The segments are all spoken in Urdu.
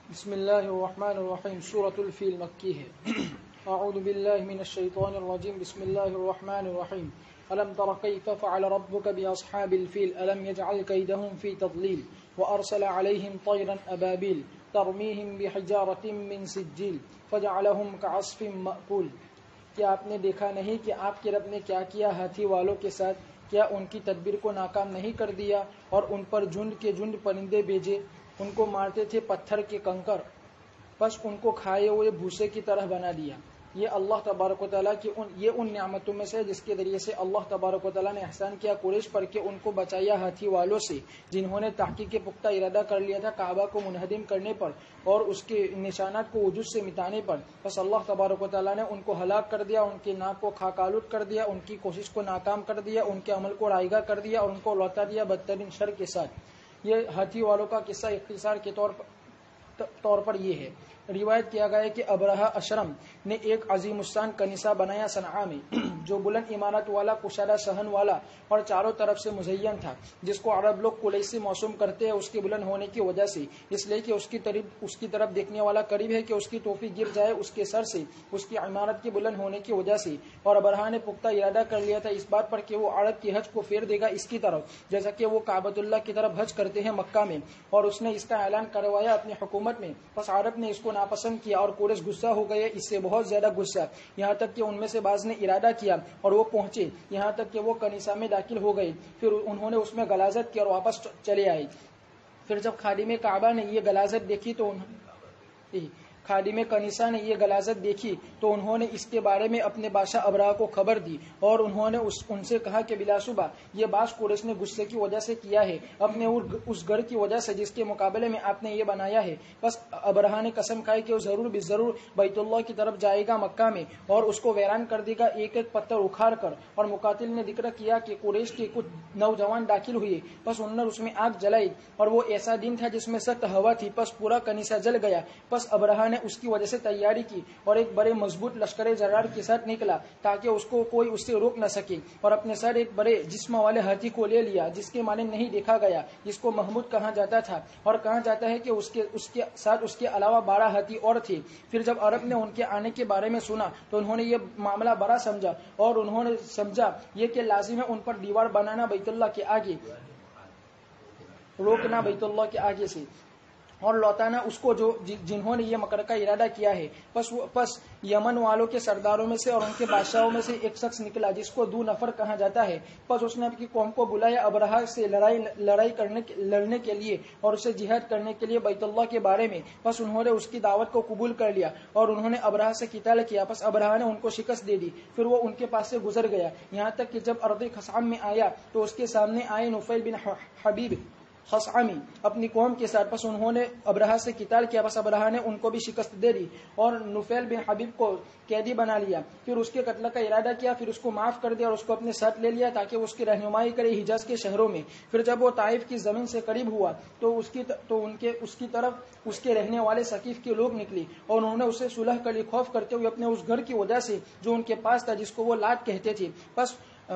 بسم اللہ الرحمن الرحیم سورۃ الفیل مکی ہے۔ اعوذ باللہ من الشیطان الرجیم بسم اللہ الرحمن الرحیم الم تر کیف فعل ربک باصحاب الفیل الم یجعل کیدہم فی تضلیل وارسل علیہم طیرا ابابیل ترمیہم بحجارۃ من سجیل فجعلہم کعصف مأکول۔ کیا آپ نے دیکھا نہیں کہ آپ کے رب نے کیا کیا ہاتھی والوں کے ساتھ؟ کیا ان کی تدبیر کو ناکام نہیں کر دیا اور ان پر جھنڈ کے جھنڈ پرندے بھیجے؟ ان کو مارتے تھے پتھر کے کنکر، بس ان کو کھائے ہوئے بھوسے کی طرح بنا دیا۔ یہ اللہ تبارک و تعالیٰ کی ان نعمتوں میں سے جس کے ذریعے سے اللہ تبارک و تعالیٰ نے احسان کیا قریش پر کہ ان کو بچایا ہاتھی والوں سے، جنہوں نے تحقیق کے پختہ ارادہ کر لیا تھا کعبہ کو منہدم کرنے پر اور اس کے نشانات کو وجود سے مٹانے پر۔ بس اللہ تبارک و تعالیٰ نے ان کو ہلاک کر دیا، ان کے ناک کو خاک آلود کر دیا، ان کی کوشش کو ناکام کر دیا، ان کے عمل کو رائیگاں کر دیا اور ان کو لوٹا دیا بدترین شر کے ساتھ۔ یہ ہاتھی والوں کا قصہ اختصار کے طور پر یہ ہے۔ روایت کیا گیا ہے کہ ابرہہ اشرم نے ایک عظیم الشان کنیسہ بنایا صنعاء میں، جو بلند عمارت والا، کشادہ صحن والا اور چاروں طرف سے مزین تھا، جس کو عرب لوگ قریش سے موسوم کرتے ہیں اس کے بلند ہونے کی وجہ سے، اس لیے کہ اس کی طرف دیکھنے والا قریب ہے کہ اس کی ٹوپی گر جائے اس کے سر سے، اس کی عمارت کے بلند ہونے کی وجہ سے۔ اور ابرہہ نے پختہ ارادہ کر لیا تھا اس بات پر کہ وہ عرب کی حج کو پھیر دے گا اس کی طرف، جیسا کہ وہ کعبۃ اللہ کی طرف حج کرتے ہیں مکہ میں، اور اس نے اس کا اعلان کروایا اپنی حکومت میں۔ بس عرب نے اس کو ناپسند کیا اور قریش غصہ ہو گئے، اس سے بہت زیادہ غصہ، یہاں تک کہ ان میں سے بعض نے ارادہ کیا اور وہ پہنچے یہاں تک کہ وہ کنیسہ میں داخل ہو گئے۔ پھر انہوں نے اس میں غلاظت کی اور واپس چلے آئے۔ پھر جب خادم کعبہ نے یہ غلاظت دیکھی تو خادم کنیسہ نے یہ غلاظت دیکھی تو انہوں نے اس کے بارے میں اپنے بادشاہ ابرہہ کو خبر دی، اور انہوں نے ان سے کہا کہ بلا شبہ یہ باز قریش نے غصے کی وجہ سے کیا ہے، اپنے اس گھر کی وجہ سے جس کے مقابلے میں آپ نے یہ بنایا ہے۔ بس ابرہہ نے قسم کھائی کہ وہ ضرور ضرور بیت اللہ کی طرف جائے گا مکہ میں اور اس کو ویران کر دے گا ایک ایک پتھر اکھاڑ کر۔ اور مقاتل نے ذکر کیا کہ قریش کے کچھ نوجوان داخل ہوئے، بس انہوں نے اس میں آگ جلائی، اور وہ ایسا دن تھا جس میں سخت ہوا تھی، بس پورا کنیسہ جل گیا۔ بس ابرہہ نے اس کی وجہ سے تیاری کی اور ایک بڑے مضبوط لشکر جرار کے ساتھ نکلا تاکہ اس کو کوئی اس سے روک نہ سکے، اور اپنے ساتھ ایک بڑے جسم والے ہاتھی کو لے لیا جس کے مانند نہیں دیکھا گیا، جس کو محمود کہا جاتا تھا، اور کہا جاتا ہے کہ اس کے ساتھ اس کے علاوہ 12 ہاتھی اور تھے۔ پھر جب عرب نے ان کے آنے کے بارے میں سنا تو انہوں نے یہ معاملہ بڑا سمجھا، اور انہوں نے سمجھا یہ کہ لازم ہے ان پر دیوار بنانا بیت اللہ کے آگے، روکنا بیت اللہ کے آگے سے اور لوٹانا اس کو جنہوں نے یہ مکر کا ارادہ کیا ہے۔ پس یمن والوں کے سرداروں میں سے اور ان کے بادشاہوں میں سے ایک شخص نکلا جس کو دو نفر کہا جاتا ہے۔ پس اس نے اپنی قوم کو بلایا ابرہہ سے لڑنے کے لیے اور اسے جہاد کرنے کے لیے بیت اللہ کے بارے میں۔ پس انہوں نے اس کی دعوت کو قبول کر لیا اور انہوں نے ابرہہ سے قتال کیا۔ پس ابرہہ نے ان کو شکست دے دی، پھر وہ ان کے پاس سے گزر گیا، یہاں تک کہ جب ارض خصعم میں آیا تو اس کے سامنے آئے نفیل بن حبیب خصعمی اپنی قوم کے ساتھ۔ پس انہوں نے ابرہہ سے قتال کیا، بس ابرہہ نے ان کو بھی شکست دے دی اور نفیل بن حبیب کو قیدی بنا لیا، پھر اس کے قتل کا ارادہ کیا، پھر اس کو معاف کر دیا اور اس کو اپنے ساتھ لے لیا تاکہ اس کی رہنمائی کرے حجاز کے شہروں میں۔ پھر جب وہ طائف کی زمین سے قریب ہوا تو اس کی طرف اس کے رہنے والے ثقیف کے لوگ نکلے اور انہوں نے اسے صلح کے لیے خوف کرتے ہوئے اپنے اس گھر کی وجہ سے جو ان کے پاس تھا جس کو وہ لات کہتے تھے، بس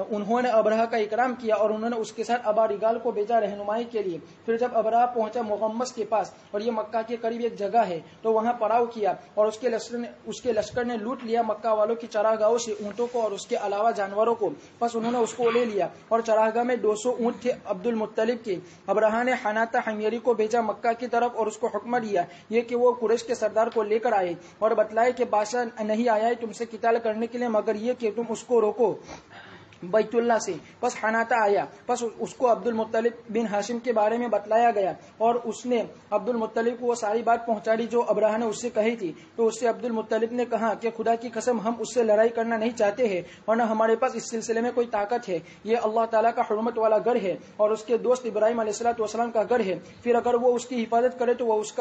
انہوں نے ابرہہ کا اکرام کیا اور انہوں نے اس کے ساتھ ابا رگال کو بھیجا رہنمائی کے لیے۔ پھر جب ابرہہ پہنچا مغمس کے پاس، اور یہ مکہ کے قریب ایک جگہ ہے، تو وہاں پڑاؤ کیا اور اس کے لشکر نے لوٹ لیا مکہ والوں کی چراگاہوں سے اونٹوں کو اور اس کے علاوہ جانوروں کو۔ پس انہوں نے اس کو لے لیا اور چراگاہ میں 200 اونٹ تھے عبد المطلب کے۔ ابرہہ نے حناطہ حمیری کو بھیجا مکہ کی طرف اور اس کو حکم دیا یہ کہ وہ قریش کے سردار کو لے کر آئے اور بتلائے کہ بادشاہ نہیں آیا ہے تم سے قتال کرنے کے لیے مگر یہ کہ تم اس کو روکو بیت اللہ سے۔ پس حناطہ آیا، پس اس کو عبد المطلب بن ہاشم کے بارے میں بتلایا گیا اور اس نے عبد المطلب کو وہ ساری بات پہنچا دی جو ابرہہ نے اس سے کہی تھی۔ تو اس سے عبد المطلب نے کہا کہ خدا کی قسم ہم اس سے لڑائی کرنا نہیں چاہتے ہیں اور نہ ہمارے پاس اس سلسلے میں کوئی طاقت ہے، یہ اللہ تعالیٰ کا حرمت والا گھر ہے اور اس کے دوست ابراہیم علیہ السلام کا گھر ہے، پھر اگر وہ اس کی حفاظت کرے تو وہ اس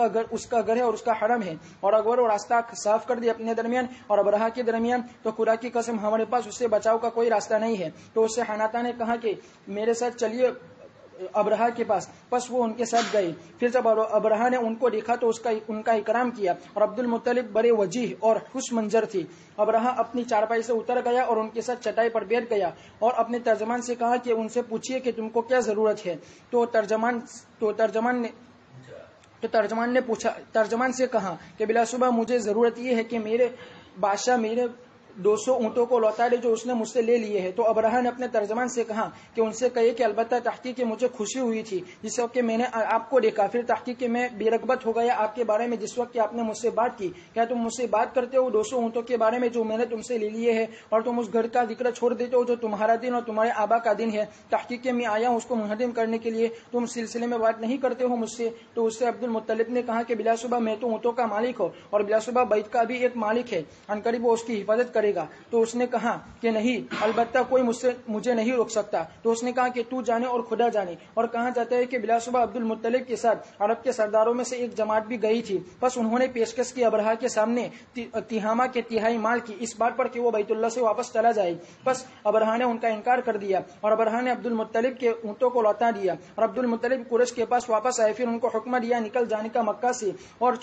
کا گھر ہے اور اس کا حرم ہے، اور اگر وہ راستہ صاف کر دے اپنے درمیان اور ابرہہ کے درمیان تو خدا کی قسم ہمارے پاس اس سے بچاؤ کا کوئی راستہ نہیں ہے۔ تو اس سے حناطہ نے کہا کہ میرے ساتھ چلیے ابرہہ کے پاس، پس وہ ان کے ساتھ گئے۔ پھر جب ابرہہ نے ان کو دیکھا تو ان کا اکرام کیا، اور عبد المطلب بڑے وجیح اور خوش منظر تھے۔ ابرہہ اپنی چارپائی سے اتر گیا اور ان کے ساتھ چٹائی پر بیٹھ گیا اور اپنے ترجمان سے کہا کہ ان سے پوچھیے کہ تم کو کیا ضرورت ہے۔ تو ترجمان نے تو ترجمان سے کہا کہ بلا شبہ مجھے ضرورت یہ ہے کہ میرے بادشاہ میرے 200 اونٹوں کو لوٹا دے جو اس نے مجھ سے لے لیے ہیں۔ تو ابرہہ نے اپنے ترجمان سے کہا کہ ان سے کہے کہ البتہ تحقیق مجھے خوشی ہوئی تھی جس وقت کہ میں نے آپ کو دیکھا، پھر تحقیق میں بے رغبت ہو گیا آپ کے بارے میں جس وقت کہ آپ نے مجھ سے بات کی۔ کیا تم مجھ سے بات کرتے ہو 200 اونٹوں کے بارے میں جو میں نے تم سے لے لیے ہیں، اور تم اس گھر کا ذکر چھوڑ دیتے ہو جو تمہارا دن اور تمہارے آبا کا دن ہے؟ تحقیق میں آیا ہوں اس کو مہتمم کرنے کے لیے، تم سلسلے میں بات نہیں کرتے ہو مجھ سے؟ تو اس سے عبد المطلب نے کہا کہ بلا شبہ میں تو اونٹوں کا مالک ہوں اور بلا شبہ بیت کا بھی ایک مالک ہے، ان قریب وہ اس کی حفاظت کرے گا۔ تو اس نے کہا کہ نہیں، البتہ کوئی مجھے نہیں روک سکتا۔ تو اس نے کہا کہ تو جانے اور خدا جانے۔ اور کہا جاتا ہے کہ بلا شبہ عبد المطلب کے ساتھ عرب کے سرداروں میں سے ایک جماعت بھی گئی تھی، بس انہوں نے پیشکش کی ابرہہ کے سامنے تہامہ کے تہائی مال کی اس بات پر کہ وہ بیت اللہ سے واپس چلا جائے، بس ابرہہ نے ان کا انکار کر دیا اور ابرہہ نے عبد المطلب کے اونٹوں کو لوٹا دیا اور عبد المطلب قریش کے پاس واپس آئے۔ پھر ان کو حکم دیا نکل جانے کا مکہ سے اور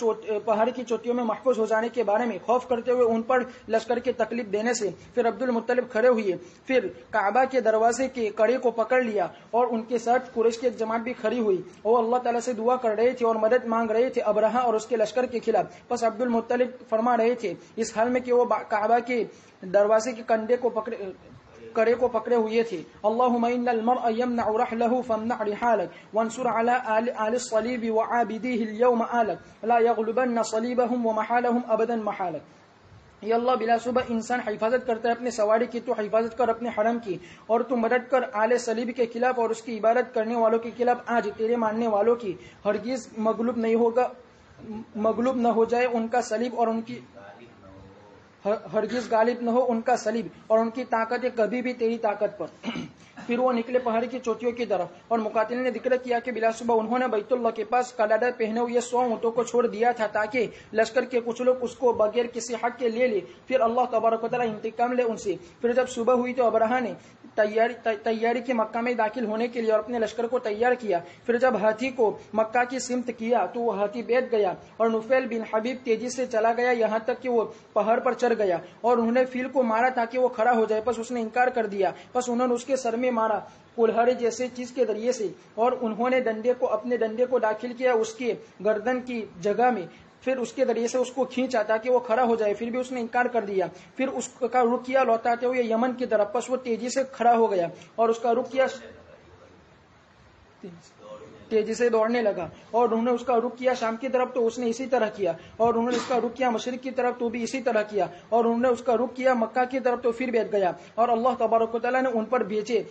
پہاڑ کی چوٹیوں میں محفوظ ہو جانے کے بارے میں، خوف کرتے ہوئے ان پر لشکر کی تکلیف دینے سے۔ پھر عبد المطلب کھڑے ہوئے، پھر کعبہ کے دروازے کے کڑے کو پکڑ لیا اور ان کے ساتھ قریش کی ایک جماعت بھی کھڑی ہوئی۔ وہ اللہ تعالیٰ سے دعا کر رہے تھے اور مدد مانگ رہے تھے ابرہہ اور اس کے لشکر کے خلاف۔ بس عبد المطلب فرما رہے تھے اس حال میں کہ وہ کعبہ کے دروازے کے کڑے کو پکڑے ہوئے تھے، اللہم ان المرء یمنع رحلہ فامنع رحالک وانصر علی آل الصلیب وعابدیہ اليوم آلک لا یغلبن صلیبہم ومحالہم ابدا محالک۔ یا اللہ بلا شبہ انسان حفاظت کرتا ہے اپنے سواری کی، تو حفاظت کر اپنے حرم کی، اور تو مدد کر آل صلیب کے خلاف اور اس کی عبادت کرنے والوں کے خلاف، آج تیرے ماننے والوں کی ہرگز مغلوب نہ ہو جائے ان کا صلیب اور ان کی ہرگز غالب نہ ہو ان کا صلیب اور ان کی طاقت کبھی بھی تیری طاقت پر۔ پھر وہ نکلے پہاڑ کی چوٹیوں کی طرف، اور مقاتل نے ذکر کیا کہ بلا شبہ انہوں نے بیت اللہ کے پاس قلادہ پہنے ہوئے 100 اونٹوں کو چھوڑ دیا تھا تاکہ لشکر کے کچھ لوگ اس کو بغیر کسی حق کے لے لے، پھر اللہ تبارک و تعالیٰ انتقام لے ان سے۔ پھر جب صبح ہوئی تو ابرہہ نے تیاری کی مکہ میں داخل ہونے کے لیے اور اپنے لشکر کو تیار کیا۔ پھر جب ہاتھی کو مکہ کی سمت کیا تو وہ ہاتھی بیٹھ گیا اور نفیل بن حبیب تیزی سے چلا گیا یہاں تک کہ وہ پہاڑ پر چڑھ گیا، اور انہوں نے فیل کو مارا تاکہ وہ کھڑا ہو جائے، پس اس نے انکار کر دیا، پس انہوں نے اس کے سر میں مارا کلہاڑی جیسے چیز کے ذریعے سے، اور انہوں نے اپنے ڈنڈے کو داخل کیا اس کے گردن کی جگہ میں، پھر اس کے ذریعے سے اس کو کھینچا تاکہ وہ کھڑا ہو جائے، پھر بھی اس نے انکار کر دیا۔ پھر اس کا رخ کیا لوٹاتے ہوئے یمن کی طرف، پس وہ تیزی سے کھڑا ہو گیا اور اس کا رخ کیا تیزی سے دوڑنے لگا، اور انہوں نے اس کا رخ کیا شام کی طرف تو اس نے اسی طرح کیا، اور انہوں نے اس کا رخ کیا مشرق کی طرف تو بھی اسی طرح کیا، اور انہوں نے اس کا رخ کیا مکہ کی طرف تو پھر بیٹھ گیا۔ اور اللہ تبارک و تعالیٰ نے ان پر بھیجے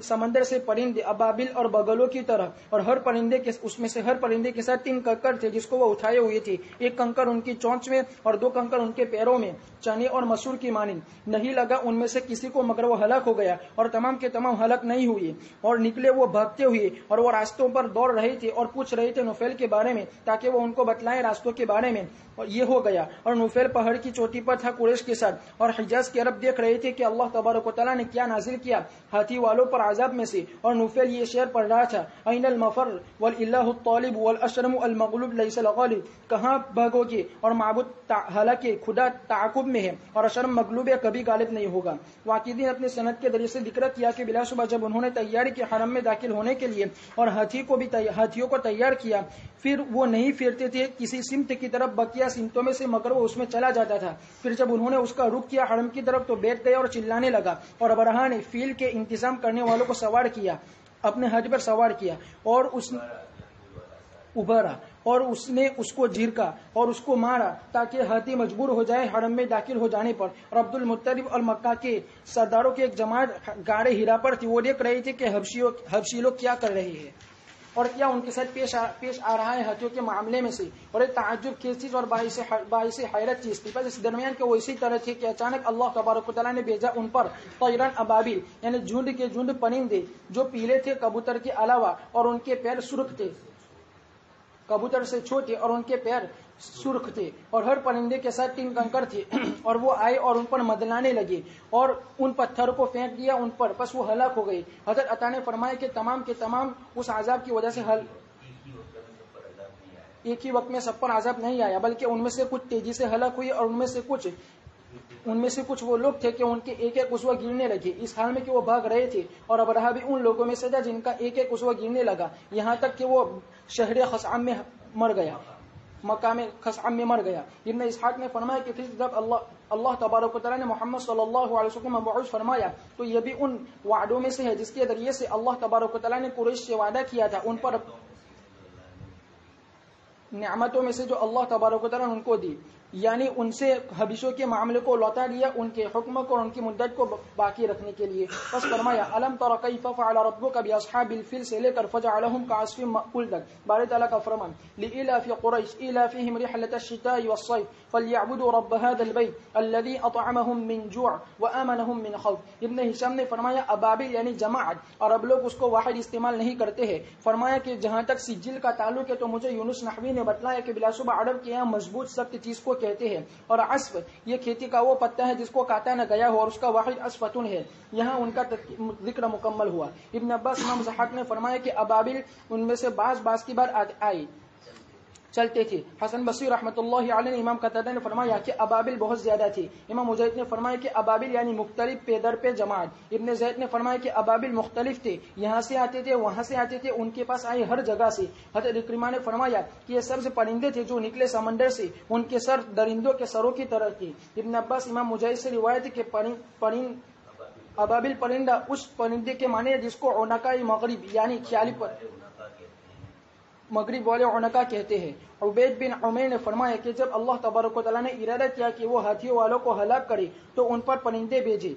سمندر سے پرندے ابابل اور بگلوں کی طرح، اور ہر پرندے کے اس میں سے ہر پرندے کے ساتھ 3 کنکر تھے جس کو وہ اٹھائے ہوئے تھے، ایک کنکر ان کی چونچ میں اور 2 کنکر ان کے پیروں میں، چنے اور مسور کی مانند، نہیں لگا ان میں سے کسی کو مگر وہ ہلاک ہو گیا، اور تمام کے تمام ہلاک نہیں ہوئے۔ اور نکلے وہ بھاگتے ہوئے اور وہ راستوں پر دوڑ رہے تھے اور پوچھ رہے تھے نفیل کے بارے میں تاکہ وہ ان کو بتلائیں راستوں کے بارے میں، اور یہ ہو گیا۔ اور نفیل پہاڑ کی چوٹی پر تھا قریش کے ساتھ، اور حجاز کے عرب دیکھ رہے تھے کہ اللہ تبارک و تعالیٰ نے کیا نازل کیا ہاتھی والوں پر عذاب میں سے، اور نفیل یہ شعر پڑھ رہا تھا، این المفر والالہ الطالب والاشرم المغلوب لیس الغالب، کہاں بھاگو گے اور معبود حالانکہ خدا تعاقب میں ہے اور اشرم مغلوب ہے کبھی غالب نہیں ہوگا۔ واقعی نے اپنے سند کے ذریعے سے ذکر کیا کہ بلا شبہ جب انہوں نے تیاری کے حرم میں داخل ہونے کے لیے اور ہاتھیوں کو تیار کیا، پھر وہ نہیں پھرتے تھے کسی سمت کی طرف بقیہ سمتوں میں سے مگر وہ اس میں چلا جاتا تھا۔ پھر جب انہوں نے اس کا رخ کیا حرم کی طرف تو بیٹھ گئے اور چلانے لگا، اور ابرہہ نے فیل کے انتظام کرنے والوں کو سوار کیا، اپنے ہاتھ پر سوار کیا، اور اس ابھرا اور اس نے اس کو جھرکا اور اس کو مارا تاکہ ہاتھی مجبور ہو جائے حرم میں داخل ہو جانے پر۔ اور عبد المطلب اور مکہ کے سرداروں کی ایک جماعت غار ہرا پر تھی، وہ دیکھ رہی تھی کہ حبشی لوگ کیا کر رہے ہیں اور کیا ان کے ساتھ پیش آ رہا ہے ہاتھیوں کے معاملے میں سے، اور ایک تعجب خیز چیز اور باعث حیرت چیز تھی۔ بس اس درمیان کہ وہ اسی طرح تھے کہ اچانک اللہ تبارک و تعالیٰ نے بھیجا ان پر طیران ابابیل، یعنی جھنڈ کے جھنڈ پرندے جو پیلے تھے کبوتر کے علاوہ، اور ان کے پیر سرخ تھے، کبوتر سے چھوٹے اور ان کے پیر سرخ تھے، اور ہر پرندے کے ساتھ 3 کنکر تھے، اور وہ آئے اور ان پر مدلانے لگے اور ان پتھر کو پھینک دیا ان پر، بس وہ ہلاک ہو گئی۔ حضرت عطا نے فرمایا کہ تمام کے تمام اس عذاب کی وجہ سے ایک ہی وقت میں سب پر عذاب نہیں آیا، بلکہ ان میں سے کچھ تیزی سے ہلاک ہوئی، اور ان میں سے کچھ وہ لوگ تھے کہ ان کے ایک ایک عضو گرنے لگے، اس حال میں کہ وہ بھاگ رہے تھے، اور ابرہہ بھی ان لوگوں میں سے تھا جن کا ایک ایک عضو گرنے لگا، یہاں تک کہ وہ شہر خصعم میں مر گیا، مقام خصعم میں مر گیا۔ ابن اسحاق نے فرمایا کہ پھر جب اللہ تبارک و تعالیٰ نے محمد صلی اللہ علیہ وسلم مبعوث فرمایا تو یہ بھی ان وعدوں میں سے ہے جس کے ذریعے سے اللہ تبارک و تعالیٰ نے قریش سے وعدہ کیا تھا، ان پر نعمتوں میں سے جو اللہ تبارک و تعالیٰ نے ان کو دی، یعنی ان سے حبشوں کے معاملے کو لوٹا دیا، ان کے حکم کو اور ان کی مدت کو باقی رکھنے کے لیے۔ بس فرمایا الم تر کیف فعل ربک باصحاب الفیل سے لے کر فجعلهم كعصف مأکول تک، باری تعالیٰ کا فرمان لإلاف قریش إلافهم رحلة الشتاء والصيف فليعبدوا رب هذا البيت الذي أطعمهم من جوع وآمنهم من خوف۔ ابن ہشام نے فرمایا ابابل یعنی جماعت، اور اب لوگ اس کو واحد استعمال نہیں کرتے ہیں۔ فرمایا کہ جہاں تک سجل کا تعلق ہے تو مجھے یونس نحوی نے بتلایا کہ بلا شبہ عرب کے یہاں مضبوط سخت چیز کو کہتے ہیں، اور عصف یہ کھیتی کا وہ پتا ہے جس کو کاٹا نہ گیا ہو، اور اس کا واحد عصفتن ہے۔ یہاں ان کا ذکر مکمل ہوا۔ ابن عباس امام ضحاک نے فرمایا کہ ابابل ان میں سے بعض کی بار آئی چلتے تھے۔ حسن بصری رحمۃ اللہ علیہ نے امام قتادہ نے فرمایا کہ ابابل بہت زیادہ تھی۔ امام مجاہد نے فرمایا کہ ابابل یعنی مختلف پے در پہ جماعت۔ ابن زید نے فرمایا کہ ابابل مختلف تھے، یہاں سے آتے تھے وہاں سے آتے تھے، ان کے پاس آئے ہر جگہ سے۔ حضرت اکرمہ نے فرمایا کہ یہ سب سے پرندے تھے جو نکلے سمندر سے، ان کے سر درندوں کے سروں کی طرح تھی۔ ابن عباس امام مجاہد سے روایت ہے کہ ابابل پرندہ اس پرندے کے معنی ہے جس کو عنقاء مغرب یعنی خیالی پر مغرب والے عنقا کہتے ہیں۔ عبید بن عمیر نے فرمایا کہ جب اللہ تبارک و تعالیٰ نے ارادہ کیا کہ وہ ہاتھیوں والوں کو ہلاک کرے تو ان پر پرندے بھیجے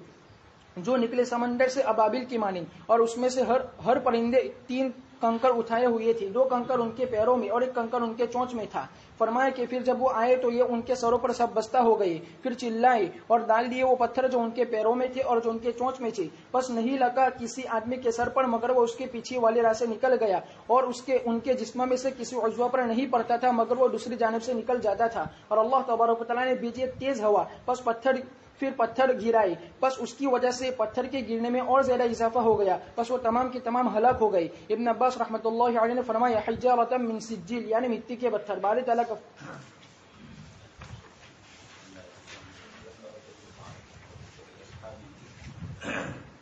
جو نکلے سمندر سے ابابل کی مانند، اور اس میں سے ہر پرندے 3 کنکر اٹھائے ہوئے تھے، 2 کنکر ان کے پیروں میں اور 1 کنکر ان کے چونچ میں تھا۔ فرمایا کہ پھر جب وہ آئے تو یہ ان کے سروں پر سب بستہ ہو گئے، پھر چلائے اور ڈال دیے وہ پتھر جو ان کے پیروں میں تھے اور جو ان کے چونچ میں تھے، بس نہیں لگا کسی آدمی کے سر پر مگر وہ اس کے پیچھے والے راہ سے نکل گیا، اور ان کے جسم میں سے کسی عضو پر نہیں پڑتا تھا مگر وہ دوسری جانب سے نکل جاتا تھا۔ اور اللہ تبارک و تعالیٰ نے بھیجی تیز ہوا، پھر پتھر گرائے، بس اس کی وجہ سے پتھر کے گرنے میں اور زیادہ اضافہ ہو گیا، بس وہ تمام کے تمام ہلاک ہو گئے۔ ابن عباس رحمۃ اللہ علیہ نے فرمایا حجارۃ من سجیل یعنی مٹی کے پتھر۔ باری تعالیٰ کا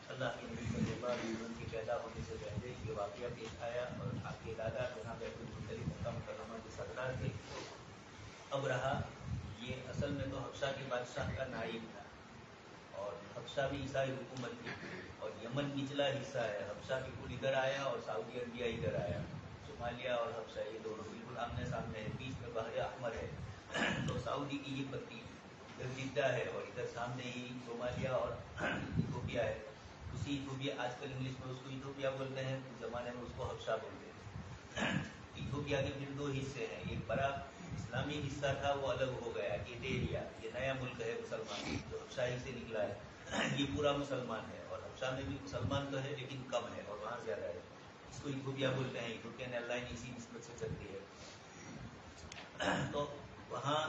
اللہ کے نبی صلی اللہ علیہ وسلم کے پیدا ہونے سے پہلے یہ واقعہ پیش آیا، اور آپ کے دادا جناب مختلف مکہ مکرمہ کے سردار تھے ابرہہ۔ یہ اصل میں تو حفصہ کے بادشاہ کا نائب تھا، اور حفصہ بھی عیسائی حکومت تھی، اور یمن نچلا حصہ ہے۔ حفصہ بالکل ادھر آیا اور سعودی عربیہ ادھر آیا، صومالیہ اور حفصہ یہ دونوں بالکل آمنے سامنے ہے، بیچ میں بحر احمر ہے۔ تو سعودی کی یہ پٹی ادھر جدہ ہے اور ادھر سامنے ہی صومالیہ اور ایتھوپیا ہے۔ اسی ایتھوپیا آج کل انگلش میں اس کو ایتھوپیا بولتے ہیں، اس زمانے میں اس کو حبشہ بولتے ہیں۔ ایتھوپیا کے پھر 2 حصے ہیں، ایک بڑا اسلامی حصہ تھا وہ الگ ہو گیا، ایریا یہ نیا ملک ہے مسلمان جو حبشہ سے نکلا ہے، یہ پورا مسلمان ہے، اور حبشہ میں بھی مسلمان تو ہے لیکن کم ہے اور وہاں زیادہ ہے، اس کو ایتھوپیا بولتے ہیں۔ ایتھوپیا نے اللہ نے اسی نسبت سے چلتی ہے۔ تو وہاں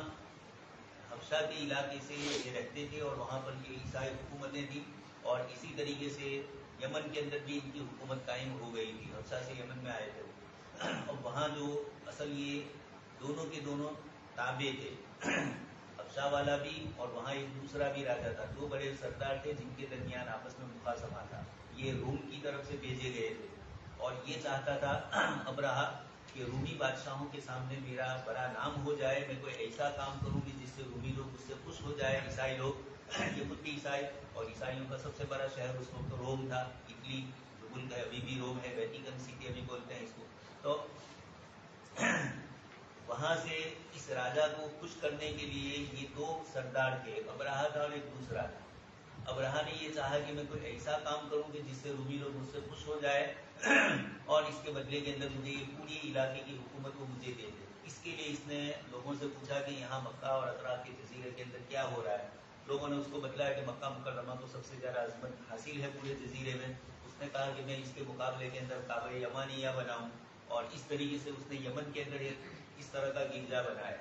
حبشہ کے علاقے سے یہ رہتے تھے اور وہاں پر یہ عیسائی حکومتیں تھیں، اور اسی طریقے سے یمن کے اندر بھی ان کی حکومت قائم ہو گئی تھی۔ حبشہ سے یمن میں آئے تھے، اور وہاں جو اصل یہ دونوں کے دونوں تابع تھے، حبشہ والا بھی اور وہاں ایک دوسرا بھی راجا تھا، 2 بڑے سردار تھے جن کے درمیان آپس میں مخاصمہ تھا۔ یہ روم کی طرف سے بھیجے گئے تھے، اور یہ چاہتا تھا ابرہہ کہ رومی بادشاہوں کے سامنے میرا بڑا نام ہو جائے، میں کوئی ایسا کام کروں گی جس سے رومی لوگ اس سے خوش ہو جائے، عیسائی لوگ، یہ خود بھی عیسائی، اور عیسائیوں کا سب سے بڑا شہر اس وقت روم تھا، اٹلی جو ملک ہے ابھی بھی روم ہے، ویٹیکن سٹی ابھی بولتے ہیں اس کو۔ تو وہاں سے اس راجا کو خوش کرنے کے لیے یہ 2 سردار تھے، ایک ابرہہ تھا اور ایک دوسرا تھا۔ ابرہہ نے یہ چاہا کہ میں کوئی ایسا کام کروں کہ جس سے رومی لوگ مجھ سے خوش ہو جائے، اور اس کے بدلے کے اندر مجھے یہ پوری علاقے کی حکومت کو مجھے دے دے۔ اس کے لیے اس نے لوگوں سے پوچھا کہ یہاں مکہ اور اطراف کے جزیرے کے اندر کیا ہو رہا ہے۔ لوگوں نے اس کو بتلایا کہ مکہ مکرمہ کو سب سے زیادہ عظمت حاصل ہے پورے جزیرے میں۔ اس نے کہا کہ میں اس کے مقابلے کے اندر کعبہ یمانیہ بناؤں، اور اس طریقے سے اس نے یمن کے اندر اس طرح کا گرجا بنایا،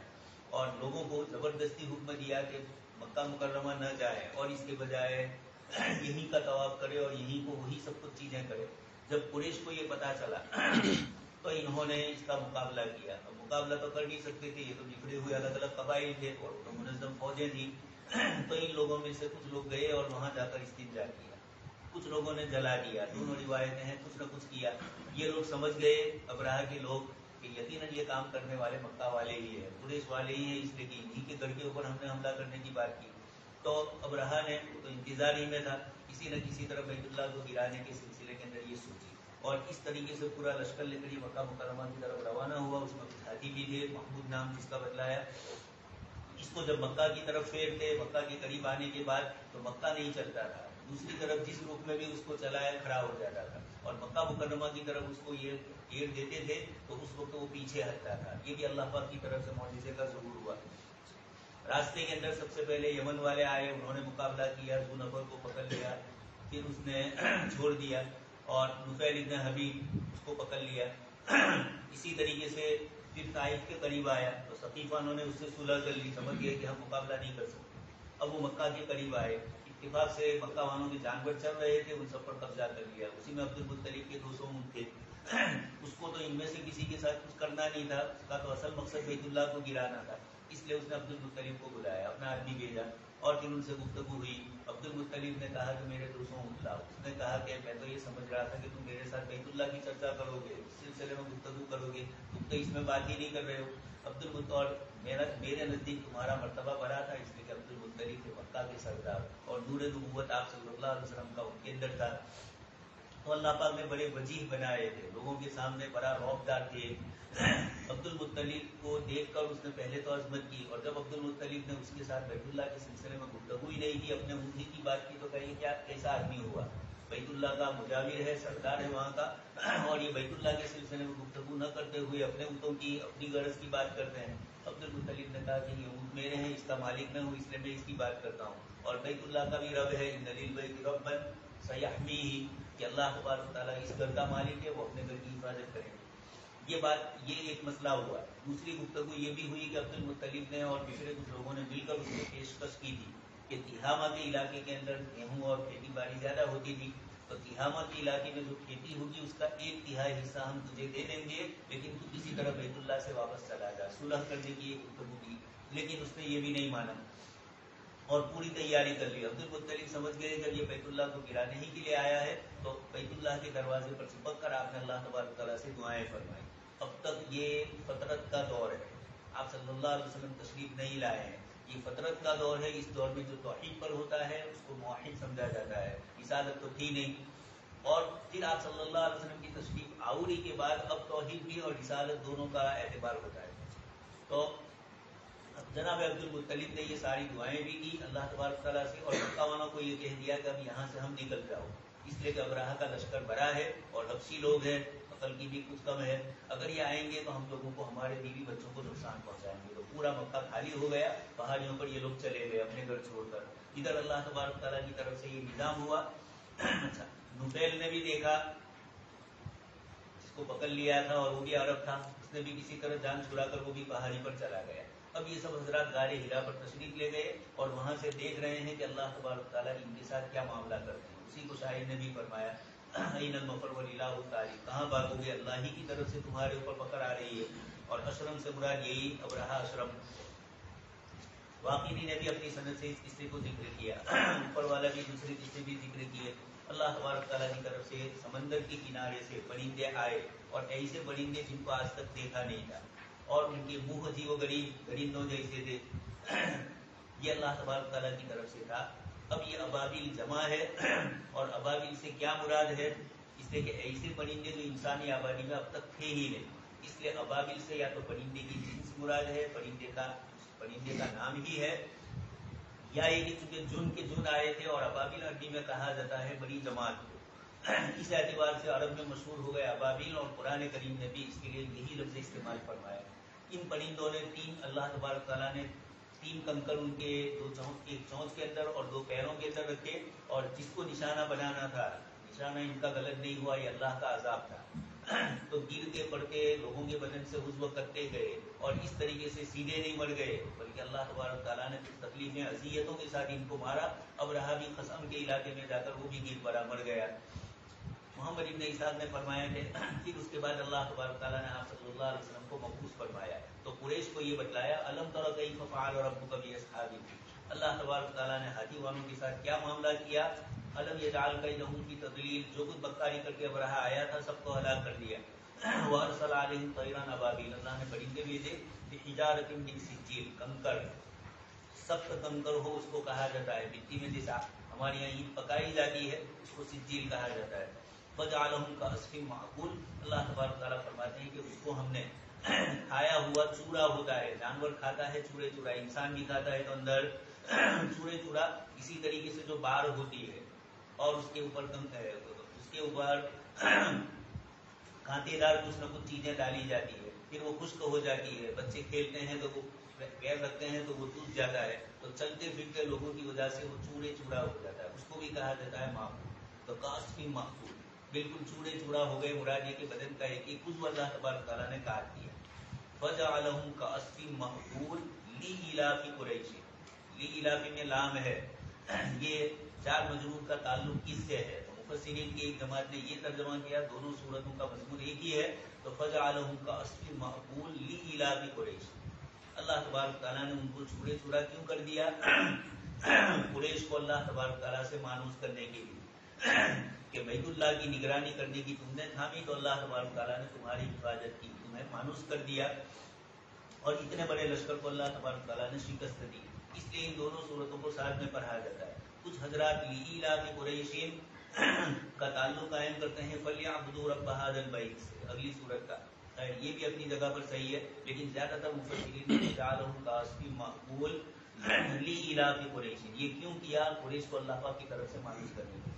اور لوگوں کو زبردستی حکم دیا کہ مکہ مکرمہ نہ جائے اور اس کے بجائے یہیں کا طواف کرے اور یہیں کو وہی سب کچھ چیزیں کرے۔ جب قریش کو یہ پتا چلا تو انہوں نے اس کا مقابلہ کیا۔ اب مقابلہ تو کر نہیں سکتے تھے، یہ تو بکھرے ہوئے الگ الگ قبائل تھے اور تو منظم فوجیں تھیں، تو ان لوگوں میں سے کچھ لوگ گئے اور وہاں جا کر استنجا کیا، کچھ لوگوں نے جلا دیا، دونوں روایتیں ہیں، کچھ نہ کچھ کیا۔ یہ لوگ سمجھ گئے ابرہہ کے لوگ کہ یقیناً یہ کام کرنے والے مکہ والے ہی ہیں، قریش والے ہی ہیں، اس لیے کہ انہی کے گھر کے اوپر ہم نے حملہ کرنے کی بات کی. تو ابرہہ نے تو انتظار ہی میں تھا، کسی نہ کسی طرح بیت اللہ کو گرانے کے سلسلے کے اندر یہ سوچی، اور اس طریقے سے پورا لشکر لے کر یہ مکہ مکرمہ کی طرف روانہ ہوا. اس میں کچھ ہاتھی بھی تھے، محمود نام جس کا بتلایا. اس کو جب مکہ کی طرف پھیرتے، مکہ کے قریب آنے کے بعد تو مکہ نہیں چلتا تھا، دوسری طرف جس رخ میں بھی اس کو چلایا کھڑا ہو جاتا تھا، اور مکہ مکرمہ کی طرف اس کو یہ گھیر دیتے تھے تو اس وقت وہ پیچھے ہٹتا تھا. یہ بھی اللہ پاک کی طرف سے معجزے کا ظہور ہوا. راستے کے اندر سب سے پہلے یمن والے آئے، انہوں نے مقابلہ کیا، ذو نفر کو پکڑ لیا، پھر اس نے چھوڑ دیا، اور الفیل ابن حبیب اس کو پکڑ لیا. اسی طریقے سے پھر طائف کے قریب آیا تو ثقیفانوں نے اس سے صلح کر لی، سمجھ گئے کہ ہم مقابلہ نہیں کر سکتے. اب وہ مکہ کے قریب آئے، اتفاق سے مکہ والوں کے جانور چل رہے تھے، ان سب پر قبضہ کر لیا. اسی میں عبد المطلب کے 200 اونٹ تھے. اس کو تو ان میں سے کسی کے ساتھ کچھ کرنا نہیں تھا، اس کا تو اصل مقصد بیت اللہ کو گرانا تھا. اس لیے اس نے عبد المطلب کو بلایا، اپنا آدمی بھیجا، اور پھر ان سے گفتگو ہوئی. عبد المطلب نے کہا کہ میرے 200 اونٹ لاؤ. اس نے کہا کہ میں تو یہ سمجھ رہا تھا کہ تم میرے ساتھ بیت اللہ کی چرچا کرو گے، اس سلسلے میں گفتگو کرو گے، تم تو اس میں بات ہی نہیں کر رہے ہو. عبد المطلب میرے نزدیک تمہارا مرتبہ بڑا تھا، اس لیے کہ عبد المطلب کے مکہ کے سردار اور نور نبوت آپ صلی اللہ علیہ وسلم کا ان کے اندر تھا. تو اللہ پاک نے بڑے وجیح بنائے تھے، لوگوں کے سامنے بڑا رعبدار تھے. عبد المطلب کو دیکھ کر اس نے پہلے تو عظمت کی، اور جب عبد المطلب نے اس کے ساتھ بیت اللہ کے سلسلے میں گفتگو ہی نہیں کی، اپنے اونٹنی کی بات کی، تو کہیں کیا کیسا آدمی ہوا، بیت اللہ کا مجاور ہے، سردار ہے وہاں کا، اور یہ بیت اللہ کے سلسلے میں گفتگو نہ کرتے ہوئے اپنے اونٹوں کی، اپنی غرض کی بات کرتے ہیں. عبد المطلب نے کہا کہ یہ اونٹ میرے ہیں، اس کا مالک میں ہوں، اس لیے میں اس کی بات کرتا ہوں، اور بیت اللہ کا بھی رب ہے، ان للبیت ربا سیحمیہ، کہ اللہ تبارک و تعالیٰ اس گھر کا مالک ہے، وہ اپنے گھر کی حفاظت کرے. یہ ایک مسئلہ ہوا. دوسری گفتگو یہ بھی ہوئی کہ عبد المطلب نے اور دوسرے کچھ لوگوں نے مل کر اس کو پیشکش کی تھی کہ تہامہ کے علاقے کے اندر گیہوں اور کھیتی باڑی زیادہ ہوتی تھی، تو تہامہ کے علاقے میں جو کھیتی ہوگی اس کا 1/3 حصہ ہم تجھے دے دیں گے، لیکن تو کسی طرح بیت اللہ سے واپس چلا جا. صلح کرنے کی ایک گفتگو کی، لیکن اس نے یہ بھی نہیں مانا اور پوری تیاری کر لی. عبد المطلب سمجھ گئے جب یہ بیت اللہ کو گرانے ہی کے لیے آیا ہے، تو بیت اللہ کے دروازے پر چپک کر آپ نے اللہ تبارک تعالیٰ سے دعائیں فرمائی. اب تک یہ فطرت کا دور ہے، آپ صلی اللہ علیہ وسلم تشریف نہیں لائے ہیں، یہ فطرت کا دور ہے. اس دور میں جو توحید پر ہوتا ہے اس کو موحد سمجھا جاتا ہے، رسالت تو تھی نہیں. اور پھر آپ صلی اللہ علیہ وسلم کی تشریف آوری کے بعد اب توحید بھی اور رسالت دونوں کا اعتبار ہوتا ہے. تو جناب عبد المطلب نے یہ ساری دعائیں بھی کی اللہ تبارک تعالیٰ سے، اور مکہ والوں کو یہ کہہ دیا کہ اب یہاں سے ہم نکل جاؤ، اس لیے کہ ابرہہ کا لشکر بڑا ہے اور حبشی لوگ ہیں، عقل کی بھی کچھ کم ہے، اگر یہ آئیں گے تو ہم لوگوں کو، ہمارے بیوی بچوں کو نقصان پہنچائیں گے. تو پورا مکہ خالی ہو گیا، پہاڑیوں پر یہ لوگ چلے گئے اپنے گھر چھوڑ کر. ادھر اللہ تبارک تعالیٰ کی طرف سے یہ نظام ہوا. اچھا، نفیل نے بھی دیکھا، اس کو پکڑ لیا تھا اور وہ بھی عرب تھا، اس نے بھی کسی طرح جان چھڑا کر وہ بھی پہاڑی پر چلا گیا. اب یہ سب حضرات غار ہرا پر تشریف لے گئے اور وہاں سے دیکھ رہے ہیں کہ اللہ تبارک تعالیٰ ان کے ساتھ کیا معاملہ کرتے ہیں. اسی کو شاعر نے بھی فرمایا، این المفر والالہ تعالی، کہاں بھاگو گے، اللہ ہی کی طرف سے تمہارے اوپر پکڑ آ رہی ہے. اور اشرم سے مراد یہی ابرہہ اشرم. واقعی نے بھی اپنی سند سے اس قصے کو ذکر کیا، اوپر والا بھی دوسرے قصے بھی ذکر کیے. اللہ تبارک تعالیٰ کی طرف سے سمندر کے کنارے سے پرندے آئے، اور ایسے پرندے جن کو آج تک دیکھا نہیں تھا، اور ان کے منہ عجیب و غریب درندوں جیسے تھے. یہ اللہ تبارک تعالیٰ کی طرف سے تھا. اب یہ ابابیل جمع ہے، اور ابابیل سے کیا مراد ہے، اس لیے کہ ایسے پرندے جو انسانی آبادی میں اب تک تھے ہی نہیں، اس لیے ابابیل سے یا تو پرندے کی جنس مراد ہے، پرندے کا نام ہی ہے، یا یہ کہ چونکہ جن کے جن آئے تھے، اور ابابیل عربی میں کہا جاتا ہے بڑی جماعت کو. اس اعتبار سے عرب میں مشہور ہو گئے ابابیل، اور قرآن کریم نے بھی اس کے لیے یہی لفظ استعمال فرمایا. ان پرندوں نے اللہ تبارک تعالیٰ نے 3 کنکر ان کے ایک چونچ کے اندر اور 2 پیروں کے اندر رکھے، اور جس کو نشانہ بنانا تھا، نشانہ ان کا غلط نہیں ہوا، یہ اللہ کا عذاب تھا. تو گرتے پڑتے لوگوں کے بدن سے حزب کرتے گئے، اور اس طریقے سے سیدھے نہیں مر گئے، بلکہ اللہ تبارک تعالیٰ نے تکلیفیں اذیتوں کے ساتھ ان کو مارا. اب رہا بھی قسم کے علاقے میں جا کر وہ بھی گر پڑا، مر گیا. محمد ابن اسحاق نے فرمایا کہ پھر اس کے بعد اللہ تبارک تعالیٰ نے آپ صلی اللہ علیہ وسلم کو مبعوث فرمایا، تو قریش کو یہ بتلایا، الم تر کیف فعل ربک باصحاب الفیل، اللہ تبارک تعالیٰ نے ہاتھی والوں کے ساتھ کیا معاملہ کیا. الم یجعل کیدہم فی تضلیل، جو کچھ بکاری کر کے ابرہہ آیا تھا سب کو ہلاک کر دیا. وارسل علیہم طیرا ابابیل، اللہ نے پرندے بھیجے بحجارۃ من سجیل، کنکر، سخت کنکر ہو اس کو کہا جاتا ہے، مٹی میں جیسا ہمارے یہاں اینٹ پکائی جاتی ہے اس کو سجیل کہا جاتا ہے۔ فجعلہم کعصف معقول، اللہ تبارک تعالیٰ فرماتے ہیں کہ اس کو ہم نے کھایا ہوا چورا ہوتا ہے، جانور کھاتا ہے چورے چورا، انسان بھی کھاتا ہے تو اندر چورے چورا اسی طریقے سے جو بار ہوتی ہے اور اس کے اوپر کانٹے دار کچھ نہ کچھ چیزیں ڈالی جاتی ہے، پھر وہ خشک ہو جاتی ہے، بچے کھیلتے ہیں تو وہ پیر رکھتے ہیں تو وہ ٹوٹ جاتا ہے، تو چلتے پھرتے لوگوں کی وجہ سے وہ چورے چورا ہو جاتا ہے، اس کو بھی کہا جاتا ہے معقول۔ تو کعصف معقول، بالکل چورے چورا ہو گئے، مراد یہ کہ بدن کا ایک ایک عضو اللہ تبارک تعالیٰ نے کاٹ دیا۔ فجعلہم کعصف معقول لإلاف قریش، لإلاف میں لام ہے، یہ جار مجرور کا تعلق کس سے ہے؟ تو مفسرین کی ایک جماعت نے یہ ترجمہ کیا، دونوں سورتوں کا مضمون ایک ہی ہے، تو فجعلہم کعصف معقول لإلاف قریش، اللہ تبارک تعالیٰ نے ان کو چورے چورا کیوں کر دیا؟ قریش کو اللہ تبارک تعالیٰ سے مانوس کرنے کے لیے کہ بیت اللہ کی نگرانی کرنے کی تم نے تھامی تو اللہ تبارک تعالیٰ نے تمہاری حفاظت کی، تمہیں مانوس کر دیا، اور اتنے بڑے لشکر کو اللہ تبارک تعالیٰ نے شکست دی، اس لیے ان دونوں صورتوں کو ساتھ میں پڑھا جاتا ہے۔ کچھ حضرات لإلاف قریش کا تعلق قائم کرتے ہیں فلیعبدوا رب ھذا البیت سے، اگلی صورت کا، خیر یہ بھی اپنی جگہ پر صحیح ہے، لیکن زیادہ تر مفسرین نے جعلہم کعصف معقول لإلاف قریش، یہ کیوں کیا؟ قریش کو اللہ پاک کی طرف سے مانوس کرنے کے لیے۔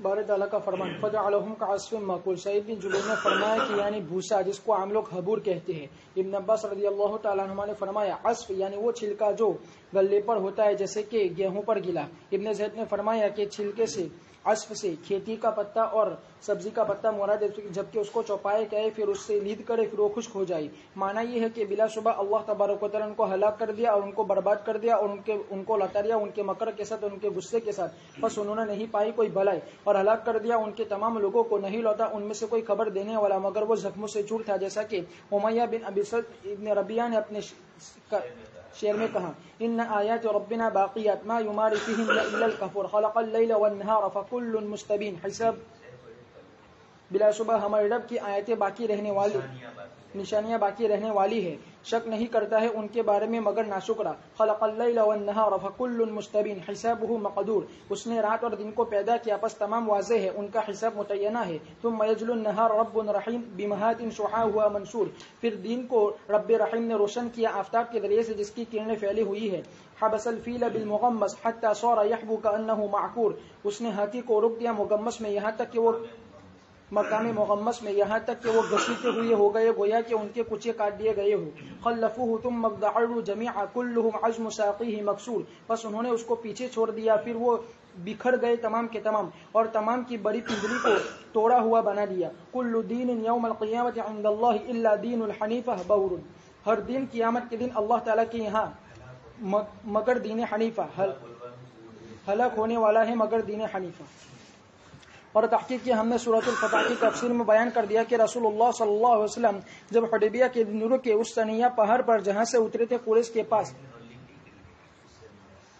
بارے تعالیٰ کا فرمان فجعلہم کعصف معقول، سعید بن جبیر نے فرمایا کہ یعنی بھوسا، جس کو عام لوگ حبور کہتے ہیں۔ ابن عباس رضی اللہ تعالیٰ عنہ نے فرمایا عصف یعنی وہ چھلکا جو گلے پر ہوتا ہے جیسے کہ گیہوں پر گلا۔ ابن زید نے فرمایا کہ چھلکے سے، عصف سے کھیتی کا پتا اور سبزی کا پتا مراد ہے، جبکہ اس کو چوپائے گئے پھر اس سے لید کرے پھر وہ خشک ہو جائے۔ معنی یہ ہے کہ بلا شبہ اللہ تبارک و تعالیٰ ان کو ہلاک کر دیا اور ان کو برباد کر دیا اور ان کو لوٹا دیا ان کے مکر کے ساتھ، ان کے غصے کے ساتھ، بس انہوں نے نہیں پائی کوئی بھلائی اور ہلاک کر دیا ان کے تمام لوگوں کو، نہیں لوٹا ان میں سے کوئی خبر دینے والا مگر وہ زخموں سے چور تھا، جیسا کہ امیہ بن ابی سعد ابن ربیعہ نے اپنے شعر میں کہا ان آیات ربنا باقیات ما یماری فیہم الا الکفور خلق اللیل والنہار فکل مستبین حساب، بلا شبہ ہمارے رب کی آیتیں باقی رہنے والی، نشانیاں باقی رہنے والی ہے، شک نہیں کرتا ہے ان کے بارے میں مگر ناشکرا۔ خلق اللیل والنہار فکل مستبین حسابہ مقدور، اس نے رات اور دن کو پیدا کیا پس تمام واضح ہے، ان کا حساب متعینہ ہے۔ ثم یجلی النہار رب رحیم بمہات شعاع ہوا منصور، پھر دن کو رب رحیم نے روشن کیا آفتاب کے ذریعے سے جس کی کرنیں پھیلی ہوئی ہے۔ حبس الفیل بالمغمس حتی صار یحبو کأنہ معقور، اس نے ہاتھی کو روک دیا مغمس میں یہاں تک کہ وہ مقام مغمس میں یہاں تک کہ وہ گھسیٹے ہوئے ہو گئے گویا کہ ان کے کچے کاٹ دیے گئے ہو۔ خلفوہ ثم ابدعوا جميعا كلهم عزم ساقیہ مکسور، بس انہوں نے اس کو پیچھے چھوڑ دیا پھر وہ بکھر گئے تمام کے تمام اور تمام کی بڑی پنجری کو توڑا ہوا بنا دیا۔ کل دین یوم القیامت عند اللہ الا دین الحنیفہ بور، ہر دین قیامت کے دن اللہ تعالیٰ کے یہاں مگر دین حنیفہ ہلاک ہونے والا ہے، مگر دین حنیفہ۔ اور تحقیق کی ہم نے سورۃ الفتح کی تفسیر میں بیان کر دیا کہ رسول اللہ صلی اللہ علیہ وسلم جب حدیبیہ کے دن رکے اس ثنیہ پہاڑ پر جہاں سے اترے تھے قریش کے پاس،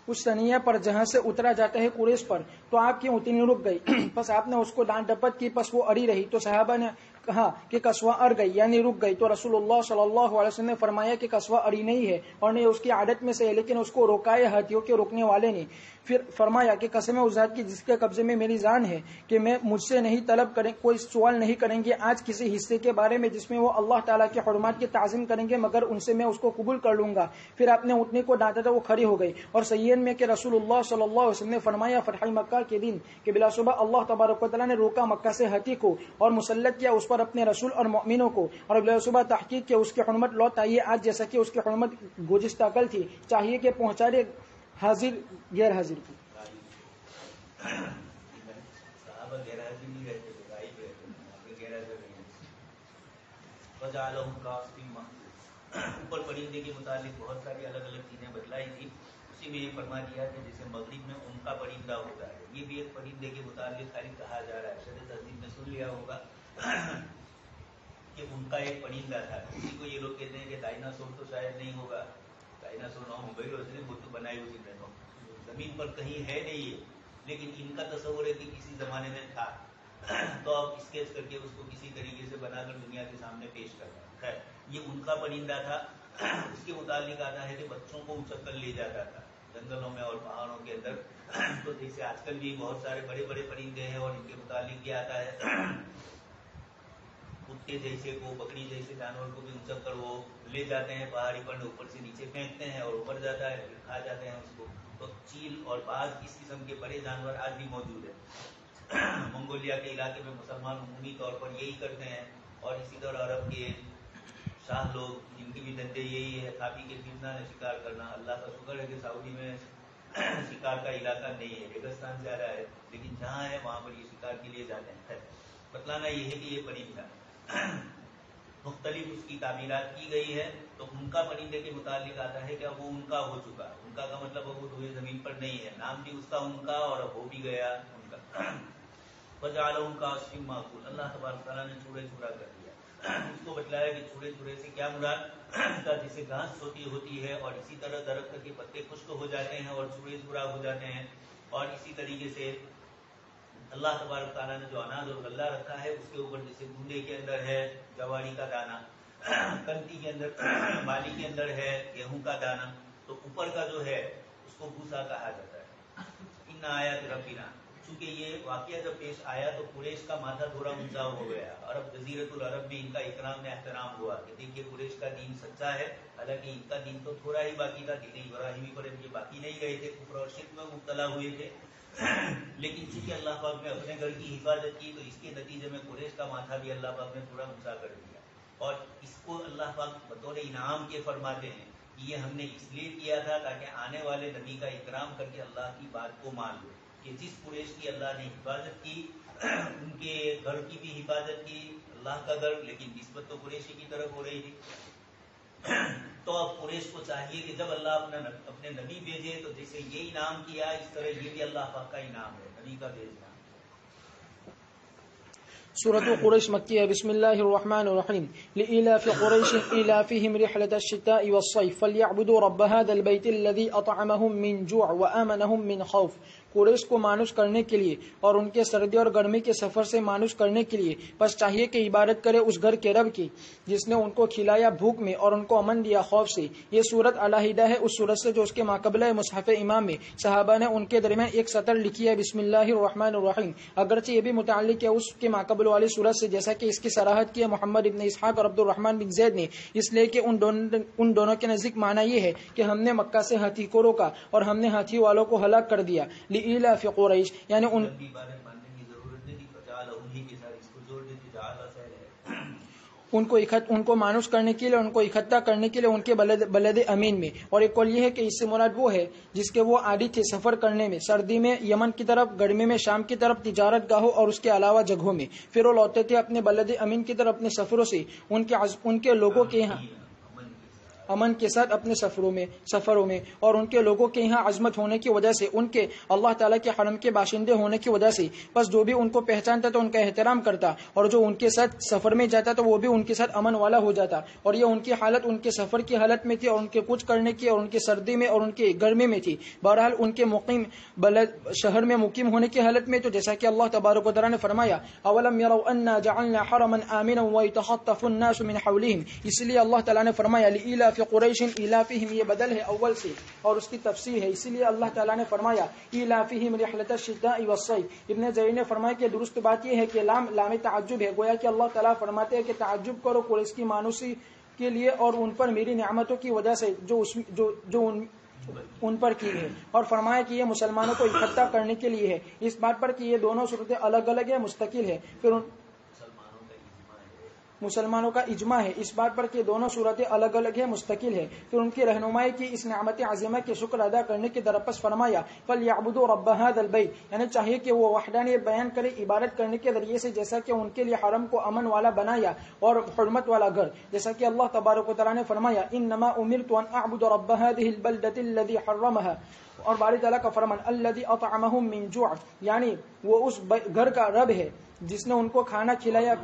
اس ثنیہ پر جہاں سے اترا جاتا ہے قریش پر، تو آپ کی اونٹنی رک گئی، پس آپ نے اس کو ڈانٹ ڈپٹ کی، پس وہ اڑی رہی تو صحابہ نے کہا کہ قصوہ اڑ گئی یعنی رک گئی، تو رسول اللہ صلی اللہ علیہ وسلم نے فرمایا کہ قصوہ اڑی نہیں ہے اور نہیں اس کی عادت میں سے ہے، لیکن اس کو روکائے ہاتھیوں کے روکنے والے نے۔ پھر فرمایا کہ قسم اس ذات کی جس کے قبضے میں میری جان ہے کہ میں مجھ سے نہیں طلب کریں، کوئی سوال نہیں کریں گے آج کسی حصے کے بارے میں جس میں وہ اللہ تعالیٰ کے حرمات کی تعظیم کریں گے، مگر ان سے میں اس کو قبول کر لوں گا۔ پھر آپ نے اونٹنی کو ڈانٹا تو وہ کھڑی ہو گئی۔ اور سیئن میں کہ رسول اللہ صلی اللہ علیہ وسلم نے فرمایا فتح مکہ کے دن کہ بلا شبہ اللہ تبارک و تعالیٰ نے روکا مکہ سے ہاتھی کو اور مسلط کیا اس پر اپنے رسول اور مؤمنوں کو، اور بلا شبہ تحقیق کہ اس کی حرمت لوٹ آئی ہے آج جیسا کہ اس کی حرمت گزشتہ کل تھی، چاہیے کہ پہنچا دے حاضر غیر حاضر کو۔ صحابہ غیر حاضر نہیں رہتے تھے، غائب رہتے تھے، غیر حاضر نہیں رہتے۔ وجعلہم کعصف معقول، اوپر پرندے کے متعلق بہت ساری الگ الگ چیزیں بتلائی تھی، اسی میں یہ فرما دیا کہ جیسے مغرب میں ان کا پرندہ ہوتا ہے، یہ بھی ایک پرندے کے متعلق خالی کہا جا رہا ہے، شرح تہذیب میں سن لیا ہوگا کہ ان کا ایک پرندہ تھا، اسی کو یہ لوگ کہتے ہیں کہ ڈائناسور تو شاید نہیں ہوگا، ڈائناسور نہ موبائل وہ تو بنائی ہوئی زمین پر کہیں ہے نہیں ہے، لیکن ان کا تصور ہے کہ کسی زمانے میں تھا، تو اب اسکیچ کر کے اس کو کسی طریقے سے بنا کر دنیا کے سامنے پیش کرنا. خیر یہ ان کا پرندہ تھا. اس کے متعلق آتا ہے کہ بچوں کو اچک کر لے جاتا تھا جنگلوں میں اور پہاڑوں کے اندر. تو جیسے آج کل بھی بہت سارے بڑے بڑے پرندے ہیں اور ان کے متعلق کیا آتا ہے کتے جیسے کو بکری جیسے جانور کو بھی اچک کر وہ لے جاتے ہیں پہاڑی پر اوپر سے نیچے پھینکتے ہیں اور اوپر جاتا ہے پھر کھا جاتے ہیں اس کو. تو چیل اور بعض اس قسم کے بڑے جانور آج بھی موجود ہیں. منگولیا کے علاقے میں مسلمان عمومی طور پر یہی کرتے ہیں اور اسی طرح عرب کے شاہ لوگ جن کی بھی دندے یہی ہے کھا پی کے پھرنا ہے شکار کرنا. اللہ کا شکر ہے کہ سعودی میں شکار کا علاقہ نہیں ہے ریگستان زیادہ ہے لیکن جہاں ہے وہاں پر یہ شکار کے لیے جاتے ہیں. بتلانا یہ ہے کہ یہ پرندہ مختلف اس کی تعمیرات کی گئی ہے. تو ان کا پرندے کے متعلق آتا ہے کہ اب وہ ان کا ہو چکا. ان کا مطلب وہ دھوئے زمین پر نہیں ہے. نام بھی اس کا ان کا اور اب ہو بھی گیا ان کا. وجعلهم كعصف مأكول. اللہ تبارک تعالیٰ نے چورے چورا کر دیا. اس کو بتلایا کہ چورے چورے سے کیا مراد کا جیسے گھاس چھوٹی ہوتی ہے اور اسی طرح درخت کے پتے خشک ہو جاتے ہیں اور چورے چورا ہو جاتے ہیں. اور اسی طریقے سے اللہ تبارک تعالیٰ نے جو اناج اور غلہ رکھا ہے اس کے اوپر جیسے گندے کے اندر ہے جواری کا دانہ, کنتی کے اندر بالی کے اندر ہے گیہوں کا دانہ, تو اوپر کا جو ہے اس کو بھوسا کہا جاتا ہے. ان آیات ربنا. چونکہ یہ واقعہ جب پیش آیا تو قریش کا ماتھا تھوڑا اونچا ہو گیا. عرب جزیرۃ العرب میں ان کا اکرام میں احترام ہوا کہ دیکھیے قریش کا دین سچا ہے. حالانکہ ان کا دین تو تھوڑا ہی باقی تھا, دین ابراہیمی پر یہ باقی نہیں گئے تھے, کفر اور شرک میں مبتلا ہوئے تھے. لیکن چونکہ اللہ پاک نے اپنے گھر کی حفاظت کی تو اس کے نتیجے میں قریش کا ماتھا بھی اللہ پاک نے تھوڑا اونچا کر دیا. اور اس کو اللہ پاک بطور انعام کے فرماتے ہیں کہ یہ ہم نے اس لیے کیا تھا تاکہ آنے والے نبی کا اکرام کر کے اللہ کی بات کو مان لو کہ جس قریش کی اللہ نے حفاظت کی ان کے گھر کی بھی حفاظت کی, اللہ کا گھر, لیکن نسبت تو قریشی کی طرف ہو رہی تھی. تو اب قریش کو چاہیے کہ جب اللہ اپنے نبی بھیجے تو جیسے یہ انعام کیا اس طرح یہ بھی اللہ پاک کا انعام ہے نبی کا بھیجنا. سورۃ قریش مکیہ. بسم اللہ الرحمن الرحیم. لإلاف قریش إلافهم رحلة الشتاء والصيف فليعبدوا رب هذا البيت الذي أطعمهم من جوع وآمنهم من خوف. قریش کو مانوس کرنے کے لیے اور ان کے سردی اور گرمی کے سفر سے مانوس کرنے کے لیے بس چاہیے کہ عبادت کرے اس گھر کے رب کی جس نے ان کو کھلایا بھوک میں اور ان کو امن دیا خوف سے. یہ سورت علیحدہ ہے اس سورت سے جو اس کے ماقبلہ مصحف امام میں صحابہ نے ان کے درمیان ایک سطر لکھی ہے بسم اللہ الرحمن الرحیم. اگرچہ یہ بھی متعلق ہے اس کے ماقبل والی سورت سے جیسا کہ اس کی صراحت کی ہے محمد ابن اسحاق اور عبد الرحمن بن زید نے, اس لیے کہ ان دونوں کے نزدیک معنی یہ ہے کہ ہم نے مکہ سے ہاتھی کو روکا اور ہم نے ہاتھی والوں کو ہلاک کر دیا. لإلاف قریش یعنی ان کو مانوس کرنے کے لیے ان کو اکٹھا کرنے کے لیے ان کے بلد امین میں. اور ایک قول یہ ہے کہ اس سے مراد وہ ہے جس کے وہ عادی تھے سفر کرنے میں, سردی میں یمن کی طرف, گرمی میں شام کی طرف, تجارت گاہوں اور اس کے علاوہ جگہوں میں. پھر وہ لوٹتے تھے اپنے بلد امین کی طرف اپنے سفروں سے ان کے لوگوں کے یہاں امن کے ساتھ اپنے سفروں میں اور ان کے لوگوں کے یہاں عظمت ہونے کی وجہ سے, ان کے اللہ تعالیٰ کے حرم کے باشندے ہونے کی وجہ سے. بس جو بھی ان کو پہچانتا تو ان کا احترام کرتا اور جو ان کے ساتھ سفر میں جاتا تو وہ بھی ان کے ساتھ امن والا ہو جاتا. اور یہ ان کی حالت ان کے سفر کی حالت میں تھی اور ان کے کچھ کرنے کی اور ان کے سردی میں اور ان کے گرمی میں تھی. بہرحال ان کے مقیم شہر میں مقیم ہونے کی حالت میں تو جیسا کہ اللہ تبارک و تعالیٰ نے فرمایا اولم يروا انا جعلنا حرما آمنا ويتخطف الناس من حولهم. اس لیے اللہ تعالیٰ نے فرمایا لإلاف قریش إلافهم, یہ بدل ہے اول سے اور اس کی تفسیر ہے. اسی لیے اللہ تعالیٰ نے فرمایا إلافهم رحلة الشتاء والصيف. ابن زید نے فرمایا کہ درست بات یہ ہے کہ لام تعجب ہے, گویا کہ اللہ تعالیٰ فرماتے ہیں کہ تعجب کرو قریش کی مانوسی کے لیے اور ان پر میری نعمتوں کی وجہ سے جو ان پر کی ہے, اور فرمایا کہ یہ مسلمانوں کو اکٹھا کرنے کے لیے ہے. اس بات پر کہ یہ دونوں صورتیں الگ الگ ہے مستقل ہے. پھر مسلمانوں کا اجماع ہے اس بات پر کہ دونوں صورتیں الگ الگ ہے مستقل ہے. پھر ان کی رہنمائی کی اس نعمت عظیمہ کے شکر ادا کرنے کی درپس فرمایا فَلْيَعْبُدُوا رَبَّ هَذَا الْبَيْتِ, یعنی چاہیے کہ وہ وحدانیت بیان کرے عبادت کرنے کے ذریعے سے جیسا کہ ان کے لیے حرم کو امن والا بنایا اور حرمت والا گھر, جیسا کہ اللہ تبارک و تعالیٰ نے فرمایا انما امرت ان اعبد رب هذه البلدة الذي حرمها. اور باری تعالیٰ کا فرمان الذي اطعمهم من جوع, یعنی وہ اس گھر کا رب ہے جس نے ان کو کھانا کھلایا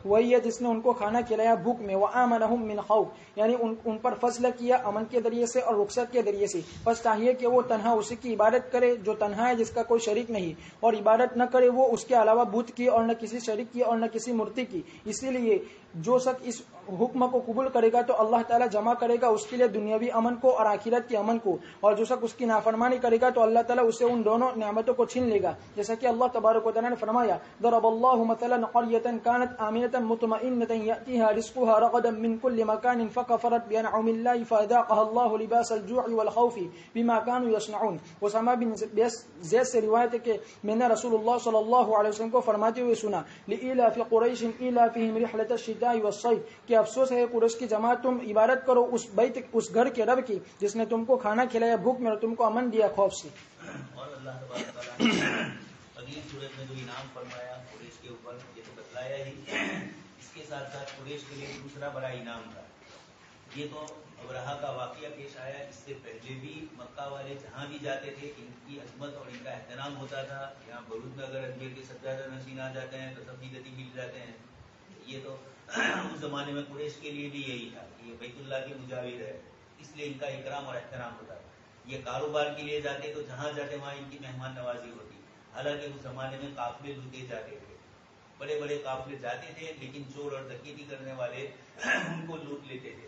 وہی ہے جس نے ان کو کھانا کھلایا بھوک میں، وآمنہم من خوف، یعنی ان پر فضل کیا امن کے ذریعے سے اور رخصت کے ذریعے سے. بس چاہیے کہ وہ تنہا اسی کی عبادت کرے جو تنہا ہے، جس کا کوئی شریک نہیں، اور عبادت نہ کرے وہ اس کے علاوہ بت کی اور نہ کسی شریک کی اور نہ کسی مورتی کی. اسی لیے جو شخص اس حکم کو قبول کرے گا تو اللہ تعالیٰ جمع کرے گا اس کے لیے دنیاوی امن کو اور آخرت کے امن کو، اور جو شخص اس کی نافرمانی کرے گا تو اللہ تعالیٰ اسے ان دونوں نعمتوں کو چھین لے گا. جیسا کہ اللہ تبارک و تعالیٰ نے فرمایا، ضرب اللہ مثلا قرية كانت آمنة مطمئنة يأتيها رزقها رغدا من كل مكان فكفرت بأنعم الله فأذاقها الله لباس الجوع والخوف بما كانوا يصنعون. اسامہ بن زید سے روایت ہے کہ میں نے رسول اللہ صلی اللہ علیہ وسلم کو فرماتے ہوئے سنا، لإيلاف قريش إيلافهم رحلة الشتاء والصيف، کہ افسوس ہے قریش کی جماعت، تم عبادت کرو اس گھر کے رب کی جس نے تم کو کھانا کھلایا بھوک میں اور تم کو امن دیا خوف سے. اور اللہ تبارک تعالیٰ نے اگلی صورت میں جو انعام فرمایا قریش کے اوپر یہ تو بتلایا ہی، اس کے ساتھ ساتھ قریش کے لیے دوسرا بڑا انعام تھا. یہ تو ابرہہ کا واقعہ پیش آیا، اس سے پہلے بھی مکہ والے جہاں بھی جاتے تھے ان کی عظمت اور ان کا احترام ہوتا تھا. یہاں بروج میں اگر اجمیر کے سجادہ نشین آ جاتے ہیں تو سبزی گتی مل جاتے ہیں. یہ تو اس زمانے میں قریش کے لیے بھی یہی تھا کہ یہ بیت اللہ کے مجاور ہے، اس لیے ان کا اکرام اور احترام ہوتا تھا. یہ کاروبار کے لیے جاتے تو جہاں جاتے وہاں ان کی مہمان نوازی ہوتی. حالانکہ اس زمانے میں قافلے لوٹے جاتے تھے، بڑے بڑے قافلے جاتے تھے لیکن چور اور ڈکیتی کرنے والے ان کو لوٹ لیتے تھے.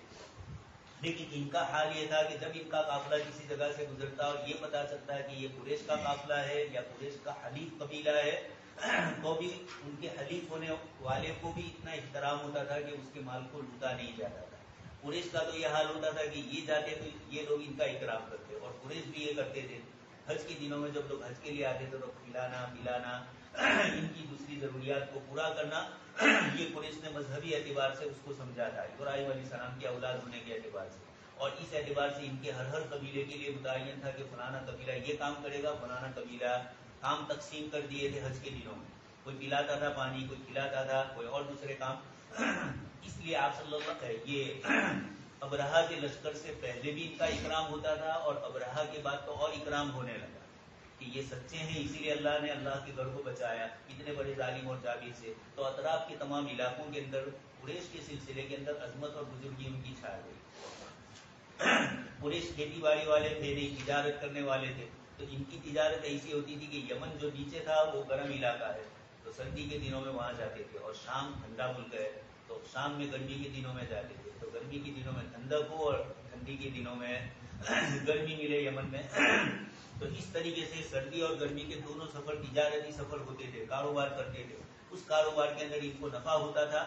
لیکن ان کا حال یہ تھا کہ جب ان کا قافلہ کسی جگہ سے گزرتا اور یہ پتا چلتا ہے کہ یہ قریش کا قافلہ ہے یا قریش کا حلیف قبیلہ ہے تو بھی ان کے حلیف ہونے والے کو بھی اتنا احترام ہوتا تھا کہ اس کے مال کو لوٹا نہیں جاتا تھا. قریش کا تو یہ حال ہوتا تھا کہ یہ جاتے تو یہ لوگ ان کا اکرام کرتے، اور قریش بھی یہ کرتے تھے. حج کے دنوں میں جب لوگ حج کے لیے آتے تھے تو کھلانا پلانا ان کی دوسری ضروریات کو پورا کرنا یہ قریش نے مذہبی اعتبار سے اس کو سمجھا تھا، ابراہیم علیہ السلام کی اولاد ہونے کے اعتبار سے. اور اس اعتبار سے ان کے ہر قبیلے کے لیے متعین تھا کہ فلانا قبیلہ یہ کام کرے گا، فلانا قبیلہ کام تقسیم کر دیے تھے حج کے دنوں میں. کوئی پلاتا تھا پانی، کوئی کھلاتا تھا، کوئی اور دوسرے کام. اس لیے آپ صلی اللہ علیہ وسلم یہ ابرہہ کے لشکر سے پہلے بھی ان کا اکرام ہوتا تھا اور ابرہہ کے بعد تو اور اکرام ہونے لگا کہ یہ سچے ہیں، اسی لیے اللہ نے اللہ کے گھر کو بچایا اتنے بڑے ظالم اور جابر سے. تو اطراف کے تمام علاقوں کے اندر قریش کے سلسلے کے اندر عظمت اور بزرگی ان کی چھا گئی. قریش کھیتی باڑی والے تھے نہیں، تجارت کرنے والے تھے. تو ان کی تجارت ایسی ہوتی تھی کہ یمن جو نیچے تھا وہ گرم علاقہ ہے تو سردی کے دنوں میں وہاں جاتے تھے، اور شام ٹھنڈا ملک ہے تو شام میں گرمی کے دنوں میں جاتے تھے. تو گرمی کے دنوں میں ٹھنڈک ہو اور ٹھنڈی کے دنوں میں گرمی ملے یمن میں. تو اس طریقے سے سردی اور گرمی کے دونوں سفر تجارتی سفر ہوتے تھے، کاروبار کرتے تھے. اس کاروبار کے اندر ان کو نفع ہوتا تھا،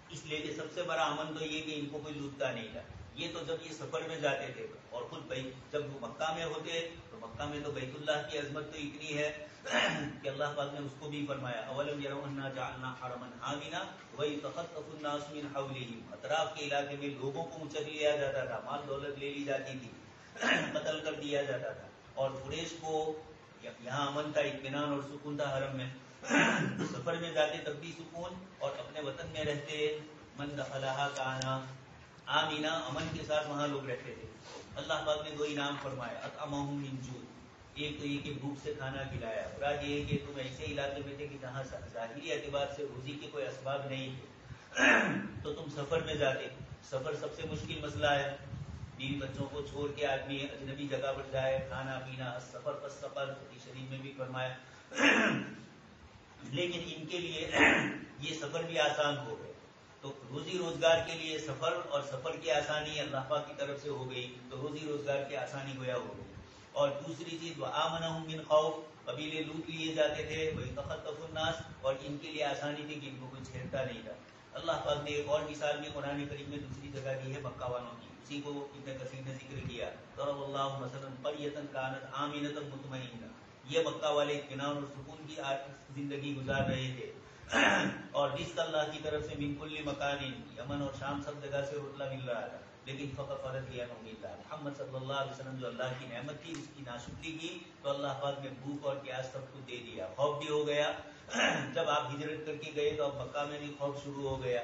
اس لیے کہ سب سے بڑا امن تو یہ کہ ان کو کوئی لوٹتا نہیں تھا. یہ تو جب یہ سفر میں جاتے تھے اور خود جب وہ مکہ میں ہوتے تو مکہ میں تو بیت اللہ کی عظمت تو اتنی ہے کہ اللہ پاک نے اس کو بھی فرمایا، اولم یروا انا جعلنا حرما آمنا ویتخطف الناس من حولهم. اطراف کے علاقے میں لوگوں کو مچک لیا جاتا تھا، مال دولت لے لی جاتی تھی، قتل کر دیا جاتا تھا. اور قریش کو یہاں امن تھا، اطمینان اور سکون تھا حرم میں. سفر میں جاتے تب بھی سکون، اور اپنے وطن میں رہتے من دخلھا کان آمینہ، امن کے ساتھ وہاں لوگ رہتے تھے. اللہ پاک نے دو انعام فرمایا، اطعمہم من جوع. ایک تو یہ کہ بھوک سے کھانا کھلایا، اور یہ کہ تم ایسے علاقے میں تھے کہ جہاں ظاہری اعتبار سے روزی کے کوئی اسباب نہیں تھے تو تم سفر میں جاتے. سفر سب سے مشکل مسئلہ ہے، بیوی بچوں کو چھوڑ کے آدمی اجنبی جگہ پر جائے، کھانا پینا سفر پر سفر شریف میں بھی فرمایا. لیکن ان کے لیے یہ سفر بھی آسان ہو گئے. تو روزی روزگار کے لیے سفر اور سفر کی آسانی اللہ پاک کی طرف سے ہو گئی، تو روزی روزگار کی آسانی گویا ہو گئی. اور دوسری چیز وآمنہم من خوف، قبیلے لوٹ لیے جاتے تھے، ویتخطف الناس، اور ان کے لیے آسانی تھی کہ ان کو کوئی چھیڑتا نہیں تھا. اللہ پاک نے ایک اور مثال بھی قرآن کریم میں دوسری جگہ دی ہے مکہ والوں کی، اسی کو ابن کثیر نے ذکر کیا. ضرب اللہ مثلا قریۃ کانت آمنۃ مطمئنہ. یہ مکہ والے اطمینان اور سکون کی زندگی گزار رہے تھے اور رزق اللہ کی طرف سے من کل مکان، یمن اور شام سب جگہ سے رتلا مل رہا تھا. لیکن فکفرت بانعم اللہ، محمد صلی اللہ علیہ وسلم جو اللہ کی نعمت تھی اس کی ناشکری کی تو اللہ پاک نے بھوک اور پیاس سب کو دے دیا. خوف بھی ہو گیا، جب آپ ہجرت کر کے گئے تو اب مکہ میں بھی خوف شروع ہو گیا.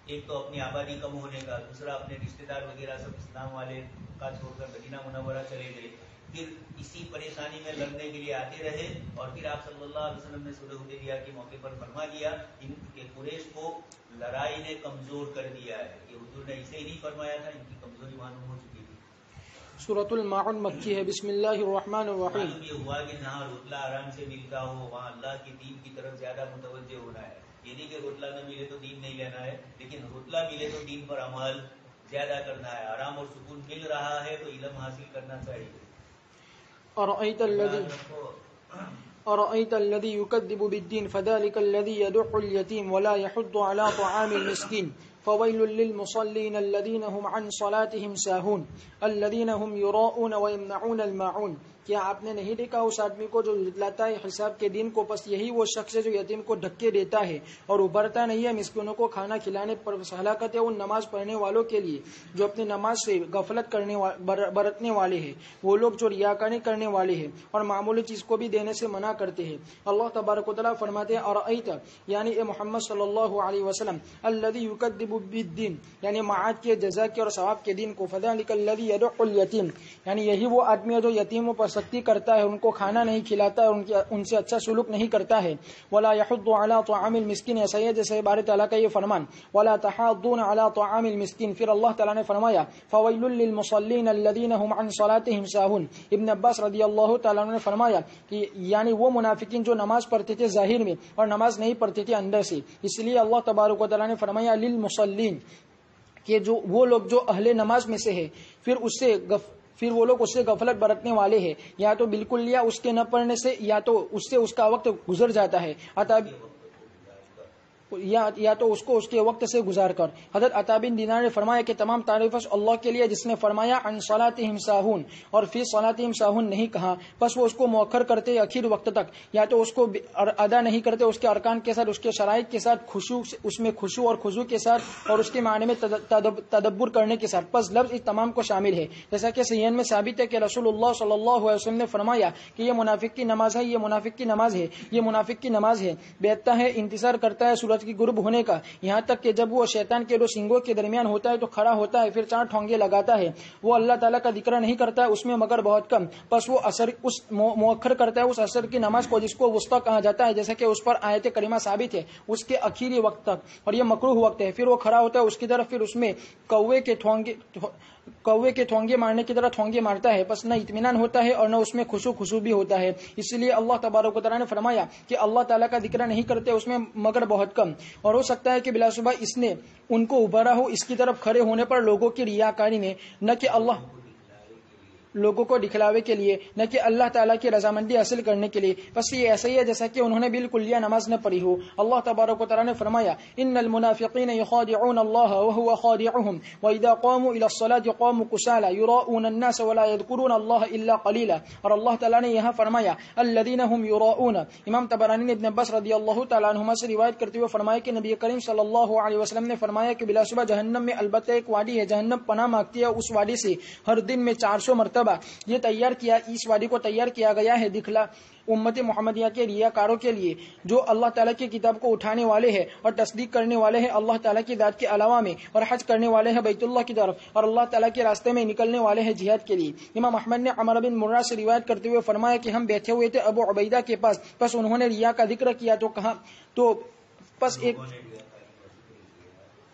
ایک تو اپنی آبادی کم ہونے کا، دوسرا اپنے رشتے دار وغیرہ سب اسلام والے کا چھوڑ کر مدینہ منورہ چلے گئے. پھر اسی پریشانی میں لڑنے کے لیے آتے رہے، اور پھر آپ صلی اللہ علیہ وسلم نے صلح حدیبیہ کے موقع پر فرما دیا کہ قریش کو لڑائی نے کمزور کر دیا ہے، کہ حضور نے اسے ہی فرمایا تھا، ان کی کمزوری معلوم ہو چکی تھی۔ سورۃ الماعون مکی ہے۔ بسم اللہ الرحمن الرحیم۔ معلوم یہ ہوا کہ جہاں روتلا آرام سے ملتا ہو وہاں اللہ کی دین کی طرف زیادہ متوجہ ہونا ہے، یہ نہیں کہ روتلا نہ ملے تو دین نہیں لینا ہے، لیکن روتلا ملے تو دین پر عمل زیادہ کرنا ہے۔ آرام اور سکون مل رہا ہے تو علم حاصل کرنا چاہیے۔ أرأيت الذي يكذب بالدين فذلك الذي يدع اليتيم ولا يحض على طعام المسكين فويل للمصلين الذين هم عن صلاتهم ساهون الذين هم يراءون ويمنعون الماعون۔ کیا آپ نے نہیں دیکھا اس آدمی کو جو جتلاتا ہے حساب کے دن کو؟ پس یہی وہ شخص ہے جو یتیم کو دھکے دیتا ہے اور ابھرتا نہیں ہے مسکینوں کو کھانا کھلانے پر۔ ہلاکت ہے ان نماز پڑھنے والوں کے لیے جو اپنی نماز سے غفلت برتنے والے ہیں، وہ لوگ جو ریاکاری کرنے والے ہیں اور معمولی چیز کو بھی دینے سے منع کرتے ہیں۔ اللہ تبارک و تعالیٰ فرماتے ہیں ارأیت، یعنی اے محمد صلی اللہ علیہ وسلم، الذی یکذب بالدین، یعنی معاد کے جزا کے اور ثواب کے دن کو، فذلک الذی یدع الیتیم، یعنی یہی وہ آدمی ہے جو یتیموں پر سختی کرتا ہے، ان کو کھانا نہیں کھلاتا ہے اور ان سے اچھا سلوک نہیں کرتا ہے۔ ولا يحض على طعام المسکین، ایسا ہی ہے جیسے بار تعالیٰ کا یہ فرمان ولا تحاضون على طعام المسکین۔ پھر اللہ تعالیٰ نے فرمایا فویل للمصلین الذین هم عن صلاتهم ساہون۔ ابن عباس رضی اللہ تعالیٰ نے فرمایا کہ یعنی وہ منافقین جو نماز پڑھتے تھے ظاہر میں اور نماز نہیں پڑھتے تھے اندر سے، اس لیے اللہ تبارک و تعالیٰ نے فرمایا للمصلین، کہ جو وہ لوگ جو اہل نماز میں سے ہے، پھر وہ لوگ اس سے غفلت برتنے والے ہیں، یا تو بالکل یا اس کے نہ پڑھنے سے، یا تو اس سے اس کا وقت گزر جاتا ہے، یا تو اس کو اس کے وقت سے گزار کر۔ حضرت عطا بن دینار نے فرمایا کہ تمام تعریف اللہ کے لیے جس نے فرمایا عن صلاتہم ساہون اور فی صلاتہم ساہون نہیں کہا، بس وہ اس کو مؤخر کرتے اخیر وقت تک، یا تو اس کو ادا نہیں کرتے اس کے ارکان کے ساتھ، اس کے شرائط کے ساتھ، اس میں خشوع اور خضوع کے ساتھ اور اس کے معنی میں تدبر کرنے کے ساتھ، بس لفظ اس تمام کو شامل ہے۔ جیسا کہ صحیحین میں ثابت ہے کہ رسول اللہ صلی اللہ علیہ وسلم نے فرمایا کہ یہ منافق کی نماز ہے، یہ منافق کی نماز ہے، یہ منافق کی نماز ہے، بیٹھتا ہے، انتظار کرتا ہے سورج کی غروب ہونے کا، یہاں تک کہ جب وہ شیطان کے دو سنگوں کے درمیان ہوتا ہے تو کھڑا ہوتا ہے، پھر 4 ٹھونگے لگاتا ہے، وہ اللہ تعالیٰ کا ذکر نہیں کرتا ہے اس میں مگر بہت کم، بس وہ مؤخر کرتا ہے اس عصر کی نماز کو جس کو وسطی کہا جاتا ہے، جیسا کہ اس پر آیت کریمہ ثابت ہے، اس کے آخری وقت تک، اور یہ مکروہ وقت ہے۔ پھر وہ کھڑا ہوتا ہے اس کی طرف، پھر اس میں کوے کے ٹھونگے مارنے کی طرح ٹھونگے مارتا ہے، بس نہ اطمینان ہوتا ہے اور نہ اس میں خشوع بھی ہوتا ہے۔ اس لیے اللہ تبارک و تعالیٰ نے فرمایا کہ اللہ تعالیٰ کا ذکر نہیں کرتے اس میں مگر بہت کم، اور ہو سکتا ہے کہ بلا شبہ اس نے ان کو ابھارا ہو اس کی طرف کھڑے ہونے پر لوگوں کی ریاکاری میں، نہ کہ اللہ لوگوں کو دکھلاوے کے لیے، نہ کہ اللہ تعالیٰ کی رضامندی حاصل کرنے کے لیے، بس یہ ایسا ہی ہے جیسا کہ انہوں نے بالکل نماز نہ پڑھی ہو۔ اللہ تبارک و تعالیٰ نے فرمایا ان المنافقین یخادعون اللہ وهو خادعهم واذا قاموا الى الصلاة قاموا كسالى يراؤون الناس ولا يذكرون اللہ الا قلیلا، اور اللہ تعالیٰ نے یہاں فرمایا الذین هم یراؤون۔ امام طبرانی نے ابن عباس رضی اللہ تعالیٰ عنہما سے روایت کرتے ہوئے فرمایا کہ نبی کریم صلی اللہ علیہ وسلم نے فرمایا کہ بلا شبہ جہنم میں البتہ ایک وادی ہے، جہنم پناہ مانگتی ہے اس وادی سے ہر دن میں 400 مرتبہ۔ یہ تیار کیا، اس وادی کو تیار کیا گیا ہے دکھلا امت محمدیہ کے ریاکاروں کے لیے جو اللہ تعالیٰ کی کتاب کو اٹھانے والے ہیں اور تصدیق کرنے والے ہیں اللہ تعالیٰ کی ذات کے علاوہ میں، اور حج کرنے والے ہیں بیت اللہ کی طرف، اور اللہ تعالیٰ کے راستے میں نکلنے والے ہیں جہاد کے لیے۔ امام احمد نے عمر بن مرہ سے روایت کرتے ہوئے فرمایا کہ ہم بیٹھے ہوئے تھے ابو عبیدہ کے پاس، بس انہوں نے ریا کا ذکر کیا تو کہا تو بس ایک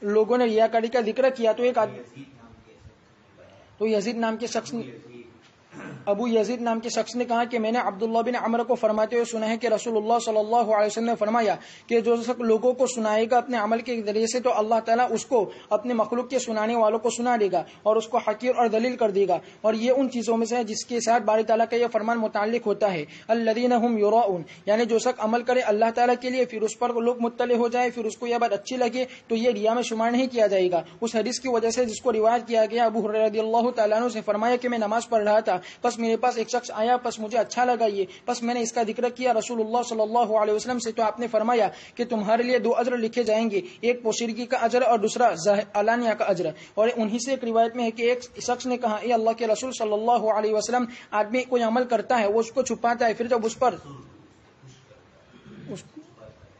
لوگوں نے ریاکاری کا ذکر کیا تو ایک آدمی تو یزید نام کے شخص ابو یزید نام کے شخص نے کہا کہ میں نے عبداللہ بن عمر کو فرماتے ہوئے سنا ہے کہ رسول اللہ صلی اللہ علیہ وسلم نے فرمایا کہ جو لوگوں کو سنائے گا اپنے عمل کے ذریعے سے تو اللہ تعالیٰ اس کو اپنے مخلوق کے سنانے والوں کو سنا دے گا اور اس کو حقیر اور ذلیل کر دے گا، اور یہ ان چیزوں میں سے ہے جس کے ساتھ باری تعالیٰ کا یہ فرمان متعلق ہوتا ہے الذین هم یراؤون، یعنی جو شخص عمل کرے اللہ تعالیٰ کے لیے پھر اس پر لوگ مطلع ہو جائے، پھر اس کو یہ بات اچھی لگے تو یہ ریا میں شمار نہیں کیا جائے گا۔ اس حدیث کی وجہ سے جس کو روایت کیا گیا ابو ہریرہ رضی اللہ تعالیٰ عنہ سے فرمایا کہ میں نماز پڑھ رہا تھا، بس میرے پاس ایک شخص آیا، بس مجھے اچھا لگا یہ، بس میں نے اس کا ذکر کیا رسول اللہ صلی اللہ علیہ وسلم سے، تو آپ نے فرمایا کہ تمہارے لیے 2 اجر لکھے جائیں گے، ایک پوشیدگی کا اجر اور دوسرا علانیہ کا اجر۔ اور انہی سے ایک روایت میں ہے کہ ایک شخص نے کہا اے اللہ کے رسول صلی اللہ علیہ وسلم، آدمی کوئی عمل کرتا ہے وہ اس کو چھپاتا ہے، پھر جب اس پر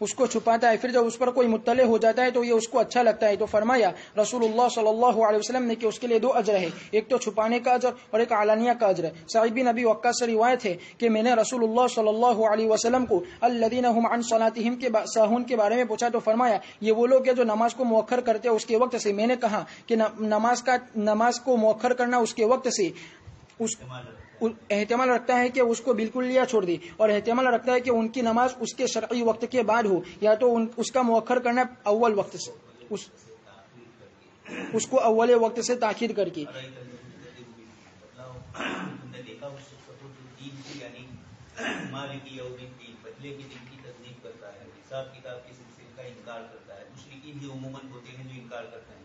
اس کو چھپاتا ہے، پھر جب اس پر کوئی مطلع ہو جاتا ہے تو یہ اس کو اچھا لگتا ہے. تو فرمایا رسول اللہ صلی اللہ علیہ وسلم نے کہ اس کے لیے 2 اجر ہے، ایک تو چھپانے کا اجر اور ایک علانیہ کا اجر ہے. صاحب بن ابی وقاص سے روایت ہے کہ میں نے رسول اللہ صلی اللہ علیہ وسلم کو الذین هم عن صلاتهم کے ساہون کے بارے میں پوچھا تو فرمایا یہ وہ لوگ ہیں جو نماز کو مؤخر کرتے ہیں اس کے وقت سے. میں نے کہا کہ نماز کو مؤخر کرنا اس کے وقت سے احتمال رکھتا ہے کہ اس کو بالکل لیا چھوڑ دی، اور احتمال رکھتا ہے کہ ان کی نماز اس کے شرعی وقت کے بعد ہو، یا تو اس کا مؤخر کرنا اول وقت سے، اس کو اول وقت سے تاخیر کر کے. مالکی یوم الدین بدلے کے دن کی تصدیق کرتا ہے، حساب کتاب کے سلسلے کا انکار کرتا ہے. مشرکین بھی عموماً ہوتے ہیں جو انکار کرتے ہیں.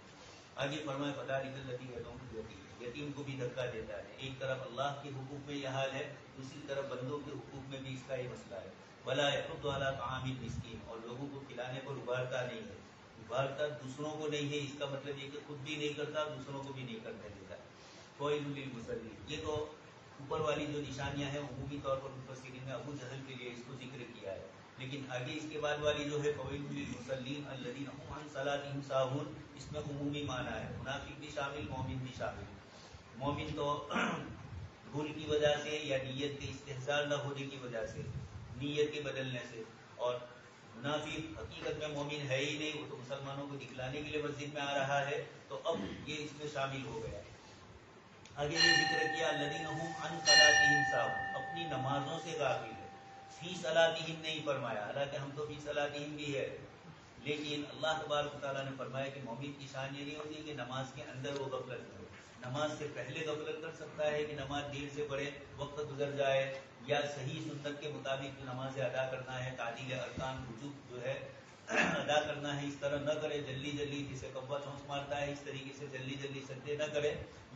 آگے فرمائے فذلک الذی یدعو الیتیم، یتیم کو بھی دھکا دیتا ہے. ایک طرف اللہ کے حقوق میں یہ حال ہے، دوسری طرف بندوں کے حقوق میں بھی اس کا یہ مسئلہ ہے. ولا یحض علی طعام المسکین، اور لوگوں کو کھلانے پر ابھارتا نہیں ہے، ابھارتا دوسروں کو نہیں ہے. اس کا مطلب یہ کہ خود بھی نہیں کرتا، دوسروں کو بھی نہیں کرنے دیتا. فویل للمصلین، یہ تو اوپر والی جو نشانیاں ہیں عمومی طور پر مفسرین نے ابو جہل کے لیے اس کو ذکر کیا ہے، لیکن آگے اس کے بعد والی جو ہے فویل للمصلین الذین هم عن صلاتهم ساہون، اس میں عمومی معنی ہے، منافق بھی شامل، مومن بھی شامل. مومن تو بھول کی وجہ سے یا نیت کے استحضار نہ ہونے کی وجہ سے، نیت کے بدلنے سے، اور منافق حقیقت میں مومن ہے ہی نہیں، وہ تو مسلمانوں کو دکھلانے کے لیے مسجد میں آ رہا ہے، تو اب یہ اس میں شامل ہو گیا. آگے یہ ذکر کیا الذین هم عن صلاتهم ساہون، اپنی نمازوں سے غافل ہے. فی صلاتهم نہیں فرمایا، حالانکہ ہم تو فی صلاتهم بھی ہے، لیکن اللہ تبارک تعالیٰ نے فرمایا کہ مومن کی شان یہ نہیں ہوتی کہ نماز کے اندر وہ غفلت کرے. نماز سے پہلے غفلت کر سکتا ہے کہ نماز دیر سے پڑھے، وقت گزر جائے، یا صحیح سنت کے مطابق جو نماز ادا کرنا ہے، تعدیل ارکان وجوب جو ہے ادا کرنا ہے، اس طرح نہ کرے جلدی جلدی جسے کبا چونچ مارتا ہے اس طریقے سے جلدی جلدی سجدے نہ کرے.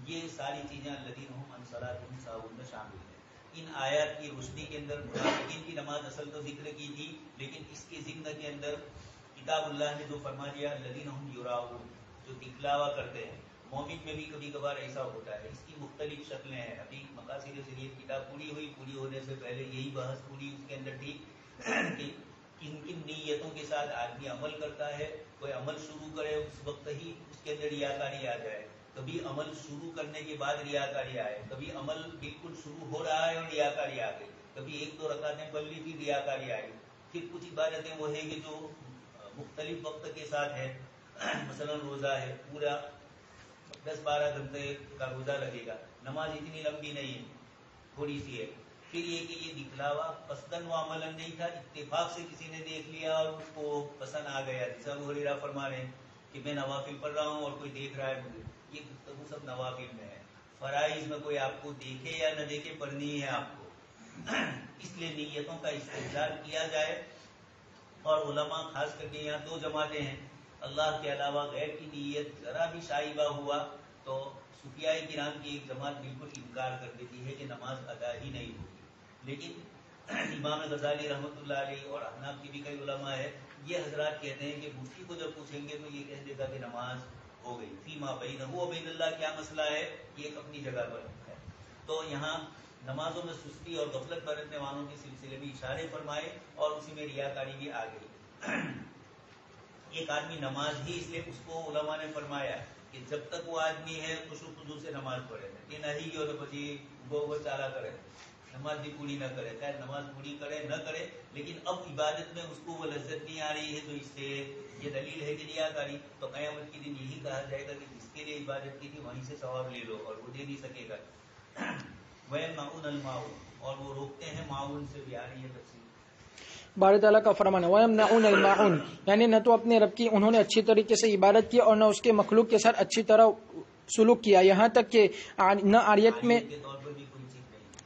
یہ ساری چیزیں الذین هم عن صلاتهم ساہون میں شامل ہیں. ان آیات کی روشنی کے اندر منافقین کی نماز اصل تو ذکر کی تھی، لیکن اس کے ذکر کے اندر کتاب اللہ نے جو فرما دیا الذین هم یراؤون، جو دکھلاوا کرتے ہیں. مومن میں بھی کبھی کبھار ایسا ہوتا ہے. اس کی مختلف شکلیں ہیں. ابھی مقاصد شریعت کتاب پوری ہوئی، پوری ہونے سے پہلے یہی بحث پوری اس کے اندر تھی کہ کن کن نیتوں کے ساتھ آدمی عمل کرتا ہے. کوئی عمل شروع کرے اس وقت ہی اس کے اندر ریاکاری آ جائے، کبھی عمل شروع کرنے کے بعد ریاکاری آئے، کبھی عمل بالکل شروع ہو رہا ہے اور ریاکاری آ گئی، کبھی 1-2 رکعتیں پڑھ لی پھر ریاکاری آئی. پھر کچھ عبادتیں وہ ہیں کہ جو مختلف وقت کے ساتھ ہے. مثلا روزہ ہے، پورا 10-12 گھنٹے کا روزہ لگے گا. نماز اتنی لمبی نہیں ہے، تھوڑی سی ہے. پھر یہ کہ یہ دکھلاوا قصداً و عملاً نہیں تھا، اتفاق سے کسی نے دیکھ لیا اور اس کو پسند آ گیا. جیسا ابو ہریرہ فرما رہے ہیں کہ میں نوافل پڑھ رہا ہوں اور کوئی دیکھ رہا ہے مجھے. یہ گفتگو سب نوافل میں ہے. فرائض میں کوئی آپ کو دیکھے یا نہ دیکھے پڑھنی ہے آپ کو. اس لیے نیتوں کا استحضار کیا جائے. اور علماء خاص کر کے یہاں 2 جماعتیں ہیں، اللہ کے علاوہ غیر کی نیت ذرا بھی شائبہ ہوا تو صوفیاء کرام کی ایک جماعت بالکل انکار کر دیتی ہے کہ نماز ادا ہی نہیں ہوگی. لیکن امام غزالی رحمۃ اللہ علیہ اور احناف کی بھی کئی علماء ہے، یہ حضرات کہتے ہیں کہ مفتی کو جب پوچھیں گے تو یہ کہہ دے گا کہ نماز ہو گئی. فیما بینہ و بین اللہ کیا مسئلہ ہے، یہ ایک اپنی جگہ پر ہے. تو یہاں نمازوں میں سستی اور غفلت برتنے والوں کے سلسلے میں اشارے فرمائے اور اسی میں ریاکاری بھی آ گئی. ایک آدمی نماز ہی، اس لیے اس کو علماء نے فرمایا کہ جب تک وہ آدمی ہے خشوع خضوع سے نماز پڑھے، یہ نہیں کہ پچی وہ چالا کرے، نماز بھی پوری نہ کرے. خیر نماز پوری کرے نہ کرے، لیکن اب عبادت میں اس کو وہ لذت نہیں آ رہی ہے، تو اس سے یہ دلیل ہے کہ ریاکاری. تو قیامت کے دن یہی کہا جائے گا کہ جس کے لیے عبادت کی تھی وہیں سے ثواب لے لو، اور وہ دے نہیں سکے گا. والماعون، اور وہ روکتے ہیں معاون سے بھی. آ رہی ہے تفسیر. باری تعالیٰ کا فرمان ہے وَيَمْنَعُونَ الْمَاعُونَ، یعنی نہ تو اپنے رب کی انہوں نے اچھی طریقے سے عبادت کی اور نہ اس کے مخلوق کے ساتھ اچھی طرح سلوک کیا، یہاں تک کہ نہ عاریت میں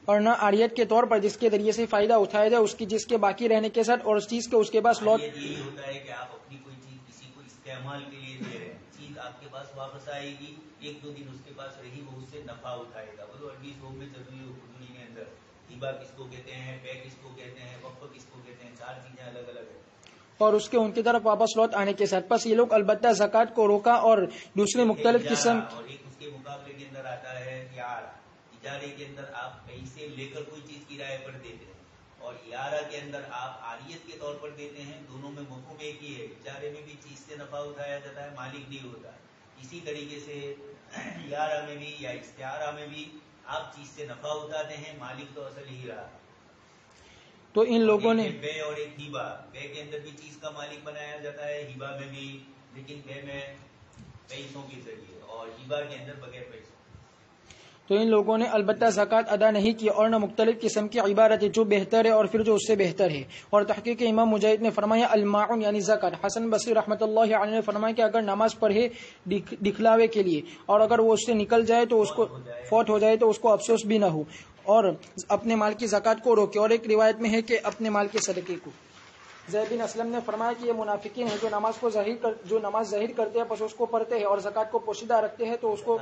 اور نہ عاریت کے طور پر جس کے ذریعے سے فائدہ اٹھایا جائے اس کی، جس کے باقی رہنے کے ساتھ، اور اس چیز کے اس کے پاس لوٹ. یہی ہوتا ہے کہ آپ اپنی کوئی چیز کسی کو استعمال کے لیے دے رہے ہیں، چیز آپ کے پاس واپس آئے گی، 1-2 دن اس کے پاس رہی، وہ اس سے نفع اٹھائے گا. وہ عربی شعبے میں ضروری حضوری کے اندر ہبا کس کو کہتے ہیں، بے کس کو کہتے ہیں، وقف کس کو کہتے ہیں، 4 چیزیں الگ الگ ہیں. اور اس کے ان کی طرف واپس لوٹ آنے کے ساتھ. پس یہ لوگ البتہ زکوٰۃ کو روکا اور دوسرے مختلف قسم، اور ایک اس کے مقابلے کے اندر آتا ہے اجارے کے اندر آپ کہیں سے لے کر کوئی چیز کرائے پر دیتے ہیں، اور اعارہ کے اندر آپ عاریت کے طور پر دیتے ہیں، دونوں میں مفہوم ایک ہی ہے، اجارے میں بھی چیز سے نفع اٹھایا جاتا ہے، مالک نہیں ہوتا. اسی طریقے سے اعارہ میں بھی یا استعارہ میں بھی آپ چیز سے نفع اٹھاتے ہیں، مالک تو اصل ہی رہا. تو ان لوگوں نے بے اور ایک ہیبا، بے کے اندر بھی چیز کا مالک بنایا جاتا ہے، ہیبا میں بھی، لیکن بے میں پیسوں کے ذریعے اور ہیبا کے اندر بغیر پیسوں. تو ان لوگوں نے البتہ زکوٰۃ ادا نہیں کی اور نہ مختلف قسم کی عبادت جو بہتر ہے اور پھر جو اس سے بہتر ہے. اور تحقیق امام مجاہد نے فرمایا الماعون یعنی زکوٰۃ. حسن بصری رحمۃ اللہ علیہ نے فرمایا کہ اگر نماز پڑھے دکھلاوے کے لیے اور اگر وہ اس سے نکل جائے تو اس کو فوت ہو جائے تو اس کو افسوس بھی نہ ہو اور اپنے مال کی زکوٰۃ کو روکے. اور ایک روایت میں ہے کہ اپنے مال کے صدقے کو. زید بن اسلم نے فرمایا کہ یہ منافقین ہیں جو نماز ظاہر کرتے ہیں پس اس کو پڑھتے ہیں اور زکوٰۃ کو پوشیدہ رکھتے ہیں تو اس کو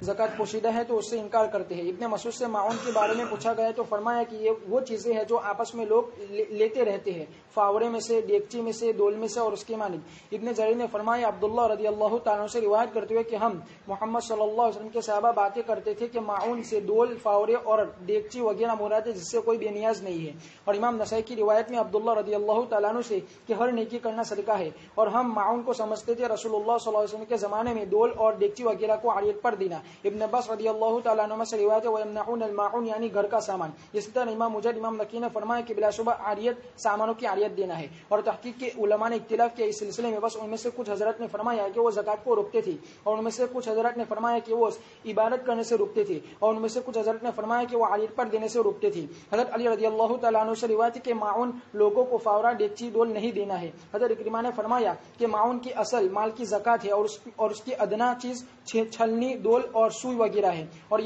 زکوٰۃ پوشیدہ ہے تو اس سے انکار کرتے ہیں. ابن مسعود سے معاون کے بارے میں پوچھا گیا تو فرمایا کہ یہ وہ چیزیں ہیں جو آپس میں لوگ لیتے رہتے ہیں، فاورے میں سے، ڈیگچی میں سے، ڈول میں سے اور اس کے مانند. ابن جریر نے فرمایا عبداللہ رضی اللہ تعالیٰ سے روایت کرتے ہوئے کہ ہم محمد صلی اللہ علیہ وسلم کے صحابہ باتیں کرتے تھے کہ معاون سے ڈول، فاورے اور ڈیگچی وغیرہ مراد ہے جس سے کوئی بے نیاز نہیں ہے. اور امام نسائی کی روایت میں عبداللہ رضی اللہ تعالیٰ سے کہ ہر نیکی کرنا صدقہ ہے اور ہم معاون کو سمجھتے تھے رسول اللہ صلی اللہ علیہ وسلم کے زمانے میں ڈول اور ڈیگچی وغیرہ کو عاریت پر دینا. ابن عباس رضی اللہ تعالیٰ عنہ سے روایت ہے وَيَمْنَعُونَ الْمَاعُونَ یعنی گھر کا سامان. اسی طرح امام مجاہد امام نقی نے فرمایا کہ بلا شبہ عاریت سامانوں کی عاریت دینا ہے. اور تحقیق کے علماء نے اختلاف کیا اس سلسلے میں. بس ان میں سے کچھ حضرت نے فرمایا کہ وہ زکوٰۃ کو روکتے تھے اور ان میں سے کچھ حضرت نے فرمایا کہ وہ عبادت کرنے سے روکتے تھے اور ان میں سے کچھ حضرت نے فرمایا کہ وہ عاریت پر دینے سے روکتے تھے. حضرت علی رضی اللہ تعالیٰ عنہ سے روایت ہے کہ معاون لوگوں کو فاورہ، ڈیگچی، ڈول نہیں دینا ہے. حضرت اکرمہ نے فرمایا کہ معاون کی اصل مال کی زکوٰۃ ہے اور اس کی ادنا چیز چھلنی، ڈول اور سوئی وغیرہ ہے. اور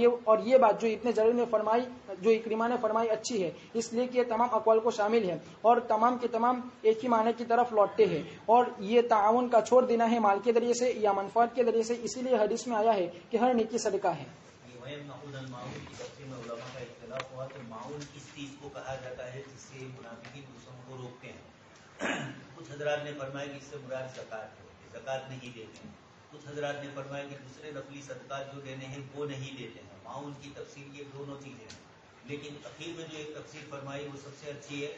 یہ بات جو ابن جریر نے فرمائی، جو اکرمہ نے فرمائی اچھی ہے اس لیے کہ یہ تمام اقوال کو شامل ہے اور تمام کے تمام ایک ہی معنی کی طرف لوٹتے ہیں. اور یہ تعاون کا چھوڑ دینا ہے مال کے ذریعے سے یا منفعت کے ذریعے سے، اسی لیے حدیث میں آیا ہے کہ ہر نیکی صدقہ ہے. الماعون کی تفسیر میں علماء کا اختلاف ہوا کہ معاون کس چیز کو کہا جاتا ہے جس سے منافقین دوسروں کو روکتے ہیں. کچھ حضرات نے فرمایا کہ اس سے مراد زکوٰۃ ہے، زکوٰۃ نہیں دیتے ہیں. کچھ حضرات نے فرمایا کہ دوسرے نفلی صدقات جو دینے ہیں وہ نہیں دیتے ہیں. معاون کی تفسیر یہ دونوں چیزیں ہیں، لیکن اخیر میں جو ایک تفسیر فرمائی وہ سب سے اچھی ہے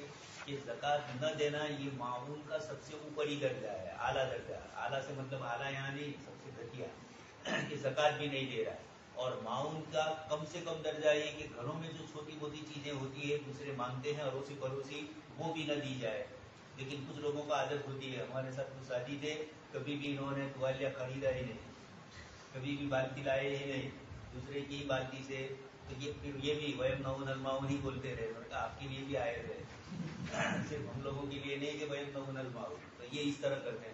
کہ زکوٰۃ نہ دینا یہ معاون کا سب سے اوپری درجہ ہے، اعلیٰ درجہ. اعلیٰ سے مطلب اعلیٰ یہاں نہیں، سب سے گھٹیا کہ زکوٰۃ بھی نہیں دے رہا ہے. اور معاون کا کم سے کم درجہ یہ کہ گھروں میں جو چھوٹی موٹی چیزیں ہوتی ہے دوسرے مانگتے ہیں اڑوسی پڑوسی، وہ بھی نہ دی جائے. لیکن کچھ لوگوں کا عادت ہوتی ہے، ہمارے ساتھ کچھ ساتھی تھے، کبھی بھی انہوں نے توالیا خریدا ہی نہیں، کبھی بھی بالٹی لائے ہی نہیں دوسرے کی بالٹی سے. تو یہ بھی وَيَمْنَعُونَ الْمَاعُونَ ہی بولتے رہے. انہوں نے کہا آپ کے لیے بھی آئے تھے، صرف ہم لوگوں کے لیے نہیں کہ وَيَمْنَعُونَ الْمَاعُونَ. تو یہ اس طرح کرتے ہیں.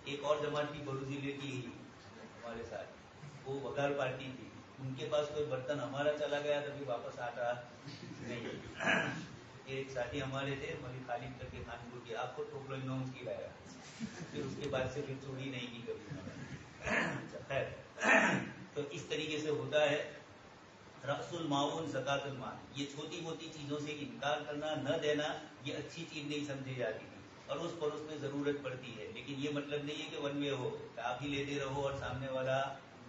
ایک اور جماعت کی بروزی لے کی ہمارے ساتھ، وہ وکال پارٹی تھی، ان کے پاس کوئی برتن ہمارا چلا گیا تبھی واپس آتا نہیں. ایک ساتھی ہمارے تھے مولوی خالد کر کے خانپور کے، آپ کو ٹوکرو اناؤنس کی لایا، پھر اس کے بعد سے پھر چوری نہیں کی کبھی. خیر، تو اس طریقے سے ہوتا ہے. رأس الماعون زکوٰۃ المال، یہ چھوٹی موٹی چیزوں سے انکار کرنا، نہ دینا، یہ اچھی چیز نہیں سمجھی جاتی تھی اور اس پڑوس میں ضرورت پڑتی ہے. لیکن یہ مطلب نہیں ہے کہ ون وے ہو، آپ ہی لیتے رہو اور سامنے والا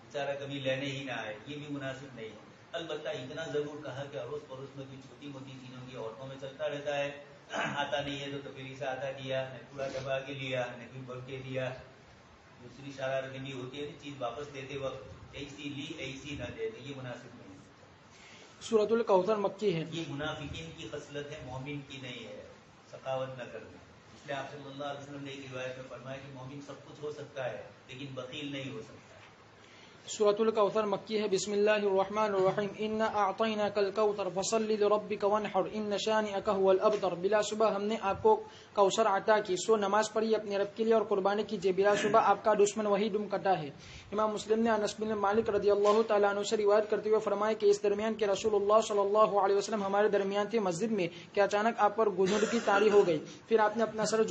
بیچارہ کبھی لینے ہی نہ آئے، یہ بھی مناسب نہیں ہے. البتہ اتنا ضرور کہا کہ اڑوس پڑوس میں کوئی چھوٹی موٹی چیزوں کی عورتوں میں چلتا رہتا ہے، آتا نہیں ہے تو تبیری سے آتا دیا، نہ پورا دبا کے لیا، نہ کوئی بھر کے دیا. دوسری شرارت بھی ہوتی ہے چیز واپس دیتے وقت ایسی لی ایسی نہ دیتے، یہ مناسب نہیں. سورۃ الکوثر مکی ہے. یہ منافقین کی خصلت ہے، مومن کی نہیں ہے، سخاوت نہ کرنا. اس لیے آپ صلی اللہ علیہ وسلم نے ایک روایت میں فرمایا کہ مومن سب کچھ ہو سکتا ہے لیکن بخیل نہیں ہو سکتا. سورۃ الکوثر مکی ہے. بسم اللہ الرحمن الرحیم. انا اعطیناک الکوثر فصل لربک وانحر ان شانئک هو الابتر. بلا شبہ ہم نے آپ کو کوثر عطا کی، سو نماز پڑھی اپنے رب کے لیے اور قربانی کیجیے، بلا شبہ آپ کا دشمن وہی دم کٹا ہے. امام مسلم نے انس بن مالک رضی اللہ تعالیٰ عنہ سے روایت کرتے ہوئے فرمایا کہ اس درمیان کے رسول اللہ صلی اللہ علیہ وسلم ہمارے درمیان تھے مسجد میں کہ اچانک آپ پر غنودگی طاری ہو گئی. پھر آپ نے اپنا سر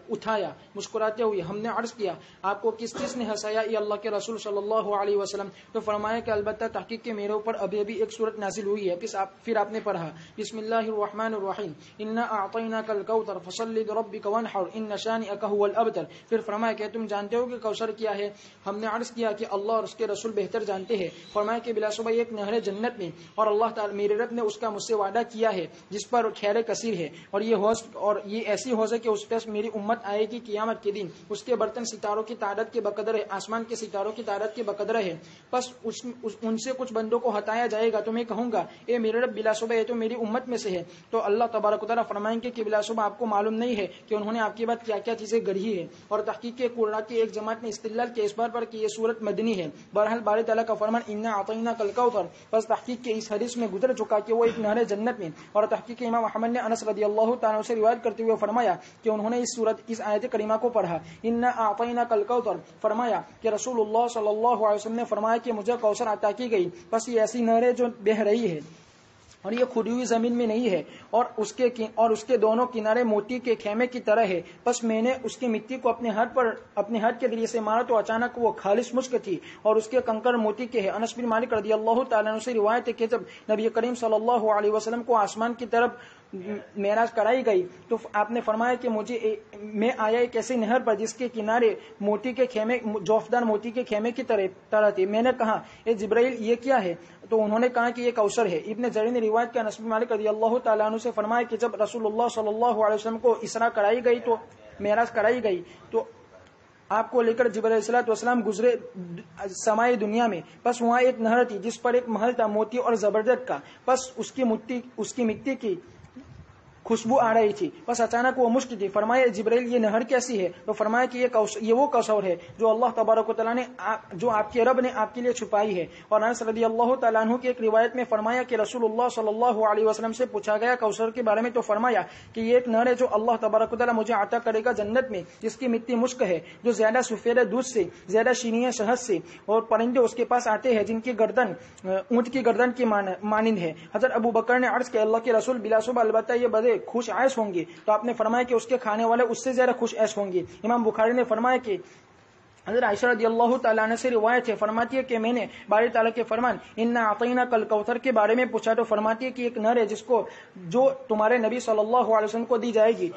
اٹھایا مسکراتے ہوئے. ہم نے عرض کیا آپ کو کس چیز نے ہنسایا؟ یہ اللہ کے رسول صلی اللہ علیہ علیہ وسلم، تو فرمایا کہ البتہ تحقیق کے میرے اوپر ابھی ایک سورت نازل ہوئی ہے. پھر آپ نے پڑھا بسم اللہ الرحمن الرحیم انا اعطیناک الکوثر فصل لربک وانحر ان شانئک هو الابتر. پھر فرمایا کہ تم جانتے ہو کہ کوثر کیا ہے؟ ہم نے عرض کیا کہ اللہ اور اس کے رسول بہتر جانتے ہیں. فرمایا کہ بلا شبہ ایک نہر جنت میں، اور اللہ تعالی میرے رب نے اس کا مجھ سے وعدہ کیا ہے جس پر خیر کثیر ہے، اور یہ ایسی حوض ہے کہ اس پر میری امت آئے گی قیامت کے دن. اس کے برتن ستاروں کی تعداد کے بقدر ہے، آسمان کے ستاروں کی تعداد کے بقدر ہے. بس ان سے کچھ بندوں کو ہٹایا جائے گا تو میں کہوں گا اے میرے رب بلا شبہ یہ تو میری امت میں سے ہے. تو اللہ تبارک و تعالیٰ فرمائیں گے کہ بلا شبہ آپ کو معلوم نہیں ہے کہ انہوں نے آپ کے بعد کیا کیا چیزیں گڑھی ہے. اور تحقیق کے قرآن کی ایک جماعت نے استدلال کے اس بات پر کہ یہ سورت مدنی ہے. بہرحال باری تعالیٰ کا فرمان انا اعطیناک الکوثر، بس تحقیق کے اس حدیث میں گزر چکا کہ وہ ایک نہر جنت میں. اور تحقیق امام احمد نے انس رضی اللہ تعالیٰ سے روایت کرتے ہوئے فرمایا کہ انہوں نے اس آیت کریمہ کو پڑھا انا اعطیناک الکوثر. فرمایا کہ رسول اللہ صلی اللہ علیہ وسلم نے فرمایا کہ مجھے کوثر عطا کی گئی. بس یہ ایسی نہر ہے جو بہہ رہی ہے اور یہ کھدی ہوئی زمین میں نہیں ہے، اور اس کے دونوں کنارے موتی کے خیمے کی طرح ہے. بس میں نے اس کی مٹی کو اپنے ہاتھ کے ذریعے سے مارا تو اچانک وہ خالص مشک تھی اور اس کے کنکر موتی کے ہے. انس بن مالک رضی اللہ تعالیٰ عنہ سے روایت ہے کہ جب نبی کریم صلی اللہ علیہ وسلم کو آسمان کی طرف معراج کرائی گئی تو آپ نے فرمایا کہ میں آیا ایک ایسی نہر پر جس کے کنارے موتی کے خیمے، جوفدار موتی کے خیمے کی طرح تھے. میں نے کہا اے جبرائیل یہ کیا ہے؟ تو انہوں نے کہا کہ یہ کوثر ہے. ابن جریر نے روایت کیا انس بن مالک رضی اللہ تعالیٰ عنہ سے فرمایا کہ جب رسول اللہ صلی اللہ علیہ وسلم کو اسراء کرائی گئی تو معراج کرائی گئی تو آپ کو لے کر جبرائیل علیہ السلام گزرے سمائی دنیا میں. بس وہاں ایک نہر تھی جس پر ایک محل تھا موتی اور زبرجد کا. بس اس کی مٹی کی خوشبو آ رہی تھی. بس اچانک وہ مشک تھی. فرمایا جبرائیل یہ نہر کیسی ہے؟ تو فرمایا کہ یہ وہ کوثر ہے جو اللہ تبارک و تعالیٰ نے جو آپ کے رب نے آپ کے لیے چھپائی ہے. اور انس رضی اللہ تعالیٰ عنہ کی ایک روایت میں فرمایا کہ رسول اللہ صلی اللہ علیہ وسلم سے پوچھا گیا کوثر کے بارے میں تو فرمایا کہ یہ ایک نہر ہے جو اللہ تبارک و تعالیٰ مجھے عطا کرے گا جنت میں، جس کی مٹی مشک ہے، جو زیادہ سفید ہے دودھ سے، زیادہ شیریں ہے شہد سے، اور پرندے اس کے پاس آتے ہیں جن کی گردن اونٹ کی گردن کی مانند ہے. حضرت ابو بکر نے عرض کیا اللہ کے رسول بلا شبہ البتہ یہ بدے خوش عیش ہوں گے. تو آپ نے فرمایا کہ اس کے کھانے والے اس سے زیادہ خوش عیش ہوں گے. امام بخاری نے فرمایا کہ حضرت عائشہ رضی اللہ تعالیٰ عنہ سے روایت ہے، فرماتی ہے کہ میں نے باری تعالیٰ کے فرمان انا اعطیناک الکوثر کے بارے میں پوچھا تو فرماتی ہے کہ ایک نہر ہے جو تمہارے نبی صلی اللہ علیہ وسلم کو دی جائے گی.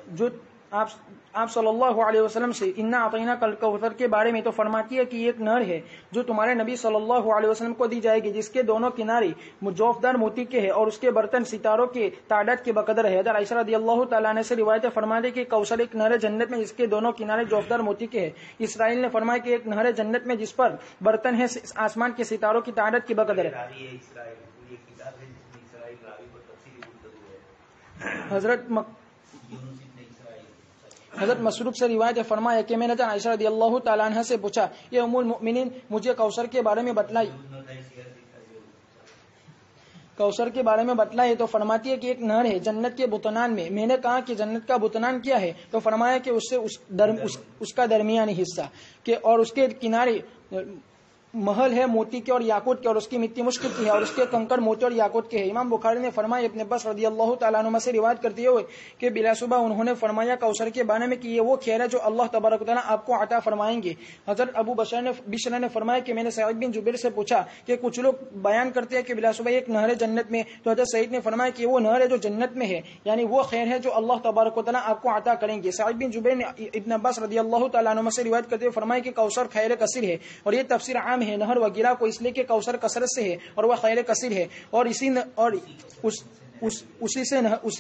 جو آپ صلی اللہ علیہ وسلم سے انا اعطیناک الکوثر کے بارے میں تو فرماتی ہے کہ یہ ایک نہر ہے جو تمہارے نبی صلی اللہ علیہ وسلم کو دی جائے گی، جس کے دونوں کنارے جوفدار موتی کے ہے اور اس کے برتن ستاروں کے تعداد کے بقدر ہے. حضرت عائشہ رضی اللہ تعالیٰ عنہ سے روایت فرماتے کہ کوثر ایک نہر جنت میں جس کے دونوں کنارے جوفدار موتی کے ہے. اسرائیل نے فرمایا کہ ایک نہر جنت میں جس پر برتن ہے آسمان کے ستاروں کی تعداد کے بقدر ہے. حضرت مسروق سے روایت ہے فرمایا کہ میں نے عائشہ رضی اللہ تعالیٰ عنہ سے پوچھا یہ ام المؤمنین مجھے کوثر کے بارے میں بتلائی تو فرماتی ہے کہ ایک نہر ہے جنت کے بطنان میں. میں نے کہا کہ جنت کا بطنان کیا ہے؟ تو فرمایا کہ اس کا درمیانی حصہ کہ اور اس کے کنارے محل ہے موتی کے اور یاقوت کے اور اس کی مٹی مشک کی ہے اور اس کے کنکر موتی اور یاقوت کے ہے. امام بخاری نے فرمایا ابن عباس رضی اللہ تعالیٰ عنہ سے روایت کرتے ہوئے کہ بلا صبح انہوں نے فرمایا کوثر کے بارے میں کہ یہ وہ خیر ہے جو اللہ تبارک و تعالیٰ آپ کو عطا فرمائیں گے. حضرت ابو بشر نے فرمایا کہ میں نے سعید بن جبیر سے پوچھا کہ کچھ لوگ بیان کرتے ہیں کہ بلا صبح ایک نہر ہے جنت میں، تو حضرت سعید نے فرمایا کہ وہ نہر ہے جو جنت میں ہے، یعنی وہ خیر ہے جو اللہ تبارک و تعالیٰ آپ کو عطا کریں گے. سعید بن جبیر نے ابن عباس رضی اللہ تعالیٰ عنہ سے روایت کرتے ہوئے فرمایا کہ کوثر خیر کثیر ہے، اور یہ تفسیر عام ہے نہر وغیرہ اس لیے کہ کوثر کثرت سے ہے اور وہ خیر کثیر ہے اور اسی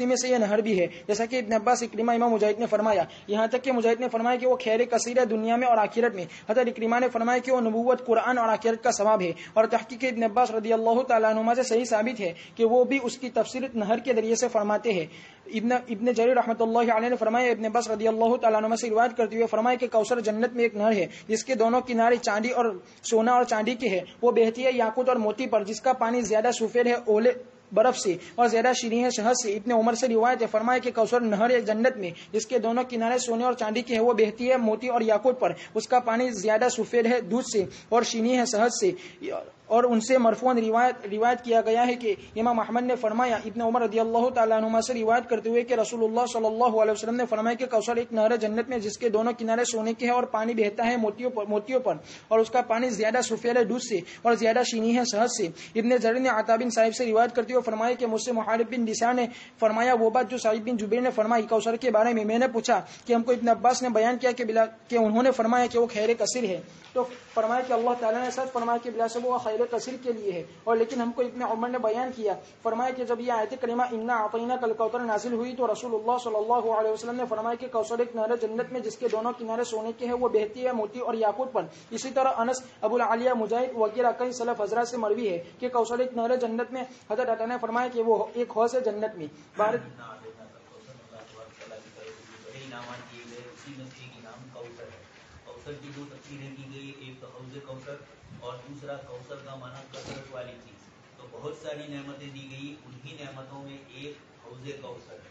میں سے یہ نہر بھی ہے، جیسا کہ ابن عباس اکرمہ امام مجاہد نے فرمایا. یہاں تک کہ مجاہد نے فرمایا کہ وہ خیر کثیر ہے دنیا میں اور آخرت میں. حضرت اکرمہ نے فرمایا کہ وہ نبوت، قرآن اور آخرت کا ثواب ہے. اور تحقیق ابن عباس رضی اللہ تعالیٰ عنہ سے صحیح ثابت ہے کہ وہ بھی اس کی تفسیر نہر کے ذریعے سے فرماتے ہیں. ابن جریر رحمۃ اللہ علیہ نے فرمایا ابن عباس رضی اللہ تعالیٰ عنہ سے روایت کرتے ہوئے فرمایا کہ کوثر جنت میں ایک نہر ہے جس کے دونوں کنارے چاندی اور سونا اور چاندی کے ہے، وہ بہتی ہے یاقوت اور موتی پر، جس کا پانی زیادہ سفید ہے اولے برف سے اور زیادہ شیریں ہے شہد سے. ابن عمر سے روایت ہے فرمایا کہ کوثر نہر ہے جنت میں جس کے دونوں کنارے سونے اور چاندی کے ہے، وہ بہتی ہے موتی اور یاقوت پر، اس کا پانی زیادہ سفید ہے دودھ سے اور شیریں ہے شہد سے، اور ان سے مرفوعاً روایت کیا گیا ہے کہ امام احمد نے فرمایا، ابن عمر رضی اللہ تعالیٰ عنہما سے روایت کرتے ہوئے کہ رسول اللہ صلی اللہ علیہ وسلم نے فرمایا کہ کوثر ایک نہر جنت میں جس کے دونوں کنارے سونے کے ہیں اور پانی بہتا ہے موتیوں پر، اور اس کا پانی زیادہ سفید ہے دودھ سے اور زیادہ شینی ہے شہد سے۔ ابن جریر نے عطا بن صاحب سے روایت کرتے ہوئے فرمایا کہ مجھ سے محارب بن دثار نے فرمایا وہ بات جو صاحب بن جبیر نے فرمائی کوثر کے بارے میں نے پوچھا کہ ہم کو ابن عباس نے بیان کیا کہ انہوں نے فرمایا کہ وہ خیر کثیر ہے، تو فرمایا کہ اللہ تعالیٰ نے سچ فرمایا کہ بلا شبہ وہ خیر کثیر کے لیے ہے، اور لیکن ہم کو ابن عمر نے بیان کیا، فرمایا کہ جب یہ آیت کریمہ انا اعطیناک الکوثر نازل ہوئی تو رسول اللہ صلی اللہ علیہ وسلم نے فرمایا کہ کوثر ایک نہر جنت میں جس کے دونوں کنارے سونے کے ہیں، وہ بہتی ہے موتی اور یاقوت پر۔ اسی طرح انس، ابو العالیہ، مجاہد وغیرہ کئی سلف حضرات سے مروی ہے کہ کوثر ایک نہر جنت میں، حضرت عطا نے فرمایا کہ وہ ایک حوض ہے جنت میں۔ کوثر کی دو تفسیریں کی گئی، ایک تو حوض کوثر اور دوسرا کوثر کا معنی کثرت والی چیز، تو بہت ساری نعمتیں دی گئی، انہی نعمتوں میں ایک حوض کوثر ہے۔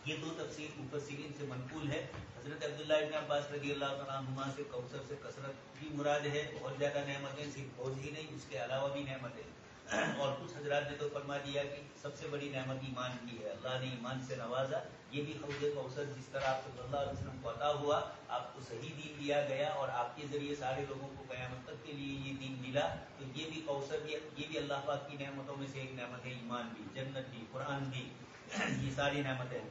یہ دو تفسیر مفسرین سے منقول ہے۔ حضرت عبداللہ ابن عباس رضی اللہ تعالیٰ عنہما سے کوثر سے کثرت بھی مراد ہے، بہت زیادہ نعمتیں، صرف حوض ہی نہیں اس کے علاوہ بھی نعمتیں، اور کچھ حضرات نے تو فرما دیا کہ سب سے بڑی نعمت ایمان کی ہے، اللہ نے ایمان سے نوازا۔ یہ بھی حوض کوثر جس طرح آپ صلی اللہ علیہ وسلم کو عطا ہوا، آپ کو صحیح دین دیا گیا اور آپ کے ذریعے سارے لوگوں کو قیامت تک کے لیے یہ دین ملا، تو یہ بھی کوثر، یہ بھی اللہ پاک کی نعمتوں میں سے ایک نعمت ہے، ایمان بھی، جنت بھی، قرآن بھی، یہ ساری نعمتیں ہیں۔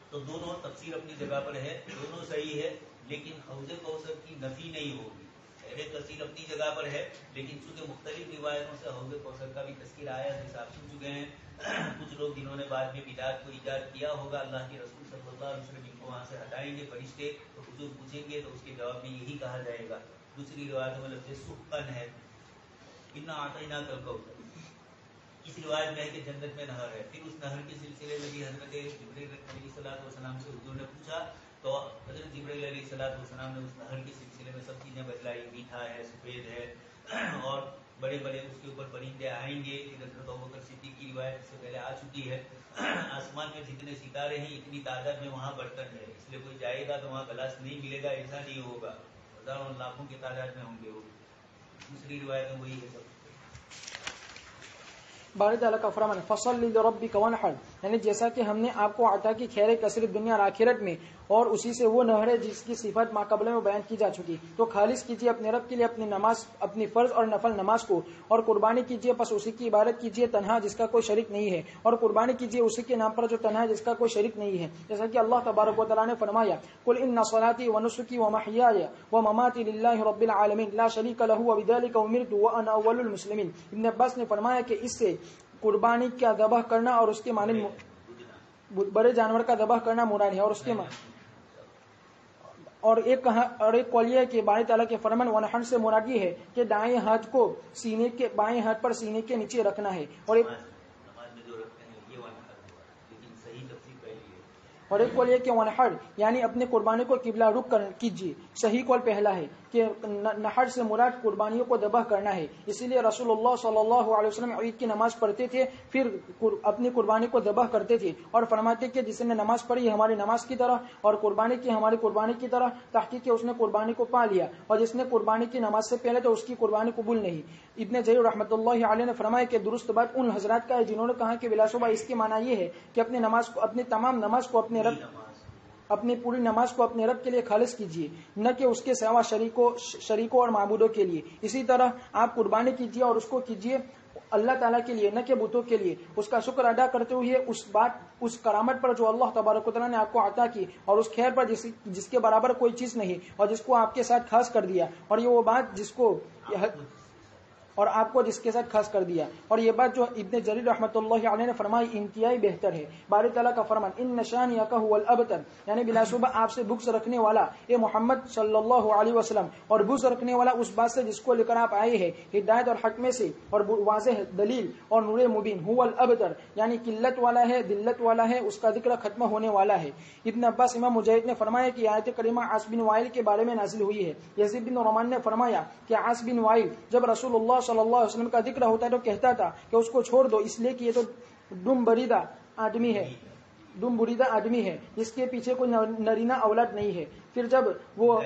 تو دونوں تفسیر اپنی جگہ پر ہے، دونوں صحیح ہے، لیکن حوض کوثر کی نفی نہیں ہوگی۔ خیر کثیر اپنی جگہ پر ہے، لیکن چونکہ مختلف روایتوں سے حوض کوثر کا بھی تذکر آیا، جیسا آپ سن چکے ہیں۔ کچھ لوگ جنہوں نے بعد میں بدعت کو ایجاد کیا ہوگا، اللہ کے رسول صلی اللہ علیہ وسلم ان کو وہاں سے ہٹائیں گے فرشتے، تو حضور پوچھیں گے تو اس کے جواب میں یہی کہا جائے گا۔ دوسری روایتوں میں لفظ سحقاً ہے، انا اعطیناک الکوثر۔ اس روایت میں ہے کہ جنت میں نہر ہے۔ پھر اس نہر کے سلسلے میں بھی حضرت جبرائیل علیہ السلام سے حضور نے پوچھا، تو حضرت جبرائیل علیہ السلام نے اس نہر کے سلسلے میں سب چیزیں بتلائی، میٹھا ہے، سفید ہے، اور بڑے بڑے اس کے اوپر پرندے آئیں گے۔ حضرت ابوبکر صدیق کی روایت اس سے پہلے آ چکی ہے، آسمان میں جتنے ستارے ہیں اتنی تعداد میں وہاں برتن ہے، اس لیے کوئی جائے گا تو وہاں گلاس نہیں ملے گا، ایسا نہیں ہوگا، ہزاروں لاکھوں کی تعداد میں ہوں گے وہ۔ دوسری روایت میں وہی ہے سب۔ بارد تعالیٰ کا فرمان فصل لربک وانحر، یعنی جیسا کہ ہم نے آپ کو عطا کی خیر کثرت دنیا اور آخرت میں، اور اسی سے وہ نہر ہے جس کی صفت ماقبل میں بیان کی جا چکی، تو خالص کیجیے اپنے رب کے لیے اپنی نماز، اپنی فرض اور نفل نماز کو، اور قربانی کیجیے پس اسی کی عبادت کیجیے تنہا جس کا کوئی شریک نہیں ہے، اور قربانی کیجیے اسی کے نام پر جو تنہا جس کا کوئی شریک نہیں ہے، جیسا کہ اللہ تبارک و تعالیٰ نے فرمایا قل ان صلاتی ونسکی ومحیای ومماتی للہ رب العالمین لا شریک لہ وبذلک امرت وانا اول المسلمین۔ ابن عباس نے فرمایا کہ اس سے قربانی کا ذبح کرنا اور اس کے معنی بڑے جانور کا ذبح کرنا مراد ہے، اور اس کے اور ایک قول یہ ہے کہ باری تعالیٰ کے فرمان ونحر سے مراد یہ ہے کہ دائیں ہاتھ کو سینے کے، بائیں ہاتھ پر سینے کے نیچے رکھنا ہے، اور ایک قول یہ کہ ونحر یعنی اپنے قربانی کو قبلہ رخ کیجیے۔ صحیح قول پہلا ہے کہ نحر سے مراد قربانیوں کو ذبح کرنا ہے، اسی لیے رسول اللہ صلی اللہ علیہ وسلم عید کی نماز پڑھتے تھے، پھر اپنی قربانی کو ذبح کرتے تھے اور فرماتے کہ جس نے نماز پڑھی ہماری نماز کی طرح اور قربانی کی ہماری قربانی کی طرح، تحقیق کہ اس نے قربانی کو پا لیا، اور جس نے قربانی کی نماز سے پہلے تو اس کی قربانی قبول نہیں۔ ابن جریر رحمۃ اللہ علیہ نے فرمایا کہ درست بات ان حضرات کا ہے جنہوں نے کہا کہ بلا شبہ اس کے معنی یہ ہے کہ اپنی نماز کو، اپنی تمام نماز کو اپنی پوری نماز کو اپنے رب کے لیے خالص کیجیے، نہ کہ اس کے سوا شریکوں اور معبودوں کے لیے۔ اسی طرح آپ قربانی کیجیے اور اس کو کیجیے اللہ تعالیٰ کے لیے، نہ کہ بتوں کے لیے، اس کا شکر ادا کرتے ہوئے اس کرامت پر جو اللہ تبارک و تعالیٰ نے آپ کو عطا کی، اور اس خیر پر جس کے برابر کوئی چیز نہیں، اور جس کو آپ کے ساتھ خاص کر دیا، اور یہ وہ بات جس کو اور آپ کو جس کے ساتھ خاص کر دیا، اور یہ بات جو ابن جریر رحمۃ اللہ علیہ نے فرمائی انتہائی بہتر ہے۔ باری تعالیٰ کا فرمان ان شانئک ھو الابتر، یعنی بلا شبہ آپ سے بغض رکھنے والا اے محمد صلی اللہ علیہ وسلم، اور بغض رکھنے والا اس بات سے جس کو لے کر آپ آئے ہیں ہدایت اور حق میں سے اور واضح دلیل اور نور مبین، ھو الابتر یعنی قلت والا ہے، ذلت والا ہے، اس کا ذکر ختم ہونے والا ہے۔ ابن عباس امام مجاہد نے فرمایا کہ آیت کریمہ عاص بن وائل کے بارے میں نازل ہوئی ہے۔ یزید بن رومان نے فرمایا کہ عاص بن وائل جب رسول اللہ صلی اللہ علیہ وسلم کا ذکر ہوتا ہے تو کہتا تھا کہ اس کو چھوڑ دو، اس لیے کہ یہ تو دم بریدہ آدمی ہے جس کے پیچھے کوئی نرینہ اولاد نہیں ہے۔ پھر جب وہ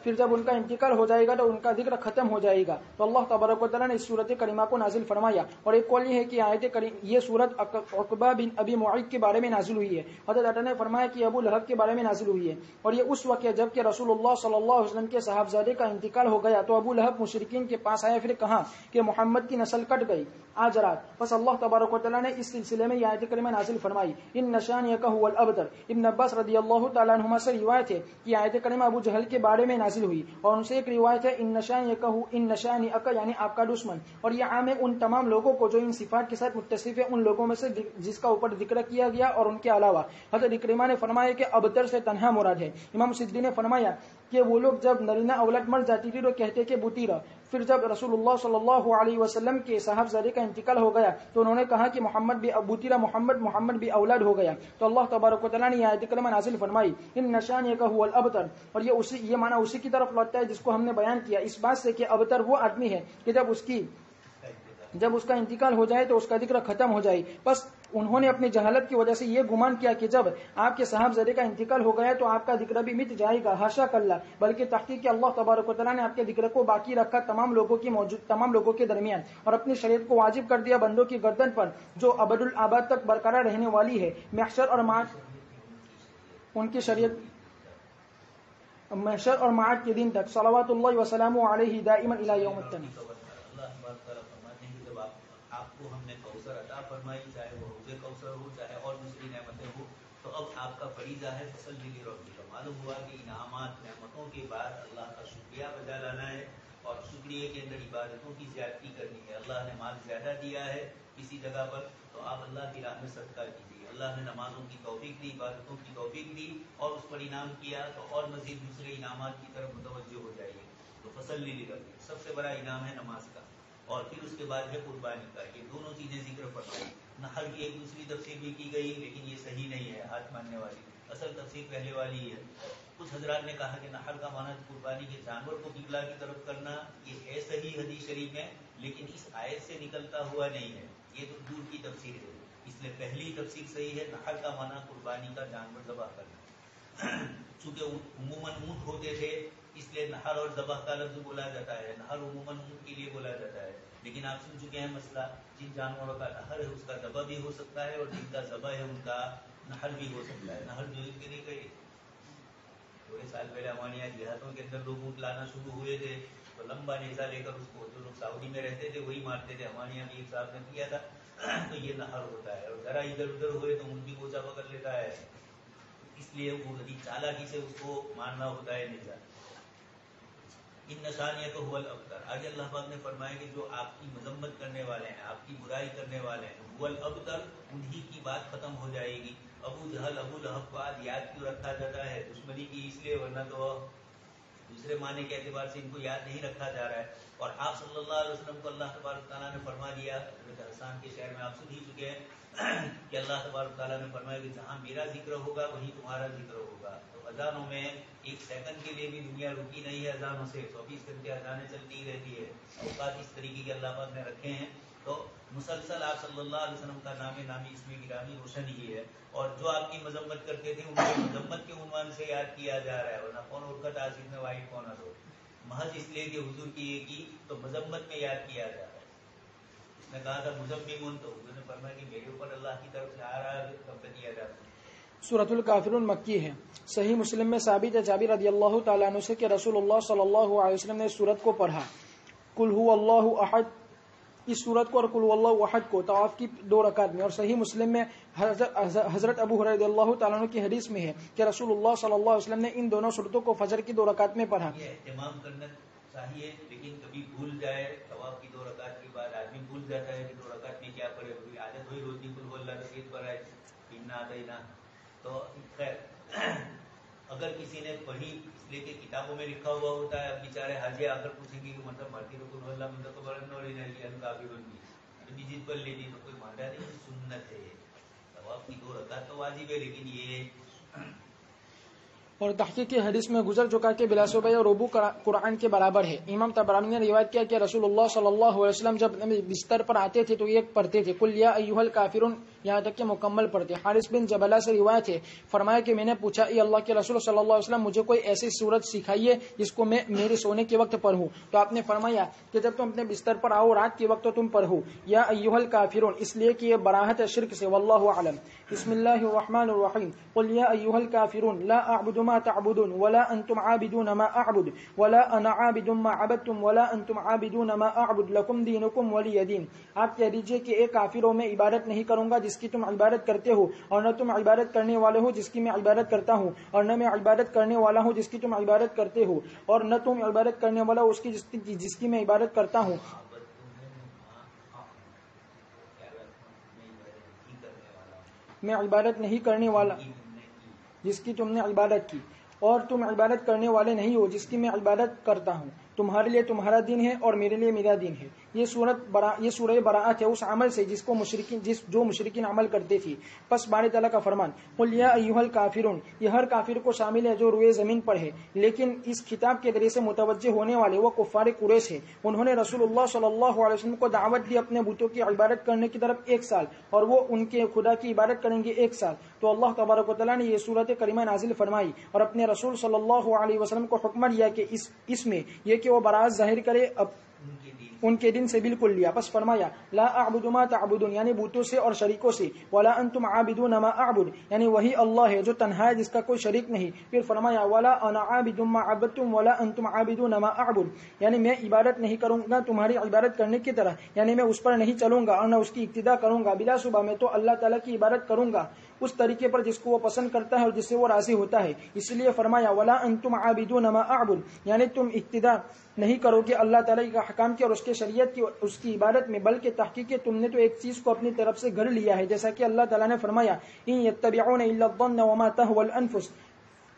پھر جب ان کا انتقال ہو جائے گا تو ان کا ذکر ختم ہو جائے گا. تو اللہ تبارک و تعالیٰ نے اس صورت کریمہ کو نازل فرمایا. اور ایک قول یہ ہے کہ آیت کریم یہ صورت عقبہ بن ابی معیط کے بارے میں نازل ہوئی ہے. حضرت نے فرمایا کہ ابو لہب کے بارے میں نازل ہوئی ہے. اور یہ اس وقت جب کہ رسول اللہ صلی اللہ علیہ وسلم کے صاحبزادے کا انتقال ہو گیا تو ابو لہب مشرکین کے پاس آیا, پھر کہا کہ محمد کی نسل کٹ گئی آج رات. بس اللہ تبارک و تعالیٰ نے اس سلسلے میں یہ آیت کریمہ نازل فرمائی. ان شانئک هو الابتر. ابن عباس رضی اللہ تعالیٰ عنہما سے روایت ہے کہ آیت کریمہ ابو جہل کے بارے میں نازل ہوئی. اور ان سے ایک روایت ہے ان شانئک یعنی آپ کا دشمن. اور یہ عام ہے ان تمام لوگوں کو جو ان صفات کے ساتھ متصف ہے, ان لوگوں میں سے جس کا اوپر ذکر کیا گیا. اور ان کے علاوہ حضرت اکرمہ نے فرمایا کہ ابتر سے تنہا مراد ہے. امام سدی نے فرمایا کہ وہ لوگ جب نرینہ اولاد مر جاتی تھی تو کہتے کہ بوتیرا. پھر جب رسول اللہ صلی اللہ علیہ وسلم کے صاحبزادے کا انتقال ہو گیا تو انہوں نے کہا کہ محمد بھی بوتیرا, محمد بھی اولاد ہو گیا. تو اللہ تبارک و تعالیٰ نے یہ آیت کریمہ نازل فرمائی ان نشانئک هو الابتر. اور یہ معنی اسی کی طرف لوٹتا ہے جس کو ہم نے بیان کیا اس بات سے کہ ابتر وہ آدمی ہے کہ جب اس کا انتقال ہو جائے تو اس کا ذکر ختم ہو جائے. بس انہوں نے اپنی جہالت کی وجہ سے یہ گمان کیا کہ جب آپ کے صاحبزادے کا انتقال ہو گیا تو آپ کا ذکر بھی مٹ جائے گا. حاشا کلّا, بلکہ تحقیق اللہ تبارک و تعالیٰ نے آپ کے ذکر کو باقی رکھا تمام لوگوں کے درمیان, اور اپنی شریعت کو واجب کر دیا بندوں کی گردن پر جو ابد الآباد تک برقرار رہنے والی ہے. محشر اور معاد ان کی شریعت محشر اور معاد کے دن تک صلوات اللہ وسلام علیہ دائما الی یوم الدین. آپ کو ہم نے کوثر عطا فرمائی, چاہے وہ حوض کوثر ہو چاہے اور دوسری نعمتیں ہو, تو اب آپ کا فریضہ ہے فصلی لربک. معلوم ہوا کہ انعامات نعمتوں کے بعد اللہ کا شکریہ بجا لانا ہے, اور شکریہ کے اندر عبادتوں کی زیادتی کرنی ہے. اللہ نے مال زیادہ دیا ہے کسی جگہ پر تو آپ اللہ کی راہ میں صدقہ کیجیے. اللہ نے نمازوں کی توفیق دی, عبادتوں کی توفیق دی اور اس پر انعام کیا تو اور مزید دوسرے انعامات کی طرف متوجہ ہو جائیے. تو فصلی لربک سب سے بڑا انعام ہے نماز کا, اور پھر اس کے بعد ہے قربانی کا. یہ دونوں چیزیں ذکر فرمائی. نحل کی ایک دوسری تفسیر بھی کی گئی لیکن یہ صحیح نہیں ہے, ہاتھ ماننے والی. اصل تفسیر پہلے والی ہی ہے. کچھ حضرات نے کہا کہ نحل کا معنی قربانی کے جانور کو قبلہ کی طرف کرنا, یہ ہے صحیح حدیث شریف میں, لیکن اس آیت سے نکلتا ہوا نہیں ہے. یہ تو دور کی تفسیر ہے, اس لیے پہلی تفسیر صحیح ہے. نحل کا معنی قربانی کا جانور ذبح کرنا. چونکہ عموماً اونٹ ہوتے تھے اس لیے نہر اور ذبح کا لفظ بولا جاتا ہے. نہر عموماً اونٹ کے لیے بولا جاتا ہے, لیکن آپ سن چکے ہیں مسئلہ, جن جانوروں کا نہر ہے اس کا ذبح بھی ہو سکتا ہے, اور جن کا ذبح ہے ان کا نہر بھی ہو سکتا ہے. نہر جو کے لیے گئے تھوڑے سال پہلے ہمارے یہاں دیہاتوں کے اندر لوگ اونٹ لانا شروع ہوئے تھے تو لمبا نیزا لے کر اس کو, جو لوگ سعودی میں رہتے تھے وہی مارتے تھے. ہمارے یہاں بھی ایک صاحب نے کیا تھا, تو یہ نہر ہوتا ہے. اور ذرا ادھر ادھر ہوئے تو اونٹ بھی بوجھا پکڑ لیتا ہے, اس لیے وہ بڑی چالاکی سے اس کو مارنا ہوتا ہے نیزا. ان نشانیت هو الابتر. آگے اللہ پاک نے فرمایا کہ جو آپ کی مذمت کرنے والے ہیں, آپ کی برائی کرنے والے ہیں, هو الابتر, انہی کی بات ختم ہو جائے گی. ابو جہل ابو لہب کو آج یاد کیوں رکھا جاتا ہے؟ دشمنی کی اس لیے, ورنہ تو دوسرے معنی کے اعتبار سے ان کو یاد نہیں رکھا جا رہا ہے. اور آپ صلی اللہ علیہ وسلم کو اللہ تبارک تعالیٰ نے فرما دیا, حضرت حسان کے شہر میں آپ سن ہی چکے ہیں کہ اللہ تبارک تعالیٰ نے فرمایا کہ جہاں میرا ذکر ہوگا وہیں تمہارا ذکر ہوگا. تو اذانوں میں ایک سیکنڈ کے لیے بھی دنیا رکی نہیں ہے. اذانوں سے 24 گھنٹے اذانیں چلتی ہی رہتی ہے. اوقات اس طریقے کے اللہ پاک نے رکھے ہیں, تو مسلسل آپ صلی اللہ علیہ وسلم کا نامی اس میں گرامی روشن ہی ہے. اور جو آپ کی مذمت کرتے تھے ان کو مذمت کے عنوان سے یاد کیا جا رہا ہے, ورنہ کون اٹھت آصف میں واحد کون دو, محض اس لیے کہ حضور کی یہ کی تو مذمت میں یاد کیا جا رہا ہے. اس نے کہا تھا مزممون, تو حضور نے فرمایا کہ میرے اوپر اللہ کی طرف سے آ رہا ہے تب کیا جاتا ہے. سورۃ الکافرون مکی ہے. صحیح مسلم میں ثابت ہے جابر رضی اللہ تعالیٰ عنہ سے کہ رسول اللہ صلی اللہ علیہ وسلم نے سورت کو پڑھا, قل هو اللہ احد, اس سورت کو اور قل هو اللہ احد کو طواف کی 2 رکعت میں. اور صحیح مسلم میں حضرت ابو ہریرہ رضی اللہ تعالیٰ عنہ کی حدیث میں ہے کہ رسول اللہ صلی اللہ علیہ وسلم نے ان دونوں سورتوں کو فجر کی 2 رکعت میں پڑھا. یہ اہتمام کرنا چاہیے, لیکن کبھی بھول جائے, طواف کی 2 رکعت کے بعد آدمی بھول جاتا ہے کہ 2 رکعت میں کیا پڑھے. کوئی عادت ہوئی روز کی قل هو اللہ رسید پر ہے پڑھنا دینا, تو خیر اگر کسی نے پڑھی اس لیے کہ کتابوں میں لکھا ہوا ہوتا ہے. اب بیچارے حاجی آ کر پوچھیں گے کہ مطلب مرتی رکن اللہ مطلب تو برن اور الکافرون بھی عربی جیت پر لیتی تو کوئی مانتا نہیں, سنت ہے. طواف کی 2 رکعت تو واجب ہے, لیکن یہ اور تحقیق حدیث میں گزر چکا کہ بلا شبہ ربوع قرآن کے برابر ہے. امام طبرانی نے روایت کیا کہ رسول اللہ صلی اللہ علیہ وسلم جب بستر پر آتے تھے تو یہ پڑھتے تھے قل یا ایھا الکافرون یہاں تک کہ مکمل پڑھتے. حارث بن جبلہ سے روایت ہے, فرمایا کہ میں نے پوچھا اے اللہ کے رسول صلی اللہ علیہ وسلم مجھے کوئی ایسی سورت سکھائیے جس کو میں میرے سونے کے وقت پڑھوں. تو آپ نے فرمایا کہ جب تم اپنے بستر پر آؤ رات کے وقت تو تم پڑھو یا ایھا الکافرون, اس لیے کہ یہ براءت ہے شرک سے. واللہ اعلم. بسم اللہ الرحمن الرحیم. قل یا ایھا الکافرون لا اعبد ما تعبدون ولا انتم عابدون ما اعبد ولا انا عابد ما عبدتم ولا انتم عابدون ما اعبد لکم دینکم ولی دین. آپ کہہ دیجئے کہ اے کافروں میں عبادت نہیں کروں گا جس کی تم عبادت کرتے ہو, اور نہ تم عبادت کرنے والے ہو جس کی میں عبادت کرتا ہوں, اور نہ میں عبادت کرنے والا ہوں جس کی تم عبادت کرتے ہو, اور نہ تم عبادت کرنے والا اس کی جس کی میں عبادت کرتا ہوں. میں عبادت نہیں کرنے والا جس کی تم نے عبادت کی, اور تم عبادت کرنے والے نہیں ہو جس کی میں عبادت کرتا ہوں. تمہارے لیے تمہارا دین ہے اور میرے لیے میرا دین ہے. یہ سورہ براءت ہے اس عمل سے جو مشرکین عمل کرتے تھے. پس باری تعالیٰ کا فرمان قل یا ایھا الکافرون, یہ ہر کافر کو شامل ہے جو روئے زمین پر ہے, لیکن اس خطاب کے ذریعے سے متوجہ ہونے والے وہ کفار قریش ہے. انہوں نے رسول اللہ صلی اللہ علیہ وسلم کو دعوت دی اپنے بتوں کی عبادت کرنے کی طرف 1 سال, اور وہ ان کے خدا کی عبادت کریں گے 1 سال. تو اللہ تبارک و تعالیٰ نے یہ سورت کریمہ نازل فرمائی اور اپنے رسول صلی اللہ علیہ وسلم کو حکم دیا کہ اس میں یہ کہ وہ براءت ظاہر کرے ان کے دین سے بالکل لیا. پس فرمایا لا اعبد ما تعبدون یعنی بتوں سے اور شریکوں سے, ولا انتم عابدون ما اعبد یعنی وہی اللہ ہے جو تنہا ہے جس کا کوئی شریک نہیں. پھر فرمایا ولا انا عابد ما عبدتم ولا انتم عابدون ما اعبد یعنی میں عبادت نہیں کروں گا تمہاری عبادت کرنے کی طرح, یعنی میں اس پر نہیں چلوں گا اور نہ اس کی اقتدا کروں گا. بلا صبح میں تو اللہ تعالیٰ کی عبادت کروں گا اس طریقے پر جس کو وہ پسند کرتا ہے اور جس سے وہ راضی ہوتا ہے. اس لیے فرمایا ولا انتم عابدون ما اعبد یعنی تم اقتدا نہیں کرو گے اللہ تعالیٰ کا حکام کی اور اس کے شریعت کی اس کی عبادت میں, بلکہ تحقیق تم نے تو ایک چیز کو اپنی طرف سے گھڑ لیا ہے, جیسا کہ اللہ تعالیٰ نے فرمایا ان یتبعون الا الظن وما تهوى الانفس.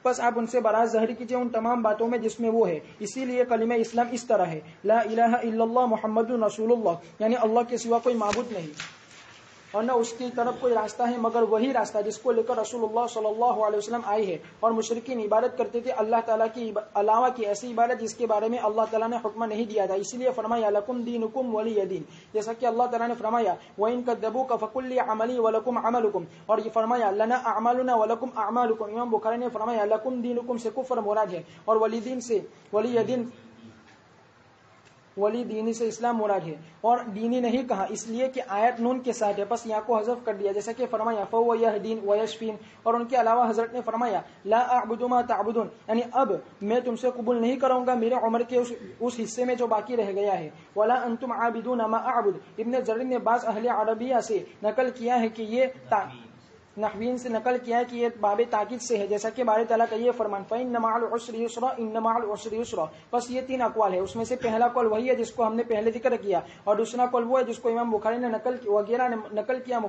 بس آپ ان سے براءت ظاہر کیجیے ان تمام باتوں میں جس میں وہ ہے. اسی لیے کلمہ اسلام اس طرح ہے لا الہ الا اللہ محمد رسول اللہ یعنی اللہ کے سوا کوئی معبود نہیں اور نہ اس کی طرف کوئی راستہ ہے مگر وہی راستہ جس کو لے کر رسول اللہ صلی اللہ علیہ وسلم آئے ہیں. اور مشرکین عبادت کرتے تھے اللہ تعالیٰ کی علاوہ کی ایسی عبادت جس کے بارے میں اللہ تعالیٰ نے حکم نہیں دیا تھا. اسی لیے فرمایا لکم دینکم ولی دین, جیسا کہ اللہ تعالیٰ نے فرمایا وَإِن كَذَّبُوكَ فَقُلْ لِي عَمَلِي وَلَكُمْ عَمَلُكُمْ, اور یہ فرمایا لنا اعمالنا ولکم اعمالکم. امام بخاری نے فرمایا لکم دینکم سے کفر مراد ہے اور ولی دین سے ولی دینی سے اسلام مراد ہے, اور دینی نہیں کہا اس لیے کہ آیت نون کے ساتھ ہے, بس یہاں کو حذف کر دیا. جیسا کہ فرمایا فَهُوَ يَهْدِينِ وَيَشْفِينِ, اور ان کے علاوہ حضرت نے فرمایا لا اعبد ما تعبدون یعنی اب میں تم سے قبول نہیں کروں گا میرے عمر کے اس حصے میں جو باقی رہ گیا ہے. ولا انتم عابدون ما اعبد, ابن جریر نے بعض اہل عربیہ سے نقل کیا ہے کہ یہ نحوین سے نقل کیا ہے کہ یہ باب تاکید سے ہے, جیسا کہ باری تعالیٰ کا یہ فرمان فَإِنَّ مَعَ الْعُسْرِ يُسْرًا إِنَّ مَعَ الْعُسْرِ يُسْرًا. بس یہ 3 اقوال ہے, اس میں سے پہلا قول وہی ہے جس کو ہم نے پہلے ذکر کیا, اور دوسرا قول وہ ہے جس کو امام بخاری نے وغیرہ نے نقل کیا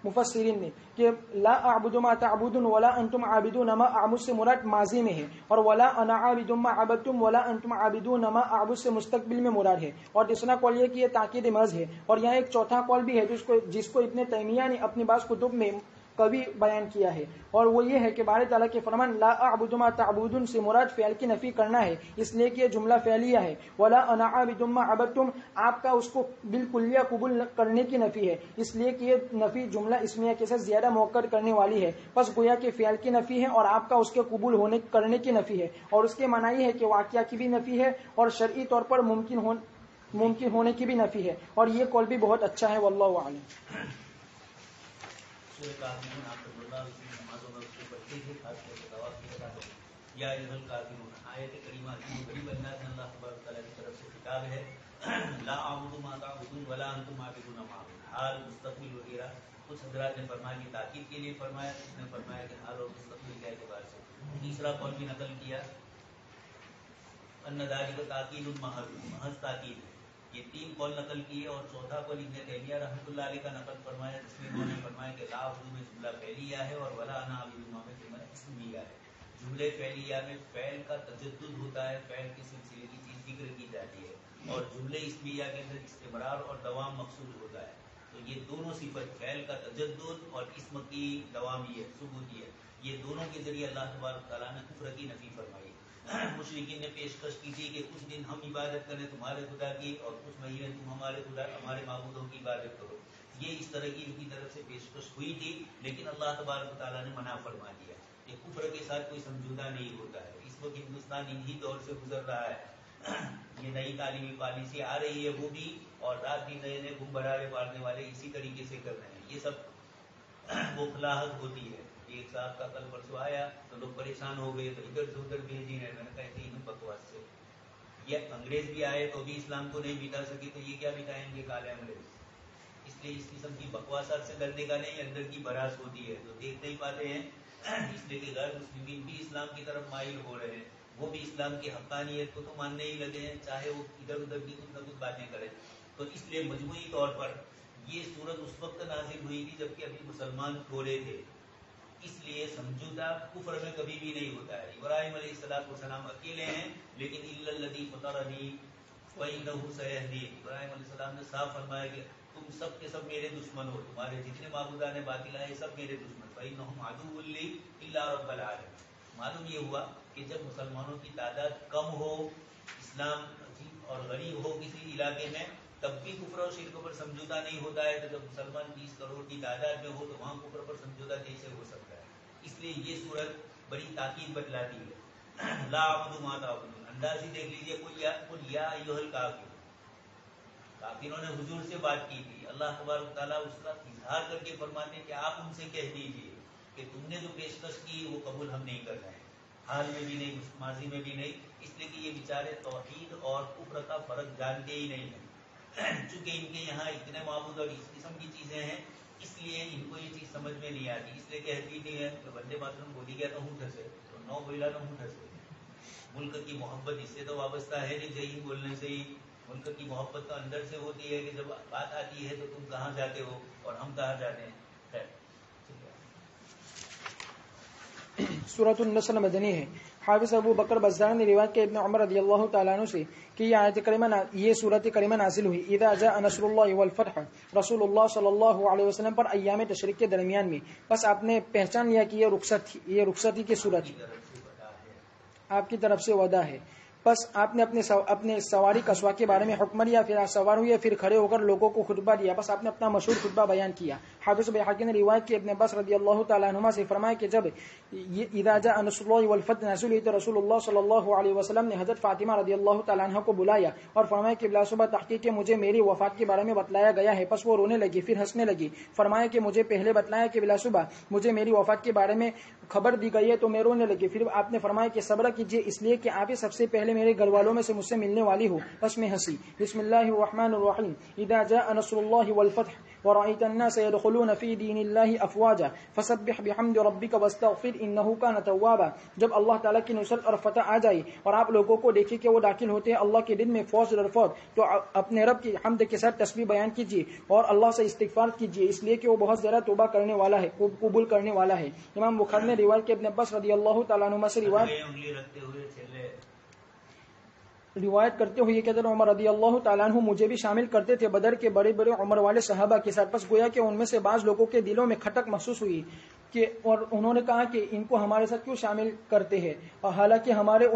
مفسرین نے کہ لا اعبد ما تعبدون ولا انتم عابدون ما اعبد سے مراد ماضی میں ہے, اور ولا انا عابد ما عبدتم ولا انتم عابدون ما اعبد سے مستقبل میں مراد ہے. اور دوسرا قول یہ کہ یہ تاکید محض ہے. اور یہاں ایک چوتھا قول بھی ہے جس کو ابن تیمیہ نے اپنی بعض کتب میں کبھی بیان کیا ہے, اور وہ یہ ہے کہ باری تعالیٰ کے فرمان لا اعبد ما تعبدون سے مراد فعل کی نفی کرنا ہے, اس لیے کہ یہ جملہ فعلیہ ہے. ولا انا عابد ما عبدتم آپ کا اس کو بالکلیہ قبول کرنے کی نفی ہے, اس لیے کہ یہ نفی جملہ اسمیہ کے ساتھ زیادہ موقع کرنے والی ہے. بس گویا کہ فعل کی نفی ہے اور آپ کا اس کے قبول کرنے کی نفی ہے, اور اس کے معنی ہے کہ واقعہ کی بھی نفی ہے اور شرعی طور پر ممکن ہونے کی بھی نفی ہے, اور یہ قول بھی بہت اچھا ہے. واللہ اعلم. نمازوں میں اس کو پڑھتے تھے, خاص طور سے طواف کی طرح یا ایھا الکافرون آیت کریمہ کی بڑی بنیاد اللہ تبارک تعالیٰ کی طرف سے خطاب ہے. لا اعبد ما تعبدون ولا انتم عابدون ما اعبد, حال مستقبل وغیرہ کچھ حضرات نے فرمایا کہ تاکید کے لیے فرمایا, اس نے فرمایا کہ حال اور مستقبل کے اعتبار سے. تیسرا قول بھی نقل کیا ان ذالک تاکید محض تاکید. یہ 3 قول نقل کیے, اور چوتھا قول ابن تیمیہ رحمۃ اللہ علیہ کا نقل فرمایا جس میں انہوں نے فرمایا کہ لا اعبد میں جملہ فعلیہ ہے اور ولا انا عابد ما میں اسمیہ ہے. جملے فعلیہ میں فعل کا تجدد ہوتا ہے, فعل کے سلسلے کی چیز ذکر کی جاتی ہے, اور جملے اسمیہ کے اندر استمرار اور دوام مقصود ہوتا ہے. تو یہ دونوں صفت فعل کا تجدد اور اسم کی دوامیت ثبوتیت, یہ دونوں کے ذریعے اللہ تبارک تعالیٰ نے کفر کی نفی فرمائی. مشرکین نے پیشکش کی تھی کہ کچھ دن ہم عبادت کریں تمہارے خدا کی, اور کچھ مہینے تم ہمارے معبودوں کی عبادت کرو. یہ اس طرح کی ان کی طرف سے پیشکش ہوئی تھی، لیکن اللہ تبارک و تعالیٰ نے منع فرما دیا کہ کفر کے ساتھ کوئی سمجھوتا نہیں ہوتا ہے۔ اس وقت ہندوستان انہی دور سے گزر رہا ہے، یہ نئی تعلیمی پالیسی آ رہی ہے وہ بھی، اور رات بھی نئے نئے گم بڑھاڑے مارنے والے اسی طریقے سے کر رہے ہیں۔ یہ سب بخلاہٹ ہوتی ہے۔ ایک صاحب کا کل پرسوں آیا تو لوگ پریشان ہو گئے، تو ادھر سے ادھر بھیج ہی رہے، میں نے کہا ایسے ہی بکواس سے، یہ انگریز بھی آئے تو بھی اسلام کو نہیں مٹا سکے، تو یہ کیا مٹائیں گے کالے انگریز؟ اس لیے اس قسم کی بکواسات سے ڈرنے کا نہیں، اندر کی بھڑاس ہوتی ہے تو دیکھ نہیں پاتے ہیں، اس لیے کہ غیر مسلمین بھی اسلام کی طرف مائل ہو رہے ہیں، وہ بھی اسلام کی حقانیت کو تو ماننے ہی لگے ہیں، چاہے وہ ادھر ادھر بھی کچھ نہ کچھ باتیں کریں۔ تو اس لیے مجموعی طور پر یہ صورت اس وقت نازل ہوئی تھی جبکہ ابھی مسلمان تھوڑے تھے، اس لیے سمجھوتا کفر میں کبھی بھی نہیں ہوتا ہے۔ ابراہیم علیہ السلام اکیلے ہیں، لیکن الا الذی فطرنی فإنہ سیہدین، ابراہیم علیہ السلام نے صاف فرمایا کہ تم سب کے سب میرے دشمن ہو، تمہارے جتنے معبودان باطل ہیں سب میرے دشمن، فإنہم عدو لی الا رب العالمین۔ معلوم یہ ہوا کہ جب مسلمانوں کی تعداد کم ہو، اسلام عجیب اور غریب ہو کسی علاقے میں، تب بھی کفر اور شرک پر سمجھوتا نہیں ہوتا ہے، تو جب مسلمان 20 کروڑ کی تعداد میں ہو تو وہاں کفر پر سمجھوتا کیسے ہو سکتا ہے؟ اس لیے یہ صورت بڑی تاکید بتلاتی ہے۔ لا اعبد ما تعبدون، انداز ہی دیکھ لیجیے، قل یا ایھا الکافرون، کافروں نے حضور سے بات کی تھی، اللہ تبارک تعالیٰ اس کا اظہار کر کے فرماتے ہیں کہ آپ ان سے کہہ دیجیے کہ تم نے جو پیشکش کی وہ قبول ہم نہیں کر رہے ہیں، حال میں بھی نہیں، ماضی میں بھی نہیں، اس لیے کہ یہ بیچارے توحید اور کفر کا فرق جانتے ہی نہیں ہیں، چونکہ ان کے یہاں اتنے معبود اور اس قسم کی چیزیں ہیں، اس لیے ان کو یہ چیز سمجھ میں نہیں آتی، اس لیے کہتی نہیں ہے کہ وندے ماترم بولی گیا تو ہوں ٹھسے، تو نو بولا تو ہوں ٹھسے۔ ملک کی محبت اس سے تو وابستہ ہے نہیں، جے ہند بولنے سے ہی، ملک کی محبت تو اندر سے ہوتی ہے کہ جب بات آتی ہے تو تم کہاں جاتے ہو اور ہم کہاں جاتے ہیں۔ خیر، سورۃ النصر مدنی ہے۔ حافظ ابو بکر بزار نے روایت کیا ابن عمر رضی اللہ تعالیٰ عنہ سے کہ یہ سورۃ کریمہ نازل ہوئی اذا جاء نصر اللہ والفتح، رسول اللہ صلی اللہ علیہ وسلم پر ایام تشریق کے درمیان میں، بس آپ نے پہچان لیا کہ یہ رخصتی کی صورت آپ کی طرف سے وعدہ ہے، بس آپ نے اپنے سواری قصوہ کے بارے میں حکم دیا، پھر آپ سوار ہوئے، پھر کھڑے ہو کر لوگوں کو خطبہ دیا، بس آپ نے اپنا مشہور خطبہ بیان کیا۔ حافظ بحقی نے روایت کی ابن عباس رضی اللہ تعالیٰ عنہما سے فرمایا کہ جب اذا جاء نصر اللہ والفتح نازل ہوئی تو رسول اللہ صلی اللہ علیہ وسلم نے حضرت فاطمہ رضی اللہ تعالیٰ عنہ کو بلایا اور فرمایا کہ بلا شبہ تحقیق کہ مجھے میری وفات کے بارے میں بتلایا گیا ہے، پس وہ رونے لگی، پھر ہنسنے لگی، فرمایا کہ مجھے پہلے بتلایا کہ بلا شبہ مجھے میری وفات کے بارے میں خبر دی گئی ہے تو میں رونے لگی، پھر آپ نے فرمایا کہ صبر کیجیے اس لیے کہ آپ ہی سب سے پہلے میرے گھر والوں میں سے مجھ سے ملنے والی ہو، بس میں ہنسی۔ بسم اللہ الرحمن الرحیم اذا جاء نصر اللہ والفتح ورأيت الناس يدخلون في دين الله افواجا فسبح بحمد ربك واستغفر انه كان توابا، جب اللہ تعالیٰ کی نصرت اور فتح آ جائے اور آپ لوگوں کو دیکھیں کہ وہ داخل ہوتے ہیں اللہ کے دن میں فوج در فوج، تو اپنے رب کی حمد کے ساتھ تسبیح بیان کیجیے اور اللہ سے استغفار کیجیے اس لیے کہ وہ بہت زیادہ توبہ کرنے والا ہے، قبول کرنے والا ہے۔ امام بخاری نے روایت کے ابن عباس رضی اللہ تعالیٰ عنہ سے روایت کرتے ہوئے کہ حضرت عمر رضی اللہ تعالیٰ عنہ مجھے بھی شامل کرتے تھے بدر کے بڑے بڑے عمر والے صحابہ کے ساتھ، بس گویا کہ ان میں سے بعض لوگوں کے دلوں میں کھٹک محسوس ہوئی کہ اور انہوں نے کہا کہ ان کو ہمارے ساتھ کیوں شامل کرتے ہیں، اور حالانکہ ہماری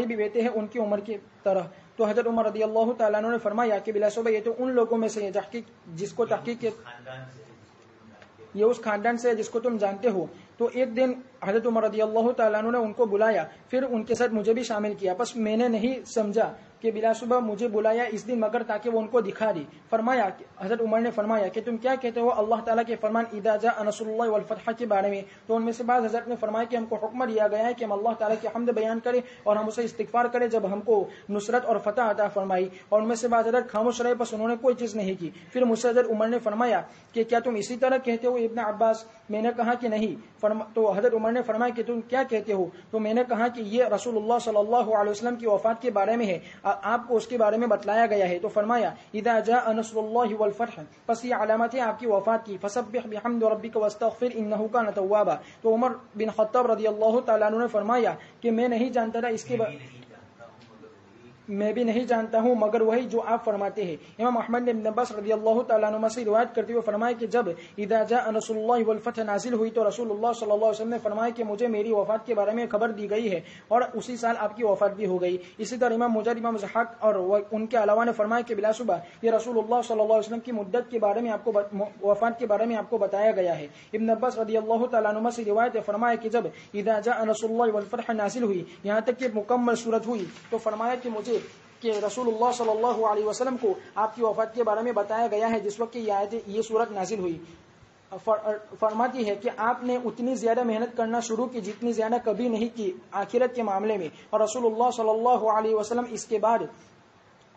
بھی بیٹے ہیں ان کی عمر کی طرح۔ تو حضرت عمر رضی اللہ تعالیٰ عنہ نے فرمایا کہ بلا شبہ یہ تو ان لوگوں میں سے ہے جس کو تحقیق یہ اس خاندان سے جس کو تم جانتے ہو۔ تو ایک دن حضرت عمر رضی اللہ تعالیٰ عنہ نے ان کو بلایا، پھر ان کے ساتھ مجھے بھی شامل کیا، بس میں نے نہیں سمجھا کہ بلا شبہ مجھے بلایا اس دن مگر تاکہ وہ ان کو دکھا دی۔ فرمایا حضرت عمر نے فرمایا کہ تم کیا کہتے ہو اللہ تعالیٰ کے فرمان اذا جاء نصر اللہ والفتح کے بارے میں؟ تو ان میں سے بعض حضرت نے فرمایا کہ ہم کو حکم دیا گیا ہے کہ ہم اللہ تعالیٰ کی حمد بیان کریں اور ہم اسے استغفار کریں جب ہم کو نصرت اور فتح عطا فرمائی، اور ان میں سے بعض حضرت خاموش رہے، بس انہوں نے کوئی چیز نہیں کی۔ پھر مجھ سے حضرت عمر نے فرمایا کہ کیا تم اسی طرح کہتے ہو ابن عباس؟ میں نے کہا کہ نہیں۔ تو حضرت عمر نے فرمایا کہ تم کیا کہتے ہو؟ تو میں نے کہا کہ یہ رسول اللہ صلی اللہ علیہ وسلم کی وفات کے بارے میں ہے، آپ کو اس کے بارے میں بتلایا گیا ہے۔ تو فرمایا اذا جاء نصر اللہ والفتح، پس یہ علامت ہے آپ کی وفات کی، فسبح بحمد ربک واستغفر انه كان توابا۔ تو عمر بن خطاب رضی اللہ تعالیٰ عنہ نے فرمایا کہ میں نہیں جانتا تھا اس کے میں بھی نہیں جانتا ہوں مگر وہی جو آپ فرماتے ہیں۔ امام احمد نے ابن عباس رضی اللہ تعالیٰ عنہ سے روایت کرتے ہوئے فرمایا کہ جب اذا جاء نصر اللہ والفتح نازل ہوئی تو رسول اللہ صلی اللہ علیہ وسلم نے فرمایا کہ مجھے میری وفات کے بارے میں خبر دی گئی ہے اور اسی سال آپ کی وفات بھی ہو گئی۔ اسی طرح امام مجاہد، امام ضحاک اور ان کے علاوہ نے فرمایا کہ بلا شبہ یہ رسول اللہ صلی اللہ علیہ وسلم کی مدت کے بارے میں آپ کو وفات کے بارے میں آپ کو بتایا گیا ہے۔ ابن عباس رضی اللہ تعالیٰ عنہ سے روایت ہے، فرمایا کہ جب اذا جاء نصر اللہ والفتح نازل ہوئی، یہاں تک کہ مکمل صورت ہوئی، تو فرمایا کہ مجھے کہ رسول اللہ صلی اللہ علیہ وسلم کو آپ کی وفات کے بارے میں بتایا گیا ہے جس وقت یہ صورت نازل ہوئی۔ فرماتی ہے کہ آپ نے اتنی زیادہ محنت کرنا شروع کی جتنی زیادہ کبھی نہیں کی آخرت کے معاملے میں، اور رسول اللہ صلی اللہ علیہ وسلم اس کے بعد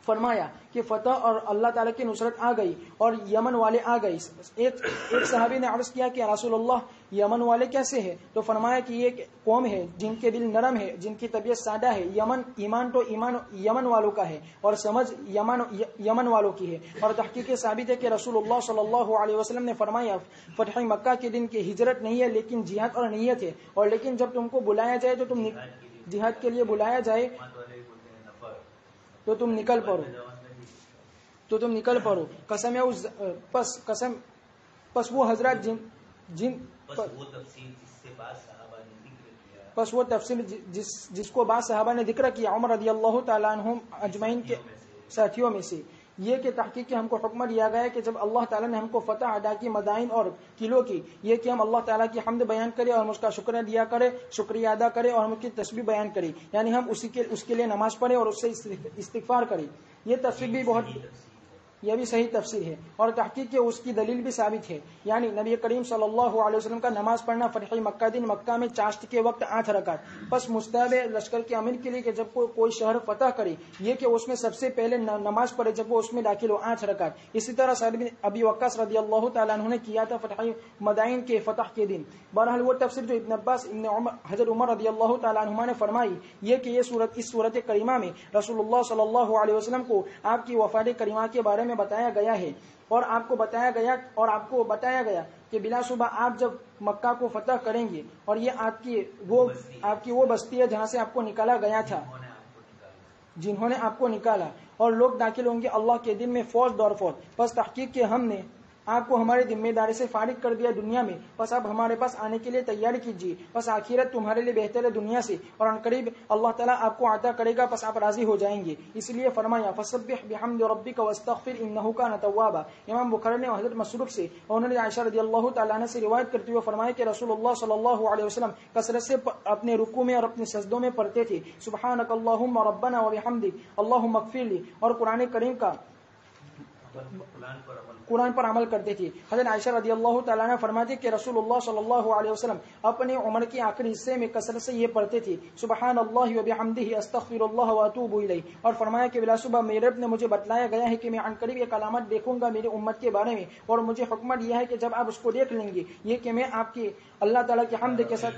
فرمایا کہ فتح اور اللہ تعالیٰ کی نصرت آ گئی اور یمن والے آ گئی۔ ایک صحابی نے عرض کیا کہ رسول اللہ یمن والے کیسے ہیں؟ تو فرمایا کہ یہ ایک قوم ہے جن کے دل نرم ہے، جن کی طبیعت سادہ ہے۔ ایمان تو یمن والوں کا ہے اور سمجھ یمن والوں کی ہے۔ اور تحقیق ثابت ہے کہ رسول اللہ صلی اللہ علیہ وسلم نے فرمایا فتح مکہ کے دن کی ہجرت نہیں ہے لیکن جہاد اور نیت ہے، اور لیکن جب تم کو بلایا جائے تو تم جہاد کے لیے بلایا جائے تو تم نکل پڑو۔ قسم ہے پس وہ حضرات پس وہ تفسیر جس کو بعض صحابہ نے ذکر کیا عمر رضی اللہ تعالیٰ عنہم اجمعین کے ساتھیوں میں سے، یہ کہ تحقیق کے ہم کو حکم دیا گیا ہے کہ جب اللہ تعالیٰ نے ہم کو فتح ادا کی مدائن اور قلعوں کی، یہ کہ ہم اللہ تعالیٰ کی حمد بیان کرے اور ہم اس کا شکریہ ادا کرے اور ہم اس کی تسبیح بیان کریں، یعنی ہم اس کے لیے نماز پڑھیں اور اس سے استغفار کریں۔ یہ تفسیر بھی یہ بھی صحیح تفسیر ہے، اور تحقیق کے اس کی دلیل بھی ثابت ہے، یعنی نبی کریم صلی اللہ علیہ وسلم کا نماز پڑھنا فتح مکہ دن مکہ میں چاشت کے وقت 8 رکعت۔ پس مستحب لشکر کے امیر کے لیے کہ جب کوئی شہر فتح کرے، یہ کہ اس میں سب سے پہلے نماز پڑھے جب وہ اس میں داخل ہو 8 رکعت۔ اسی طرح سعد بن ابی وقاص رضی اللہ تعالیٰ عنہ نے کیا تھا فتح مدائن کے فتح کے دن۔ بہرحال وہ تفسیر جو ابن عباس حضرت عمر رضی اللہ تعالیٰ عنہ نے فرمائی، یہ کہ یہ اس صورت کریمہ میں رسول اللہ صلی اللہ علیہ وسلم کو آپ کی وفات کریمہ کے بارے میں بتایا گیا ہے، اور آپ کو بتایا گیا کہ بلا شبہ آپ جب مکہ کو فتح کریں گے اور یہ آپ کی وہ بستی ہے جہاں سے آپ کو نکالا گیا تھا، جنہوں نے آپ کو نکالا، اور لوگ داخل ہوں گے اللہ کے دن میں فوج دور فوج۔ پس تحقیق کہ ہم نے آپ کو ہماری ذمہ داری سے فارغ کر دیا دنیا میں، پس اب ہمارے پاس آنے کے لیے تیاری کیجیے، پس آخرت تمہارے لیے بہتر ہے دنیا سے، اور عنقریب اللہ تعالیٰ آپ کو عطا کرے گا، پس آپ راضی ہو جائیں گے۔ اس لیے فرمایا فسبح بحمد ربک واستغفر انہ کان توابا۔ امام بخاری نے حضرت مسروق سے اور انہوں نے عائشہ رضی اللہ تعالیٰ عنہ سے روایت کرتے ہوئے فرمایا کہ رسول اللہ صلی اللہ علیہ وسلم کثرت سے اپنے رکوع میں اور اپنے سجدوں میں پڑھتے تھے سبحانک اللہم ربنا وبحمدک اللہم اغفر لی، اور قرآن کریم کا قرآن پر عمل کرتے تھے۔ حضرت عائشہ رضی اللہ تعالیٰ عنہ فرماتے کہ رسول اللہ صلی اللہ علیہ وسلم اپنے عمر کے آخری حصے میں کثرت سے یہ پڑھتے تھے سبحان اللہ وبحمدہ استغفر اللہ واتوب الیہ، اور فرمایا کہ بلا صبح میرے رب نے مجھے بتلایا گیا ہے کہ میں عنقریب ایک علامت دیکھوں گا میری امت کے بارے میں، اور مجھے حکم دیا ہے کہ جب آپ اس کو دیکھ لیں گے، یہ کہ میں آپ کی اللہ تعالیٰ کی حمد کے ساتھ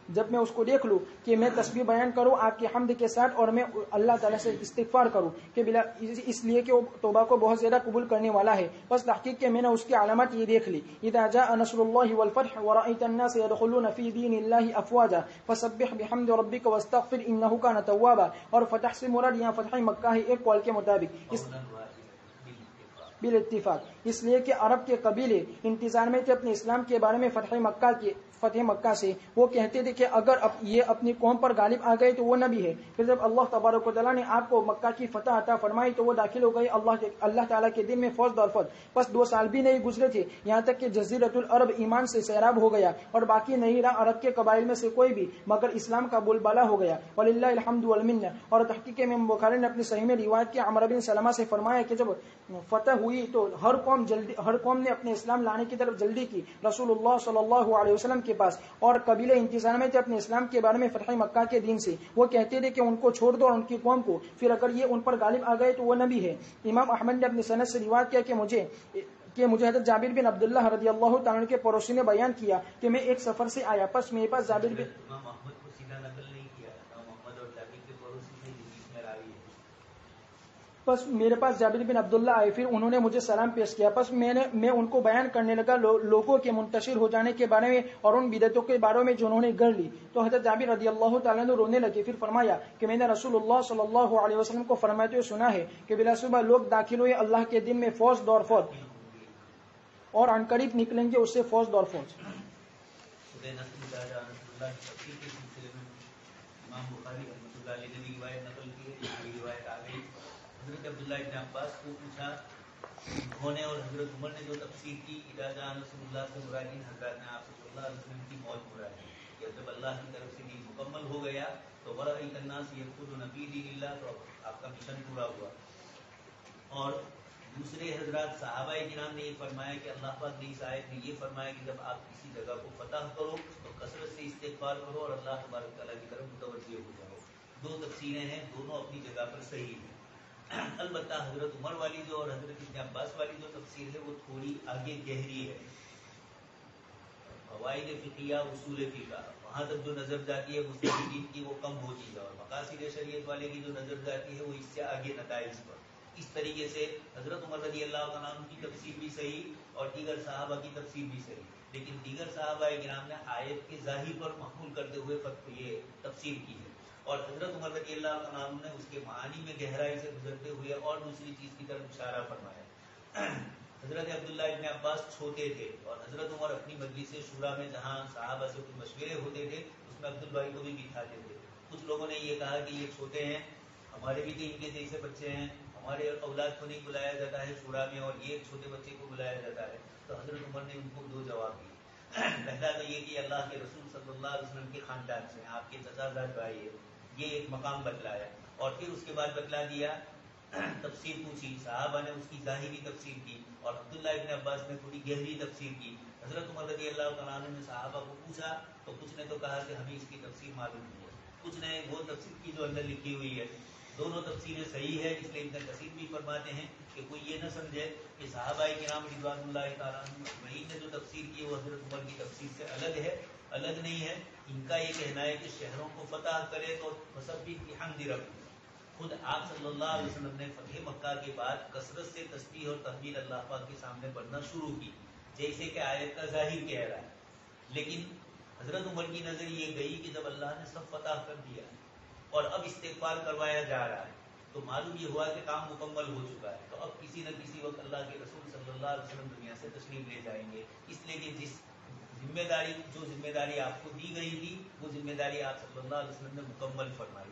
جب میں اس کو دیکھ لوں کہ میں تسبیح بیان کروں آپ کی حمد کے ساتھ، اور میں اللہ تعالیٰ سے استغفار کروں کہ اس لیے کہ وہ توبہ کو بہت زیادہ قبول کرنے والا ہے۔ بس تحقیق کہ میں نے اس کی علامت یہ دیکھ لی، اذا جاء نصر اللہ والفتح ورأيت الناس يدخلون في دین اللہ افواجا فسبح بحمد ربک واستغفر انہ کان توابا۔ اور فتح سے مراد یہاں فتح مکہ ہے ایک قول کے مطابق بالاتفاق، اس لیے کہ عرب کے قبیلے انتظار میں تھے اپنے اسلام کے بارے میں فتح مکہ سے۔ وہ کہتے تھے کہ اگر یہ اپنی قوم پر غالب آ گئے تو وہ نبی ہے۔ پھر جب اللہ تبارک و تعالیٰ نے آپ کو مکہ کی فتح عطا فرمائی تو وہ داخل ہو گئے اللہ تعالیٰ کے دن میں فوج دور فوج۔ بس 2 سال بھی نہیں گزرے تھے یہاں تک کہ جزیرۃ العرب ایمان سے سیراب ہو گیا، اور باقی نہیں رہا عرب کے قبائل میں سے کوئی بھی مگر اسلام کا بول بالا ہو گیا، وللہ الحمد والمنہ۔ اور تحقیق میں امام بخاری نے اپنی صحیح میں روایت کیا عمرو بن سلمہ سے فرمایا کہ جب فتح ہوئی تو ہر قوم نے اپنے اسلام لانے کی طرف جلدی کی رسول اللہ صلی اللہ علیہ وسلم کے پاس، اور قبیلے انتظار میں تھے اپنے اسلام کے بارے میں فتح مکہ کے دن سے۔ وہ کہتے تھے کہ ان کو چھوڑ دو اور ان کی قوم کو، پھر اگر یہ ان پر غالب آ گئے تو وہ نبی ہے۔ امام احمد نے اپنی سند سے روایت کیا کہ مجھے حضرت جابر بن عبداللہ رضی اللہ تعالیٰ عنہ کے پڑوسی نے بیان کیا کہ میں ایک سفر سے آیا، پس میرے پاس جابر بن پس میرے پاس جابر بن عبداللہ آئے، پھر انہوں نے مجھے سلام پیش کیا، پس میں ان کو بیان کرنے لگا لوگوں کے منتشر ہو جانے کے بارے میں اور ان بدعتوں کے بارے میں جو انہوں نے گڑھ لی. تو حضرت جابر رضی اللہ تعالیٰ عنہ رونے لگے، پھر فرمایا کہ میں نے رسول اللہ صلی اللہ علیہ وسلم کو فرماتے ہوئے سنا ہے کہ بلا صبح لوگ داخل ہوئے اللہ کے دن میں فوج دور فوج، اور عنقریب نکلیں گے اس سے فوج دور فوج. امام بخاری رحمۃ اللہ علیہ نے بھی روایت نقل کی ہے، یہ روایت آ گئی. حضرت عبداللہ ابن عباس کو پوچھا انہوں نے، اور حضرت عمر نے جو تفسیر کی اذا جاء نصر اللہ سے مراد ان حضرات نے آپ صلی اللہ علیہ وسلم کی موت مراد ہے کہ جب اللہ کی طرف سے دین مکمل ہو گیا تو ورأیت الناس یدخلون فی دین اللہ، تو آپ کا مشن پورا ہوا. اور دوسرے حضرات صحابہ کرام نے یہ فرمایا کہ اللہ پاک نے اس آیت میں یہ فرمایا کہ جب آپ کسی جگہ کو فتح کرو تو کثرت سے استغفار کرو اور اللہ تبارک تعالیٰ کی طرف متوجہ ہو جاؤ. دو تفسیریں ہیں، دونوں اپنی جگہ پر صحیح ہیں. البتہ حضرت عمر والی جو اور حضرت ابن عباس والی جو تفسیر ہے وہ تھوڑی آگے گہری ہے. فوائد فقیہ اصول فقہ وہاں تک جو نظر جاتی ہے مستحدین کی وہ کم ہوتی ہے، اور مقاصد شریعت والے کی جو نظر جاتی ہے وہ اس سے آگے نتائج پر. اس طریقے سے حضرت عمر رضی اللہ تعالیٰ عنہ کی تفسیر بھی صحیح اور دیگر صحابہ کی تفسیر بھی صحیح، لیکن دیگر صحابہ کرام نے آیت کے ظاہر پر محمول کرتے ہوئے یہ تفسیر کی ہے، اور حضرت عمر رضی اللہ تعالیٰ عنہ نے اس کے معانی میں گہرائی سے گزرتے ہوئے اور دوسری چیز کی طرف اشارہ فرمایا. حضرت عبداللہ ابن عباس چھوٹے تھے اور حضرت عمر اپنی مجلس شورا میں جہاں صحابہ سے کچھ مشورے ہوتے تھے اس میں عبدالباری کو بھی بٹھاتے تھے. کچھ لوگوں نے یہ کہا کہ یہ چھوٹے ہیں، ہمارے بھی تو ان کے جیسے بچے ہیں، ہمارے اولاد کو نہیں بلایا جاتا ہے شورا میں اور یہ چھوٹے بچے کو بلایا جاتا ہے. تو حضرت عمر نے ان کو دو جواب دیے. پہلا تو یہ کہ اللہ کے رسول صلی اللہ علیہ وسلم کے خاندان سے آپ کے چچا زاد بھائی ہے، یہ ایک مقام بتلایا، اور پھر اس کے بعد بتلا دیا تفسیر پوچھی، صحابہ نے اس کی ظاہری تفسیر کی اور عبداللہ ابن عباس نے تھوڑی گہری تفسیر کی. حضرت عمر رضی اللہ تعالیٰ عنہ نے صحابہ کو پوچھا تو کچھ نے تو کہا کہ ہمیں اس کی تفسیر معلوم نہیں ہے، کچھ نے وہ تفسیر کی جو اندر لکھی ہوئی ہے. دونوں تفسیریں صحیح ہے، اس لیے ابن کثیر بھی فرماتے ہیں کہ کوئی یہ نہ سمجھے کہ صحابہ کرام رضوان اللہ تعالیٰ عنہ نے جو تفسیر کی وہ حضرت عمر کی تفسیر سے الگ ہے، الگ نہیں ہے. ان کا یہ کہنا ہے کہ شہروں کو فتح کرے تو مسبح کی حمد رب. خود آپ صلی اللہ علیہ وسلم نے فتح مکہ کے بعد کثرت سے تسبیح اور تحمیل اللہ پاک کے سامنے پڑھنا شروع کی جیسے کہ آیت کا ظاہر کہہ رہا ہے. لیکن حضرت عمر کی نظر یہ گئی کہ جب اللہ نے سب فتح کر دیا اور اب استغفار کروایا جا رہا ہے تو معلوم یہ ہوا کہ کام مکمل ہو چکا ہے، تو اب کسی نہ کسی وقت اللہ کے رسول صلی اللہ علیہ وسلم دنیا سے تشریف لے جائیں گے. اس لیے کہ جس ذمہ داری آپ کو دی گئی تھی وہ ذمہ داری آپ صلی اللہ علیہ وسلم نے مکمل فرمائی.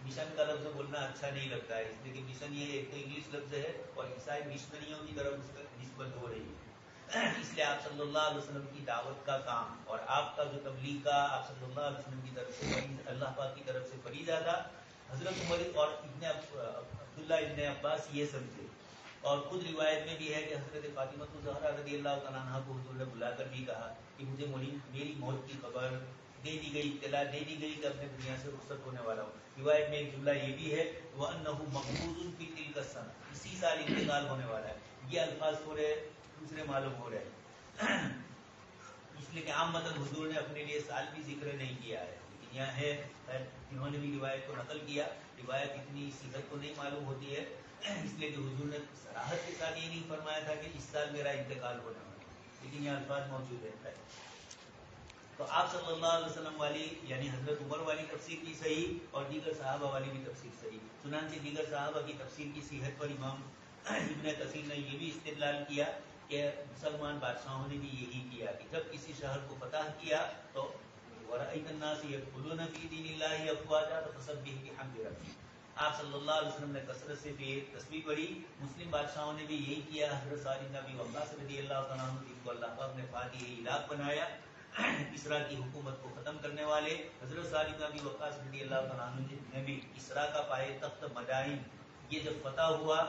مشن کا لفظ بولنا اچھا نہیں لگتا ہے، اس لیے کہ مشن یہ ایک تو انگلش لفظ ہے اور عیسائی مشنریوں کی طرف اس کا نسبت ہو رہی ہے. اس لیے آپ صلی اللہ علیہ وسلم کی دعوت کا کام اور آپ کا جو تبلیغ کا آپ صلی اللہ علیہ وسلم کی طرف سے اللہ پاک کی طرف سے فریضہ تھا، حضرت عمر اور عبداللہ ابن عباس یہ سمجھے. اور خود روایت میں بھی ہے کہ حضرت فاطمہ الزہرا رضی اللہ تعالیٰ عنہ کو حضور نے بلا کر بھی کہا کہ مجھے میری موت کی خبر دے دی گئی، اطلاع دے دی گئی کہ اپنے دنیا سے رخصت ہونے والا ہوں. روایت میں ایک جملہ یہ بھی ہے وَأَنَّهُ مَقْبُوضٌ فِي تِلْكَ السَّنَةِ، اسی سال انتقال ہونے والا ہے. یہ الفاظ تھوڑے دوسرے معلوم ہو رہے ہیں اس لیے کہ عام مطلب حضور نے اپنے لیے سال بھی ذکر نہیں کیا ہے، لیکن یہاں ہے جنہوں نے بھی روایت کو نقل کیا، روایت اتنی صحت کو نہیں معلوم ہوتی ہے اس لیے کہ حضور نے صراحت کے ساتھ یہ نہیں فرمایا تھا کہ اس سال میرا انتقال ہونے والا ہے، لیکن یہ الفاظ موجود ہے. تو آپ صلی اللہ علیہ وسلم والی یعنی حضرت عمر والی تفسیر کی صحیح اور دیگر صحابہ والی بھی تفسیر صحیح. چنانچہ دیگر صحابہ کی تفسیر کی صحت پر امام ابن کثیر نے یہ بھی استدلال کیا کہ مسلمان بادشاہوں نے بھی یہی کیا کہ جب کسی شہر کو فتح کیا تو وَرَأَيْتَ النَّاسَ يَدْخُلُونَ فِي دِينِ اللَّهِ أَفْوَاجًا فَسَبِّحْ بِحَمْدِ رَبِّكَ. آپ صلی اللہ علیہ وسلم نے کثرت سے بھی تسبیح پڑھی. مسلم بادشاہوں نے بھی یہی کیا. حضرت سعد بن ابی وقاص رضی اللہ تعالیٰ عنہ جن کو اللہ پاک نے فاتح عراق بنایا، اسرا کی حکومت کو ختم کرنے والے حضرت سعد بن ابی وقاص رضی اللہ تعالیٰ عنہ نے بھی اسرا کا پائے تخت مدائن یہ جب فتح ہوا،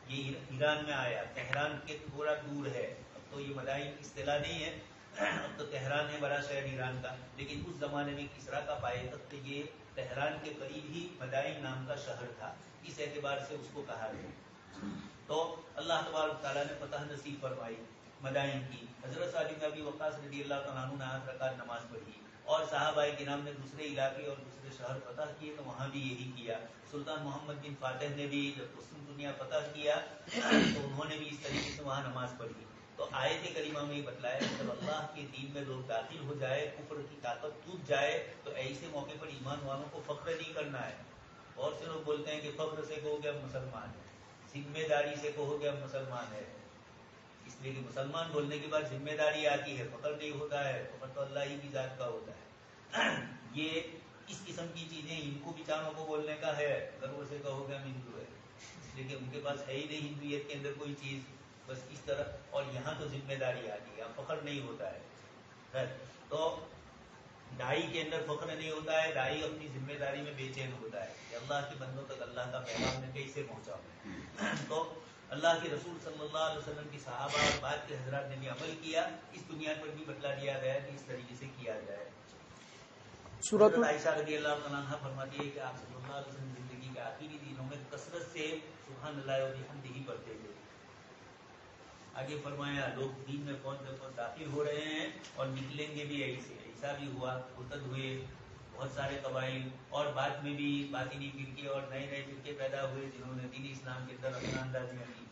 یہ ایران میں آیا، تہران کے تھوڑا دور ہے. اب تو یہ مدائن اصطلاح نہیں ہے، اب تو تہران ہے بڑا شہر ایران کا، لیکن اس زمانے میں کسرا کا پائے تخت یہ تہران کے قریب ہی مدائن نام کا شہر تھا، اس اعتبار سے اس کو کہا گیا. تو اللہ تبارک تعالیٰ نے فتح نصیب فرمائی مدائن کی. حضرت سعد بن ابی وقاص رضی اللہ تعالیٰ عنہ نے 8 رکعت نماز پڑھی اور صحابہ کرام نے دوسرے علاقے اور دوسرے شہر فتح کیے تو وہاں بھی یہی کیا. سلطان محمد بن فاتح نے بھی جب مسلم دنیا فتح کیا تو انہوں نے بھی اس طریقے سے وہاں نماز پڑھی. تو آیت کریمہ میں یہ بتلایا کہ جب اللہ کے دین میں لوگ داخل ہو جائے، کفر کی طاقت ٹوٹ جائے، تو ایسے موقع پر ایمان والوں کو فخر نہیں کرنا ہے. بہت سے لوگ بولتے ہیں کہ فخر سے کہو کہ ہم مسلمان ہیں، ذمہ داری سے کہو کہ ہم مسلمان ہیں. اس لیے کہ مسلمان بولنے کے بعد ذمہ داری آتی ہے، فخر نہیں ہوتا ہے. فخر تو اللہ ہی کی ذات کا ہوتا ہے. یہ اس قسم کی چیزیں ان کو بیچاروں کو بولنے کا ہے. ضرور سے کہو کہ ہم ہندو ہیں، اس لیے کہ ان کے پاس ہے ہی نہیں ہندویت کے اندر کوئی چیز. بس اس طرح. اور یہاں تو ذمہ داری آتی ہے، فخر نہیں ہوتا ہے. تو داعی کے اندر فخر نہیں ہوتا ہے، داعی اپنی ذمہ داری میں بے چین ہوتا ہے کہ اللہ کے بندوں تک اللہ کا پیغام میں کیسے پہنچاؤں. تو اللہ کے رسول صلی اللہ علیہ وسلم کی صحابہ اور بعد کے حضرات نے بھی عمل کیا. اس دنیا پر بھی بتلا دیا گیا کہ اس طریقے سے کیا جائے. حضرت عائشہ رضی اللہ تعالیٰ عنہ فرماتی ہے کہ آپ صلی اللہ علیہ وسلم زندگی کے آخری دنوں میں کثرت سے سبحان اللہ و بحمدہ پڑھتے تھے. آگے فرمایا لوگ دین میں کون داخل ہو رہے ہیں اور نکلیں گے بھی ایسے. ایسا بھی ہوا، مرتد ہوئے بہت سارے قبائل، اور بعد میں بھی باطنی فرقے اور نئے نئے فرقے پیدا ہوئے جنہوں نے دین اسلام کے اندر اپنا اندازیاں کی.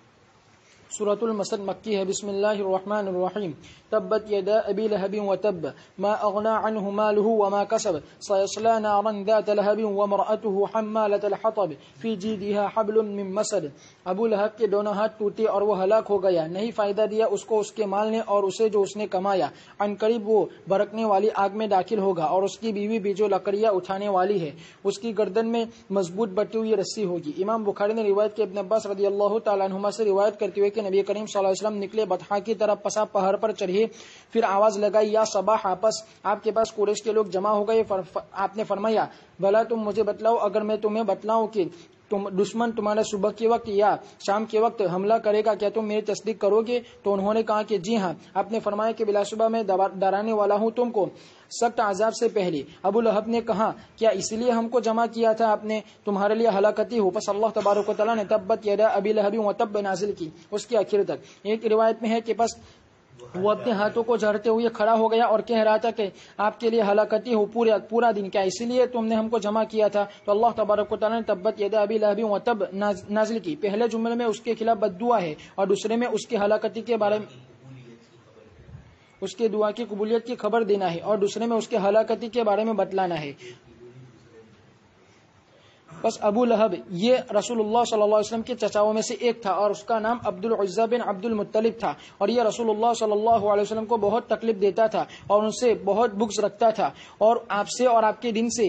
سورۃ المسد مکی ہے. بسم اللہ الرحمن الرحیم. تبت یدا ابی لہب وتب ما اغنى عنه ماله وما كسب سيصلى نارا ذات لهب وامرأته حمالة الحطب في جيدها حبل من مسد. ابو لہب کے دونوں ہاتھ ٹوٹے اور وہ ہلاک ہو گیا، نہیں فائدہ دیا اس کو اس کے مال نے اور اسے جو اس نے کمایا. عن قریب وہ بھڑکنے والی آگ میں داخل ہوگا، اور اس کی بیوی بھی جو لکڑیاں اٹھانے والی ہے، اس کی گردن میں مضبوط بٹی ہوئی رسی ہوگی. امام بخاری نے روایت کی ابن عباس رضی اللہ تعالیٰ عنہما سے روایت کرتے ہوئے کہ نبی کریم صلی اللہ علیہ وسلم نکلے، بطحا کی طرف پسا پہاڑ پر چڑھے، پھر آواز لگائی یا صباح آپس. آپ کے پاس قریش کے لوگ جمع ہو گئے. آپ نے فرمایا بھلا تم مجھے بتلاؤ، اگر میں تمہیں بتلاؤں کہ دشمن تمہارے صبح کے وقت یا شام کے وقت حملہ کرے گا، کیا تم میری تصدیق کرو گے؟ تو انہوں نے کہا کہ جی ہاں. آپ نے فرمایا کہ بلا صبح میں ڈرانے والا ہوں تم کو سخت عذاب سے پہلے. ابو لہب نے کہا کیا اس لیے ہم کو جمع کیا تھا آپ نے تمہارے لیے ہلاکتی ہو؟ پس اللہ تبارک و تعالیٰ نے تبت یدا ابی لہب وتب نازل کی اس کے آخر تک. ایک روایت میں ہے کہ پس وہ اپنے ہاتھوں کو جھڑتے ہوئے کھڑا ہو گیا اور کہہ رہا تھا کہ آپ کے لیے ہلاکتی ہو پورا دن، کیا اسی لیے تم نے ہم کو جمع کیا تھا؟ تو اللہ تبارک و تعالیٰ نے تبت یدا ابی لہب وتب نازل کی. پہلے جملے میں اس کے خلاف بد دعا ہے اور دوسرے میں اس کی ہلاکتی کے بارے میں اس کے دعا کی قبولیت کی خبر دینا ہے، اور دوسرے میں اس کے ہلاکتی کے بارے میں بتلانا ہے. بس ابو لہب یہ رسول اللہ صلی اللہ علیہ وسلم کے چچاؤں میں سے ایک تھا، اور اس کا نام عبد العزہ بن عبد المطلب تھا، اور یہ رسول اللہ صلی اللہ علیہ وسلم کو بہت تکلیف دیتا تھا اور ان سے بہت بغض رکھتا تھا، اور آپ سے اور آپ کے دین سے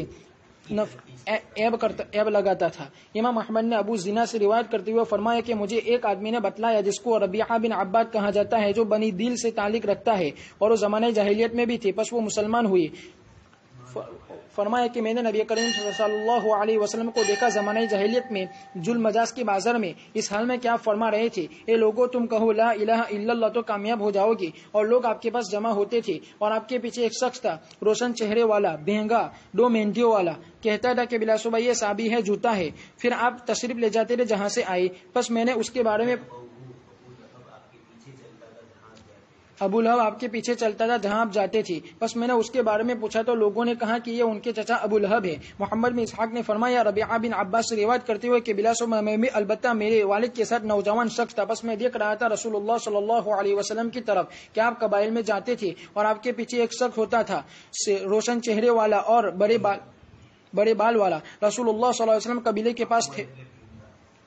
عیب لگاتا تھا. امام احمد نے ابو زنا سے روایت کرتے ہوئے فرمایا کہ مجھے ایک آدمی نے بتلایا جس کو ربیعہ بن عباد کہا جاتا ہے، جو بنی دیل سے تعلق رکھتا ہے اور وہ زمانہ جاہلیت میں بھی تھے، پس وہ مسلمان ہوئے. فرمایا کہ میں نے نبی کریم صلی اللہ علیہ وسلم کو دیکھا زمانہ جاہلیت میں جل مجاز کے بازار میں، اس حال میں کیا فرما رہے تھے، اے لوگوں تم کہو لا الہ الا اللہ تو کامیاب ہو جاؤ گے. اور لوگ آپ کے پاس جمع ہوتے تھے، اور آپ کے پیچھے ایک شخص تھا روشن چہرے والا، بہنگا، 2 مہندیوں والا، کہتا تھا کہ بلا صبح یہ صحابی ہے، جوتا ہے. پھر آپ تشریف لے جاتے تھے جہاں سے آئے. پس میں نے اس کے بارے میں ابو لہب آپ کے پیچھے چلتا تھا جہاں آپ جاتے تھے. بس میں نے اس کے بارے میں پوچھا تو لوگوں نے کہا کہ یہ ان کے چچا ابو لہب ہے. محمد بن اسحاق نے فرمایا ربیعہ بن عباس سے روایت کرتے ہوئے کہ بلا شبہ میں بھی البتہ میرے والد کے ساتھ نوجوان شخص تھا. بس میں دیکھ رہا تھا رسول اللہ صلی اللہ علیہ وسلم کی طرف کہ آپ قبائل میں جاتے تھے اور آپ کے پیچھے ایک شخص ہوتا تھا روشن چہرے والا اور بڑے بال والا. رسول اللہ صلی اللہ علیہ وسلم قبیلے کے پاس تھے،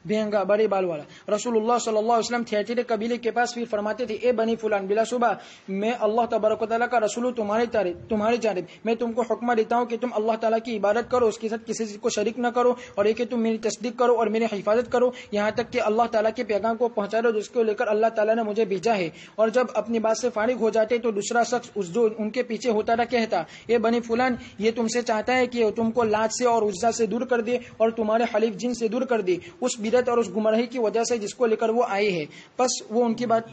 بہنگا بڑے بال والا. رسول اللہ صلی اللہ علیہ وسلم تھے قبیلے کے پاس، پھر فرماتے تھے اے بنی فلان، بلا شبہ میں اللہ تبارک و تعالیٰ کا رسول ہوں تمہاری جانب. میں تم کو حکم دیتا ہوں کہ تم اللہ تعالیٰ کی عبادت کرو، اس کے ساتھ کسی کو شریک نہ کرو، اور یہ کہ تم میری تصدیق کرو اور میری حفاظت کرو یہاں تک کہ اللہ تعالیٰ کے پیغام کو پہنچا دو جس کو لے کر اللہ تعالیٰ نے مجھے بھیجا ہے. اور جب اپنی بات سے فارغ ہو جاتے تو دوسرا شخص جو ان کے پیچھے ہوتا تھا کہتا اے بنی فلان، یہ تم سے چاہتا ہے کہ تم کو لات سے اور عزا سے دور کر دے اور تمہارے حلیف جن سے دور کر دے، اس بدعت اور اس گمراہی کی وجہ سے جس کو لے کر وہ آئے ہیں. بس وہ ان کی بات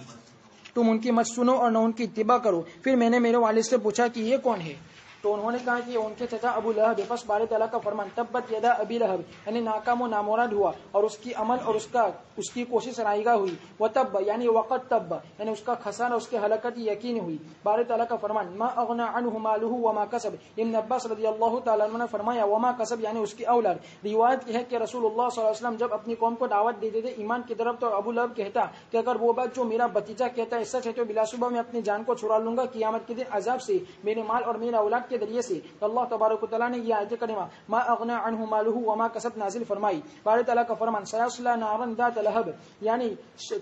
تم ان کی مت سنو اور نہ ان کی اتباع کرو. پھر میں نے میرے والد سے پوچھا کہ یہ کون ہے؟ تو انہوں نے کہا کہ ان کے چچا ابو لہب. پس باری تعالیٰ کا فرمان تبت یدا ابی لہب یعنی ناکام و نامراد ہوا اور اس کی عمل اور اس کی کوشش رائیگاہ ہوئی. وتب یعنی وقت تب یعنی اس کا خسارہ اس کے ہلاکت یقینی ہوئی. باری تعالیٰ کا فرمان ما اغنى عنه ماله وما كسب. ابن عباس رضی اللہ تعالیٰ عنہ نے فرمایا وما کسب یعنی اس کی اولاد. روایت ہے کہ رسول اللہ صلی اللہ علیہ وسلم جب اپنی قوم کو دعوت دیتے تھے ایمان کی طرف تو ابو لہب کہتا کہ اگر وہ بات جو میرا بتیجا کہتا ہے سچ ہے تو بلا شبہ میں اپنی جان کو چھڑا لوں گا قیامت کے دن عذاب سے میرے مال اور میرے اولاد کے ذریعے سے. تو اللہ تبارک و تعالیٰ نے یہ آیت کریمہ ما اغنى عنه ماله وما كسب نازل فرمائی. باری تعالیٰ کا فرمان سیصلی نارا ذات لہب یعنی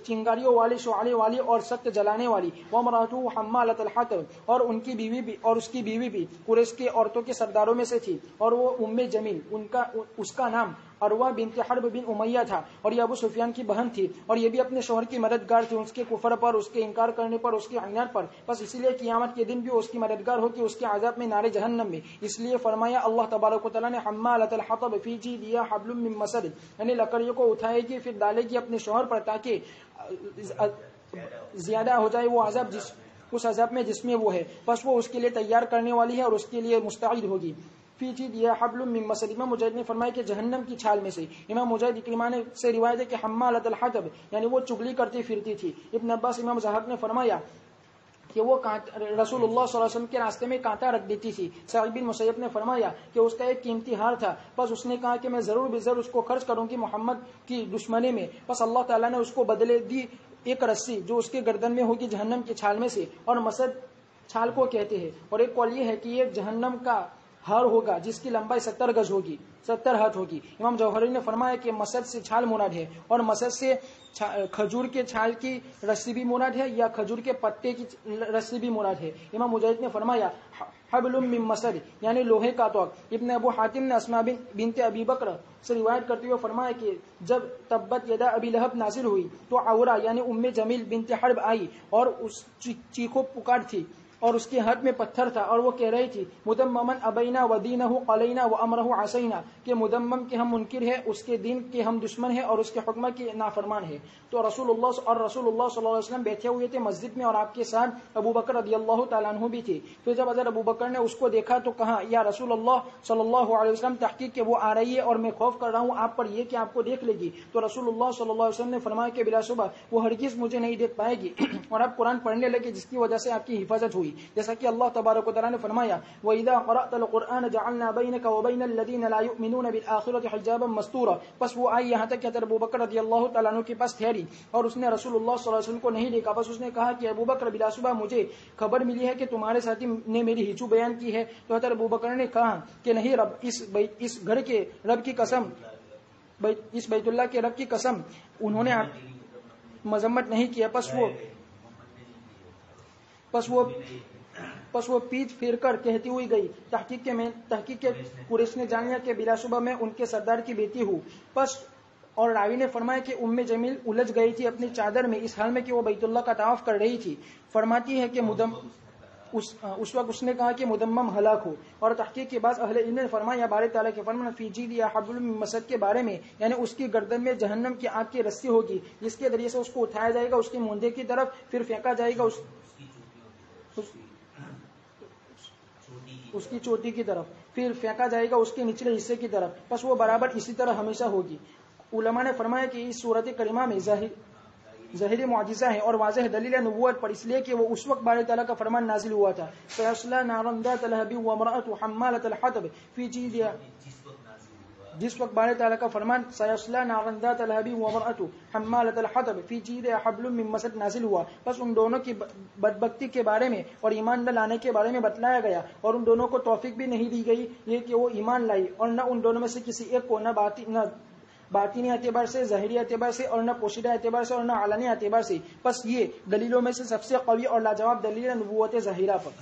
چنگاریوں والی شعلے والی اور سخت جلانے والی. وامرأته حمالۃ الحطب اور ان کی بیوی بھی اور اس کی بیوی بھی قریش کے عورتوں کے سرداروں میں سے تھی اور وہ ام جمیل اس کا نام عروہ بنت حرب بن امیہ تھا اور یہ ابو سفیان کی بہن تھی اور یہ بھی اپنے شوہر کی مددگار تھی اس کے کفر پر اس کے انکار کرنے پر اس کی عنایت پر. بس اسی لیے قیامت کے دن بھی اس کی مددگار ہو کہ اس کے عذاب میں نار جہنم میں. اس لیے فرمایا اللہ تبارک و تعالیٰ نے حمالۃ الحطب فی جیدہا حبل من مسد یعنی لکڑیوں کو اٹھائے گی پھر ڈالے گی اپنے شوہر پر تاکہ زیادہ ہو جائے وہ عذاب اس عذاب میں جس میں وہ ہے. بس وہ اس کے لیے تیار کرنے والی ہے اور اس کے لیے مستعد ہوگی. فی جیدہا حبل من مسد. امام مجاہد نے فرمایا کہ جہنم کی چھال میں سے. امام مجاہد اکرمہ نے سے روایت ہے کہ حمالۃ الحطب یعنی وہ چگلی کرتی پھرتی تھی. ابن عباس امام زاہد نے فرمایا کہ وہ رسول اللہ صلی اللہ علیہ وسلم کے راستے میں کانٹا رکھ دیتی تھی. صاحب بن مسیب نے فرمایا کہ اس کا ایک قیمتی ہار تھا. بس اس نے کہا کہ میں ضرور بے ضرور اس کو خرچ کروں گی محمد کی دشمنی میں. بس اللہ تعالیٰ نے اس کو بدلے دی ایک رسی جو اس کے گردن میں ہوگی جہنم کی چھال میں سے اور مسد چھال کو کہتے ہیں. اور ایک قول یہ ہے کہ یہ جہنم کا ہار ہوگا جس کی لمبائی 70 گز ہوگی 70 ہاتھ ہوگی. امام جوہری نے فرمایا کہ مسد سے چھال مراد ہے اور مسد سے کھجور کے چھال کی رسی بھی مراد ہے یا کھجور کے پتے کی رسی بھی مراد ہے. امام مجاہد نے فرمایا حبل من مسد یعنی لوہے کا توق. ابن ابو حاتم نے اسماء بنت ابی بکر سے روایت کرتے ہوئے فرمایا کہ جب تبت یدا ابی لہب نازل ہوئی تو عورہ یعنی ام جمیل بنت حرب آئی اور اس چیخو پکار تھی اور اس کے ہاتھ میں پتھر تھا اور وہ کہہ رہی تھی مدممن ابینا ودینہ قلینا وامرہ عصینا کہ مدمم کے ہم منکر ہے اس کے دین کے ہم دشمن ہیں اور اس کے حکم کے نافرمان ہے. تو رسول اللہ صلی اللہ علیہ وسلم بیٹھے ہوئے تھے مسجد میں اور آپ کے ساتھ ابو بکر رضی اللہ تعالیٰ عنہ بھی تھے. پھر جب حضرت ابو بکر نے اس کو دیکھا تو کہا یا رسول اللہ صلی اللہ علیہ وسلم تحقیق کہ وہ آ رہی ہے اور میں خوف کر رہا ہوں آپ پر یہ کہ آپ کو دیکھ لے گی. تو رسول اللہ صلی اللہ علیہ وسلم نے فرمایا کہ بلا شبہ وہ ہرگز مجھے نہیں دیکھ پائے گی اور آپ قرآن پڑھنے لگے جس کی وجہ سے آپ کی حفاظت ہوئی. جیسا کہ اللہ تبارک و تعالیٰ نے فرمایا وَإِذَا قَرَأْتَ الْقُرْآنَ جَعَلْنَا بَيْنَكَ وَبَيْنَ الَّذِينَ لَا يُؤْمِنُونَ بِالْآخِرَةِ حِجَابًا مَسْتُورًا. بس وہ آئی یہاں تک کہ حضرت ابو بکر رضی اللہ تعالیٰ عنہ کے پاس ٹھہری اور اس نے رسول اللہ صلی اللہ علیہ وسلم کو نہیں دیکھا. بس اس نے کہا کہ ابو بکر بلا شبہ مجھے خبر ملی ہے کہ تمہارے ساتھی نے میری ہچو بیان کی ہے. تو حضرت ابو بکر نے کہا کہ نہیں رب اس گھر کے رب کی قسم اس بیت اللہ کے رب کی قسم انہوں نے مذمت نہیں کیا. پس وہ پیٹ پھیر کر کہتی ہوئی گئی تحقیق کے قریش نے جان لیا کہ بلا شبہ میں ان کے سردار کی بیٹی ہوں. پس اور راوی نے فرمایا کہ ام جمیل الجھ گئی تھی اپنی چادر میں اس حال میں کہ وہ بیت اللہ کا طواف کر رہی تھی. فرماتی ہے کہ اس وقت اس نے کہا کہ مدمم ہلاک ہو. اور تحقیق کے بعد اہل علم نے فرمایا بارے تعالیٰ کے فرمان فی جیدہا حبل من مسد کے بارے میں یعنی اس کی گردن میں جہنم کی آگ کی رسی ہوگی جس کے ذریعے سے اس کو اٹھایا جائے گا اس کے موندے کی طرف پھر پھینکا جائے گا اس کی چوٹی کی طرف پھر پھینکا جائے گا اس کے نچلے حصے کی طرف. بس وہ برابر اسی طرح ہمیشہ ہوگی. علماء نے فرمایا کہ اس صورت کریمہ میں ظاہری معجزہ ہے اور واضح دلیل نبوت پر اس لیے کہ وہ اس وقت باری تعالیٰ کا فرمان نازل ہوا تھا سیصلی نارا ذات لہب وامرأته حمالۃ الحطب فی جیدہا. جس وقت باری تعالیٰ کا فرمان سیصلی نارا ذات لہب وامرأته حمالۃ الحطب فی جیدہا حبل من مسد نازل ہوا. بس ان دونوں کی بدبختی کے بارے میں اور ایمان نہ لانے کے بارے میں بتلایا گیا اور ان دونوں کو توفیق بھی نہیں دی گئی یہ کہ وہ ایمان لائی اور نہ ان دونوں میں سے کسی ایک کو نہ باطنی اعتبار سے ظاہری اعتبار سے اور نہ پوشیدہ اعتبار سے اور نہ علنی اعتبار سے. بس یہ دلیلوں میں سے سب سے قوی اور لاجواب دلیل نبوت ظاہرہ پر.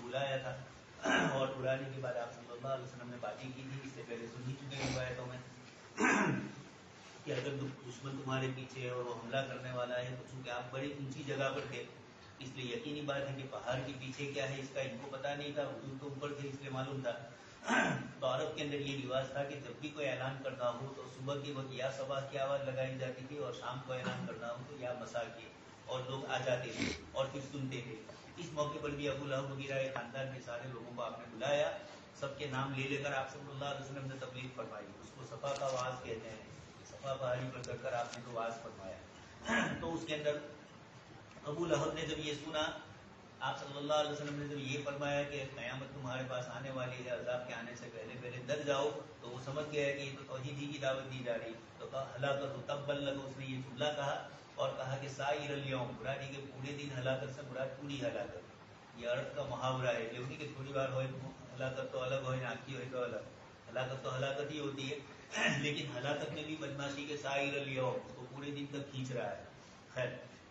بلایا تھا اور بلانے کے بعد آپ صلی اللہ علیہ وسلم نے باتیں کی تھی. اس سے پہلے سن ہی چکے روایتوں میں کہ اگر دشمن تمہارے پیچھے اور وہ حملہ کرنے والا ہے تو چونکہ آپ بڑی اونچی جگہ پر تھے اس لیے یقینی بات ہے کہ پہاڑ کے پیچھے کیا ہے اس کا ان کو پتا نہیں تھا. حضور تو اوپر تھے اس لیے معلوم تھا تو عرب کے اندر یہ رواج تھا کہ جب بھی کوئی اعلان کرنا ہو تو صبح کے وقت یا صبح کی آواز لگائی جاتی تھی، اور شام کو اعلان کرنا ہو تو یا مسا کی، اور لوگ آ جاتے تھے اور پھر سنتے تھے۔ اس موقع پر بھی ابو لہب وغیرہ خاندان کے سارے لوگوں کو آپ نے بلایا، سب کے نام لے لے کر آپ صلی اللہ علیہ وسلم نے تبلیغ فرمائی۔ اس کو صفا کا واعظ کہتے ہیں، صفا پہاڑی پر چڑھ کر آپ نے تو واعظ فرمایا۔ تو اس کے اندر ابو لہب نے جب یہ سنا، آپ صلی اللہ علیہ وسلم نے جب یہ فرمایا کہ قیامت تمہارے پاس آنے والی ہے، عذاب کے آنے سے پہلے پہلے ڈر جاؤ، تو وہ سمجھ گیا کہ یہ تو توحید ہی کی دعوت دی جا رہی، تو ہلاکت تب بلغ، اس نے یہ جملہ کہا اور کہا کہ سائر الیوم، مراد کے پورے دن ہلاکت سے مراد پوری ہلاکت۔ یہ عرب کا محاورہ ہے، یہ نہیں کہ تھوڑی بار ہوئے ہلاکت تو الگ ہوئے، ناکی ہوئے تو الگ، ہلاکت تو ہلاکت ہی ہوتی ہے، لیکن ہلاکت میں بھی بدماشی کے سائر الیوم، اس کو پورے دن تک کھینچ رہا ہے۔ خیر،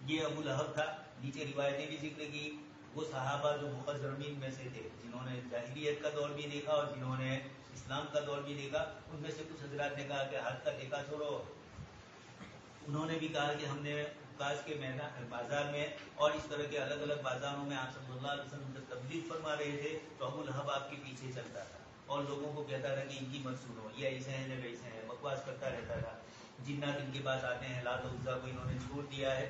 یہ ابو لہب تھا۔ نیچے روایتیں بھی ذکر کی، وہ صحابہ جو مخضرمین میں سے تھے، جنہوں نے جاہلیت کا دور بھی دیکھا اور جنہوں نے اسلام کا دور بھی دیکھا، ان میں سے کچھ حضرات نے کہا کہ حد کا دیکھا چھوڑو۔ انہوں نے بھی کہا کہ ہم نے کاش کے بازار میں اور اس طرح کے الگ الگ بازاروں میں آپ صلی اللہ علیہ وسلم جب تبلیغ فرما رہے تھے تو ابو لہب آپ کے پیچھے چلتا تھا اور لوگوں کو کہتا تھا کہ ان کی مت سنو، یہ ایسے ہیں یا ویسے ہیں، بکواس کرتا رہتا تھا، جنات ان کے پاس آتے ہیں، لات و عزا کو انہوں نے چھوڑ دیا ہے۔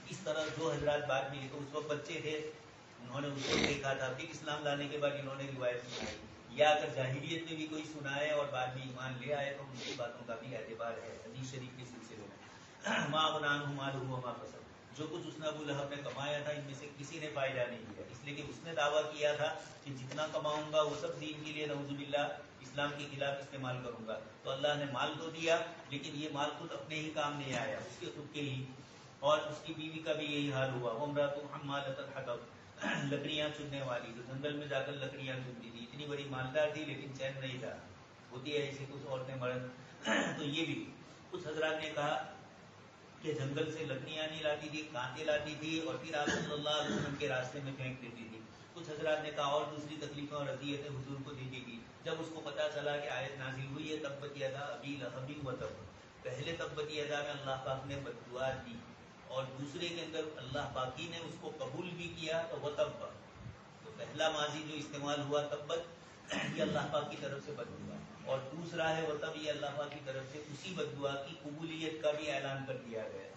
اس طرح جو حضرات بعد میں، تو اس وقت بچے تھے، انہوں نے اس کو دیکھا تھا، پھر اسلام لانے کے بعد انہوں نے روایت سنائی، یا اگر جاہلیت میں بھی کوئی سنائے اور بعد میں ایمان لے آئے تو ان کی باتوں کا بھی اعتبار ہے حدیث شریف کے سلسلے میں۔ ما اغنی عنہ مالہ وما کسب، جو کچھ اس نے ابو لہب نے کمایا تھا ان میں سے کسی نے فائدہ نہیں لیا، اس لیے کہ اس نے دعویٰ کیا تھا کہ جتنا کماؤں گا وہ سب دین کے لیے نعوذ باللہ اسلام کے خلاف استعمال کروں گا۔ تو اللہ نے مال تو دیا، لیکن یہ مال خود اپنے ہی کام نہیں آیا، اس کے خود کے ہی، اور اس کی بیوی کا بھی یہی حال ہوا۔ وامرأۃ حمالۃ الحطب، لکڑیاں چننے والی، جو جنگل میں جا کر لکڑیاں چنتی تھی، اتنی بڑی مالدار تھی لیکن چین نہیں تھا، ہوتی ہے ایسے کچھ عورتیں مرد۔ تو یہ بھی کچھ حضرات نے کہا کہ جنگل سے لکڑیاں نہیں لاتی تھی، کانٹے لاتی تھی اور پھر آپ صلی اللہ علیہ وسلم کے راستے میں پھینک دیتی تھی۔ کچھ حضرات نے کہا اور دوسری تکلیفیں اور اذیتیں حضور کو دیتی تھی۔ جب اس کو پتا چلا کہ آیت نازل ہوئی ہے تبت یدا ابی لہب وتب، پہلے تبت یدا میں اللہ پاک نے بد دعا دی اور دوسرے کے اندر اللہ پاکی نے اس کو قبول بھی کیا، تو وتب، تو پہلا ماضی جو استعمال ہوا تبت، یہ اللہ پاک کی طرف سے بد دعا، اور دوسرا ہے وتب، یہ اللہ پاک کی طرف سے اسی بد دعا کی قبولیت کا بھی اعلان کر دیا گیا۔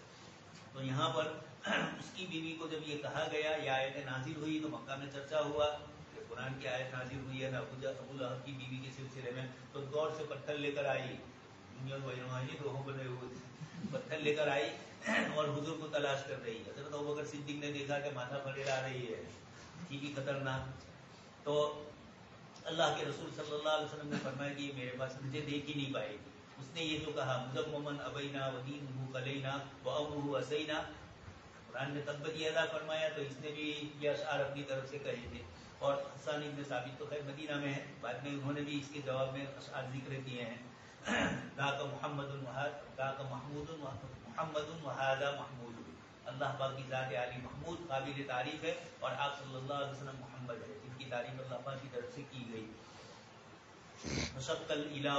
تو یہاں پر اس کی بیوی کو جب یہ کہا گیا، یہ آیت نازل ہوئی تو مکہ میں چرچا ہوا کہ قرآن کی آیت نازل ہوئی ہے نا ابو لہب کی بیوی کے سلسلے میں، تو دور سے پتھر لے کر آئی، دنیا روحوں بنے ہوئے پتھر لے کر آئی اور حضور کو تلاش کر رہی ہے۔ حضرت ابوبکر صدیق نے دیکھا کہ ماتھا پھڑے آ رہی ہے، تھی بھی خطرناک، تو اللہ کے رسول صلی اللہ علیہ وسلم نے فرمایا کہ یہ میرے پاس مجھے دیکھ ہی نہیں پائے گی۔ اس نے یہ جو کہا مذممن ابینا ودینہ قلینا وامرہ اسینا، قرآن نے تبت یدا فرمایا تو اس نے بھی یہ اشعار اپنی طرف سے کہے تھے، اور حسان ابن ثابت تو خیر مدینہ میں ہے، بعد میں انہوں نے بھی اس کے جواب میں اشعار ذکر کیے ہیں۔ ذاک محمد ذاک محمود محمد وہذا محمود، اللہ پاک کی ذات عالی محمود قابل تعریف ہے، اور آپ صلی اللہ علیہ وسلم محمد ہے جن کی تعریف اللہ پاک کی طرف سے کی گئی۔ مشق الالہ،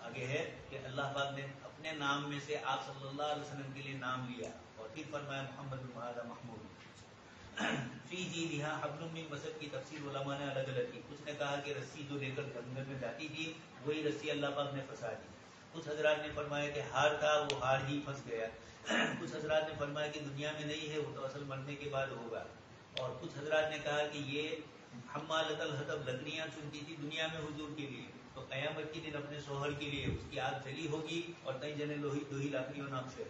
آگے ہے کہ اللہ پاک نے اپنے نام میں سے آپ صلی اللہ علیہ وسلم کے لیے نام لیا اور پھر فرمایا محمد وہذا محمود۔ فی جیدہا حبل من مسد کی تفسیر علماء نے الگ الگ کی، کچھ نے کہا کہ رسی جو لے کر جنگل میں جاتی تھی وہی رسی اللہ پاک نے پھنسا دی، کچھ حضرات نے فرمایا کہ ہار تھا وہ ہار ہی پھنس گیا، کچھ حضرات نے فرمایا کہ دنیا میں نہیں ہے وہ تو اصل مرنے کے بعد ہوگا، اور کچھ حضرات نے کہا کہ یہ حمالۃ الحطب لکڑیاں چنتی تھی دنیا میں حضور کے لیے، تو قیامت کے دن اپنے شوہر کے لیے اس کی آگ جلی ہوگی اور کئی جنے دو ہی لاکڑیوں نام سے،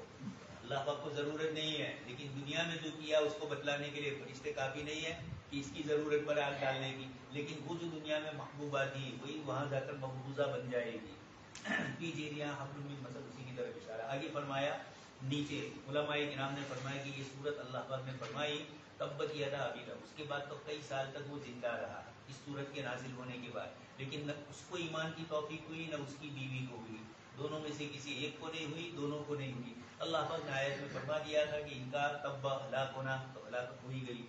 اللہ پاک کو ضرورت نہیں ہے، لیکن دنیا میں جو کیا اس کو بتلانے کے لیے فرشتے کافی نہیں ہے کہ اس کی ضرورت پر آگ ڈالنے کی، لیکن وہ جو دنیا میں محبوبہ تھی وہی وہاں جا کر مقبوضہ بن جائے گی۔ پیجیریاں حبل من مسد، اسی کی طرف اشارہ۔ آگے فرمایا نیچے علماء کرام نے فرمایا کہ یہ صورت اللہ پاک نے فرمائی تبت یدا ابی لہب، اس کے بعد تو کئی سال تک وہ زندہ رہا اس صورت کے نازل ہونے کے بعد، لیکن نہ اس کو ایمان کی توفیق ہوئی نہ اس کی بیوی کو ہوئی، دونوں میں سے کسی ایک کو نہیں ہوئی، دونوں کو نہیں ہوئی۔ اللہ پاک نے آیت میں فرما دیا تھا کہ ان کا تبا ہلاک ہونا، تو ہلاکت ہوئی گئی۔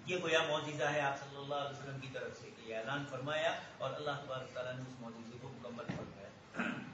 یہ گویا معجزہ ہے آپ صلی اللہ علیہ وسلم کی طرف سے کہ یہ اعلان فرمایا اور اللہ تبارک تعالیٰ نے اس معجزے کو مکمل فرمایا۔